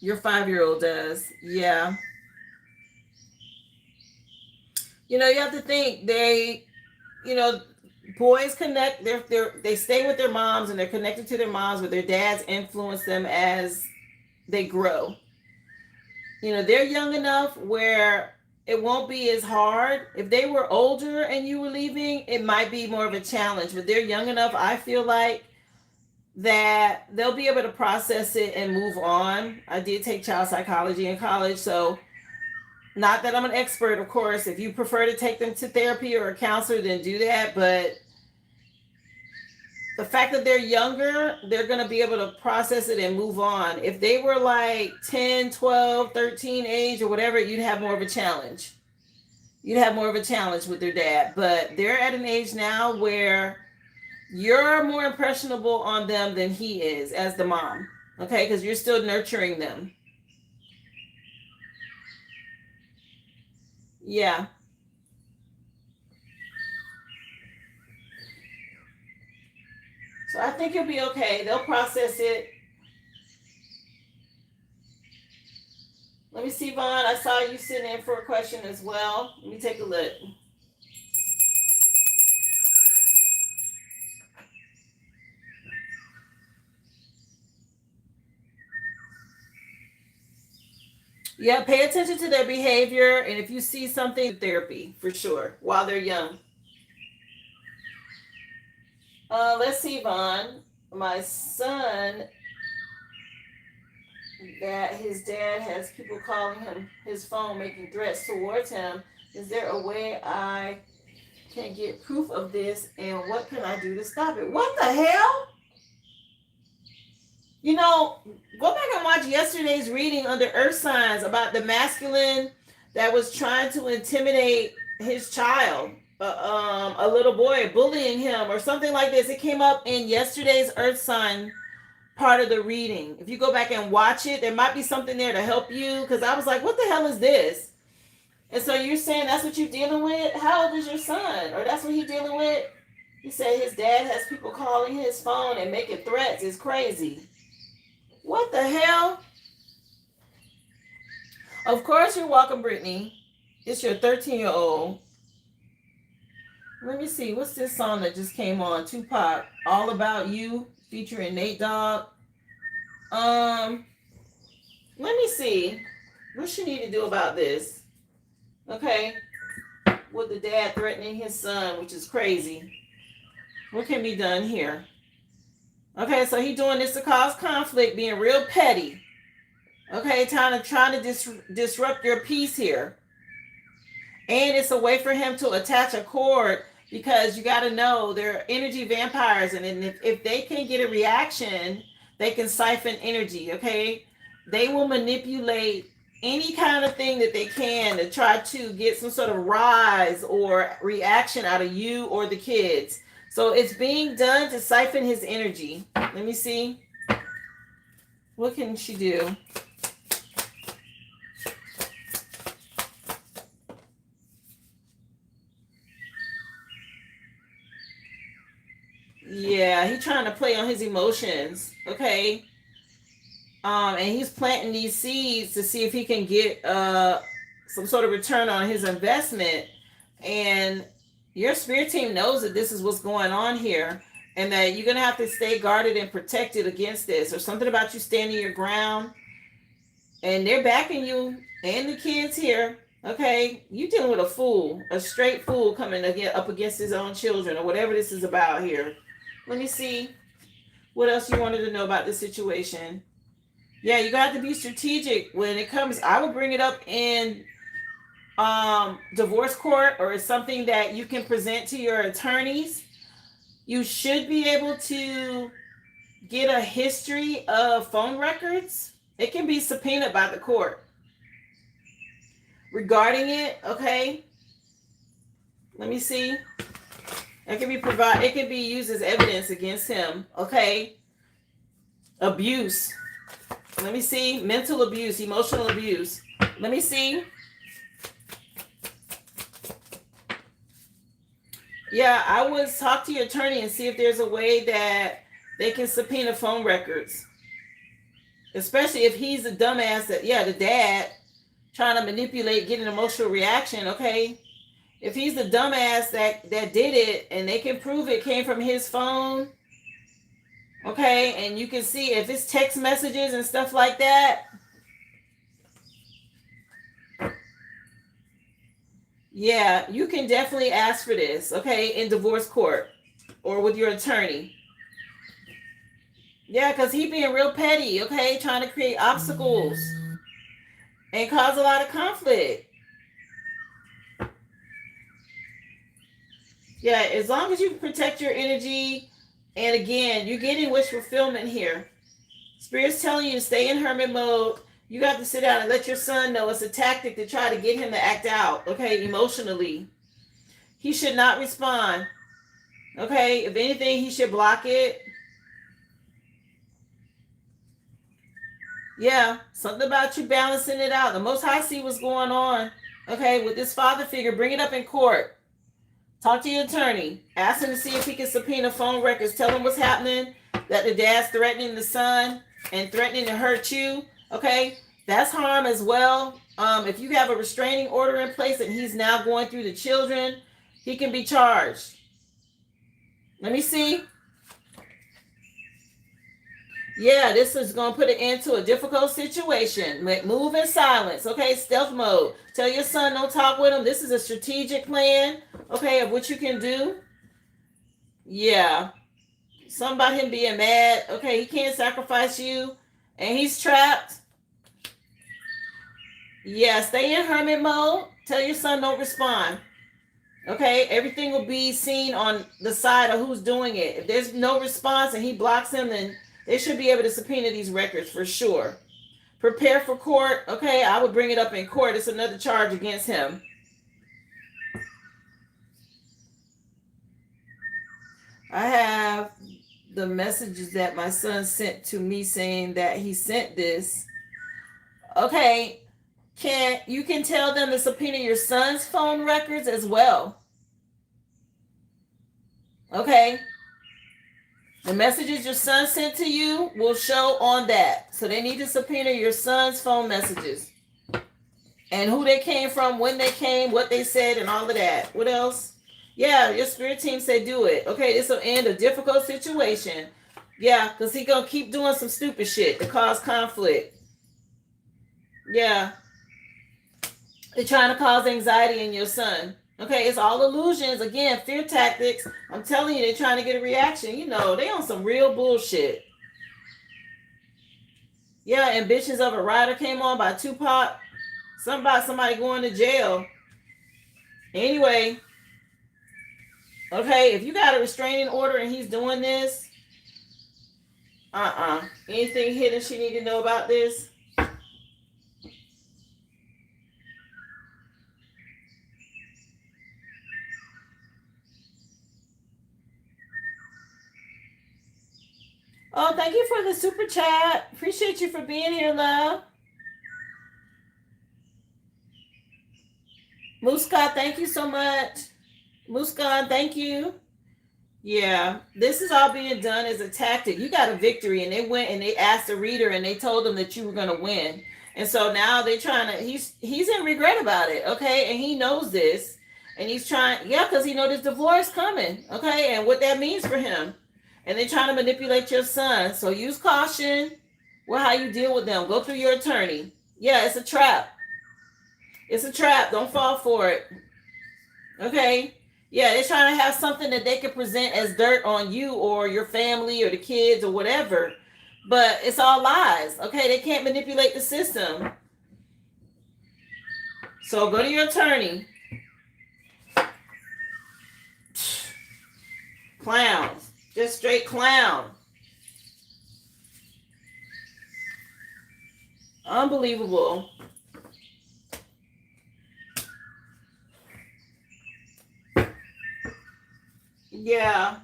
Your 5-year-old does. Yeah. You know, you have to think you know, boys connect, they stay with their moms and they're connected to their moms, but their dads influence them as they grow. You know, they're young enough where it won't be as hard. If they were older and you were leaving, it might be more of a challenge, but they're young enough, I feel like, that they'll be able to process it and move on. I did take child psychology in college, so not that I'm an expert, of course. If you prefer to take them to therapy or a counselor, then do that. But the fact that they're younger, they're going to be able to process it and move on. If they were like 10, 12, 13 age or whatever, you'd have more of a challenge. You'd have more of a challenge with their dad. But they're at an age now where you're more impressionable on them than he is as the mom. Okay? Because you're still nurturing them. Yeah. So I think you'll be okay. They'll process it. Let me see, Vaughn. I saw you sitting in for a question as well. Let me take a look. Yeah, pay attention to their behavior. And if you see something, therapy for sure while they're young. Let's see, Vaughn. My son, that his dad has people calling him his phone, making threats towards him. Is there a way I can get proof of this? And what can I do to stop it? What the hell? You know, go back and watch yesterday's reading under Earth Signs about the masculine that was trying to intimidate his child, a little boy, bullying him or something like this. It came up in yesterday's Earth Sign part of the reading. If you go back and watch it, there might be something there to help you, because I was like, what the hell is this? And so you're saying that's what you're dealing with? How old is your son? Or that's what he's dealing with? He said his dad has people calling his phone and making threats. It's crazy. What the hell? Of course you're welcome, Brittany. It's your 13-year-old. Let me see. What's this song that just came on? Tupac, All About You, featuring Nate Dogg. Let me see. What she need to do about this? Okay. With the dad threatening his son, which is crazy. What can be done here? Okay, so he doing this to cause conflict, being real petty. Okay, trying to disrupt your peace here. And it's a way for him to attach a cord, because you got to know they're energy vampires. And if they can get a reaction, they can siphon energy, okay? They will manipulate any kind of thing that they can to try to get some sort of rise or reaction out of you or the kids. So it's being done to siphon his energy. Let me see. What can she do? Yeah, he's trying to play on his emotions. Okay. And he's planting these seeds to see if he can get some sort of return on his investment. And your spirit team knows that this is what's going on here, and that you're gonna have to stay guarded and protected against this, or something about you standing your ground. And they're backing you and the kids here. Okay, you dealing with a fool, a straight fool coming up against his own children, or whatever this is about here. Let me see what else you wanted to know about this situation. Yeah, you got to be strategic when it comes. I would bring it up in divorce court, or it's something that you can present to your attorneys. You should be able to get a history of phone records. It can be subpoenaed by the court regarding it. Okay, let me see. It can be used as evidence against him. Okay, abuse. Let me see. Mental abuse, emotional abuse. Let me see. Yeah, I would talk to your attorney and see if there's a way that they can subpoena phone records. Especially if he's the dumbass that, the dad trying to manipulate, get an emotional reaction, okay? If he's the dumbass that did it and they can prove it came from his phone, okay, and you can see if it's text messages and stuff like that. Yeah, you can definitely ask for this, okay, in divorce court or with your attorney. Yeah, because he being real petty, okay, trying to create obstacles and cause a lot of conflict. Yeah, as long as you protect your energy, and again, you're getting wish fulfillment here. Spirit's telling you to stay in hermit mode. You got to sit down and let your son know it's a tactic to try to get him to act out, okay, emotionally. He should not respond. Okay, if anything, he should block it. Yeah, something about you balancing it out. The Most High see what's going on. Okay, with this father figure, bring it up in court. Talk to your attorney. Ask him to see if he can subpoena phone records. Tell him what's happening, that the dad's threatening the son and threatening to hurt you. Okay, that's harm as well. If you have a restraining order in place and he's now going through the children, he can be charged. Let me see. Yeah, this is going to put an end to a difficult situation. Move in silence, okay? Stealth mode. Tell your son don't talk with him. This is a strategic plan, okay, of what you can do. Yeah. Something about him being mad. Okay, he can't sacrifice you, and he's trapped. Yeah, stay in hermit mode. Tell your son don't respond. Okay, everything will be seen on the side of who's doing it. If there's no response and he blocks him, then they should be able to subpoena these records for sure. Prepare for court. Okay, I would bring it up in court. It's another charge against him. I have the messages that my son sent to me saying that he sent this. Okay, you can tell them to subpoena your son's phone records as well. Okay. The messages your son sent to you will show on that. So they need to subpoena your son's phone messages. And who they came from, when they came, what they said, and all of that. What else? Yeah, your spirit team said do it. Okay, this will end a difficult situation. Yeah, because he's going to keep doing some stupid shit to cause conflict. Yeah. They're trying to cause anxiety in your son. Okay, it's all illusions. Again, fear tactics. I'm telling you, they're trying to get a reaction. You know, they on some real bullshit. Yeah, Ambitions of a Rider came on by Tupac. Something about somebody going to jail. Anyway, okay, if you got a restraining order and he's doing this, anything hidden she need to know about this? Oh, thank you for the super chat. Appreciate you for being here, love. Muska, thank you so much. Muskan, thank you. Yeah, this is all being done as a tactic. You got a victory, and they went and they asked the reader, and they told them that you were going to win. And so now they're trying to. He's in regret about it. Okay, and he knows this, and he's trying. Yeah, because he knows this divorce coming. Okay, and what that means for him, and they're trying to manipulate your son. So use caution. Well, how you deal with them? Go through your attorney. Yeah, it's a trap. It's a trap. Don't fall for it. Okay. Yeah, they're trying to have something that they can present as dirt on you or your family or the kids or whatever. But it's all lies. Okay. They can't manipulate the system. So go to your attorney. Clowns. Just straight clown. Unbelievable. Yeah.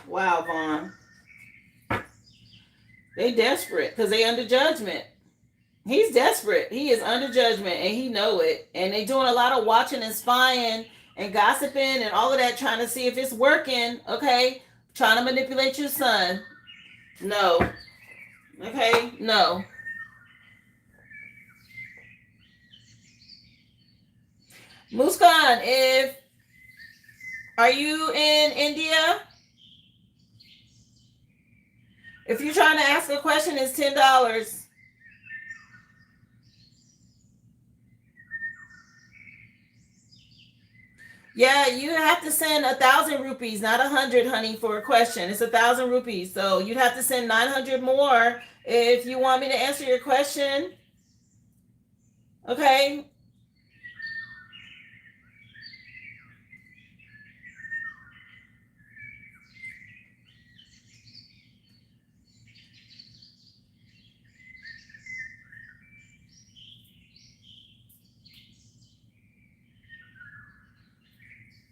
Wow, Vaughn. They desperate because they under judgment. He's desperate. He is under judgment and he know it. And they doing a lot of watching and spying and gossiping and all of that, trying to see if it's working. Okay. Trying to manipulate your son. No. Okay. No. Muskan, if are you in India? If you're trying to ask a question, it's $10. Yeah, you have to send 1,000 rupees, not 100, honey, for a question. It's 1,000 rupees, so you'd have to send 900 more if you want me to answer your question. Okay.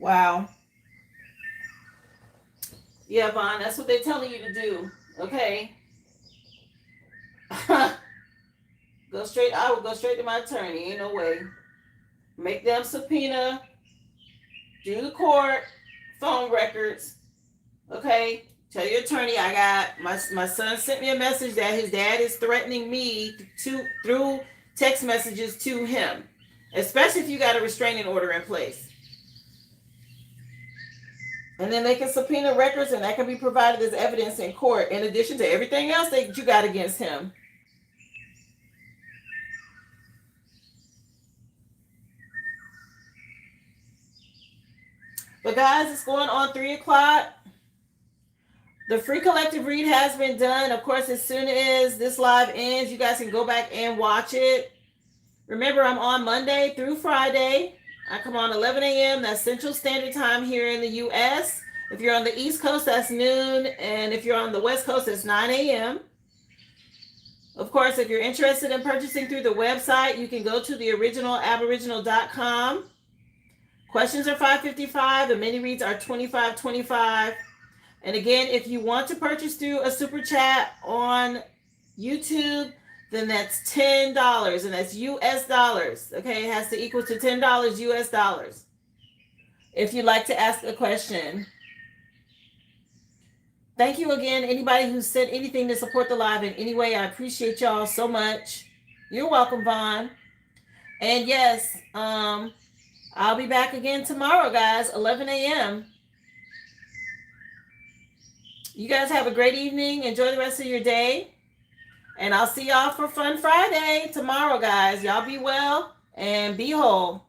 Wow. Yeah, Vaughn, that's what they're telling you to do. Okay. Go straight. I would go straight to my attorney. Ain't no way. Make them subpoena. Do the court. Phone records. Okay. Tell your attorney I got my son sent me a message that his dad is threatening me to through text messages to him, especially if you got a restraining order in place. And then they can subpoena records, and that can be provided as evidence in court, in addition to everything else that you got against him. But guys, it's going on 3 o'clock. The free collective read has been done. Of course, as soon as this live ends, you guys can go back and watch it. Remember, I'm on Monday through Friday. I come on 11 a.m. That's Central Standard Time here in the U.S. If you're on the East Coast, that's noon. And if you're on the West Coast, it's 9 a.m. Of course, if you're interested in purchasing through the website, you can go to theoriginalaboriginal.com. Questions are $5.55. The mini reads are $25.25. And again, if you want to purchase through a super chat on YouTube, then that's $10, and that's US dollars. Okay, it has to equal to $10 US dollars. If you'd like to ask a question. Thank you again, anybody who said anything to support the live in any way. I appreciate y'all so much. You're welcome, Vaughn. And yes, I'll be back again tomorrow, guys, 11 a.m. You guys have a great evening. Enjoy the rest of your day. And I'll see y'all for Fun Friday tomorrow, guys. Y'all be well and be whole.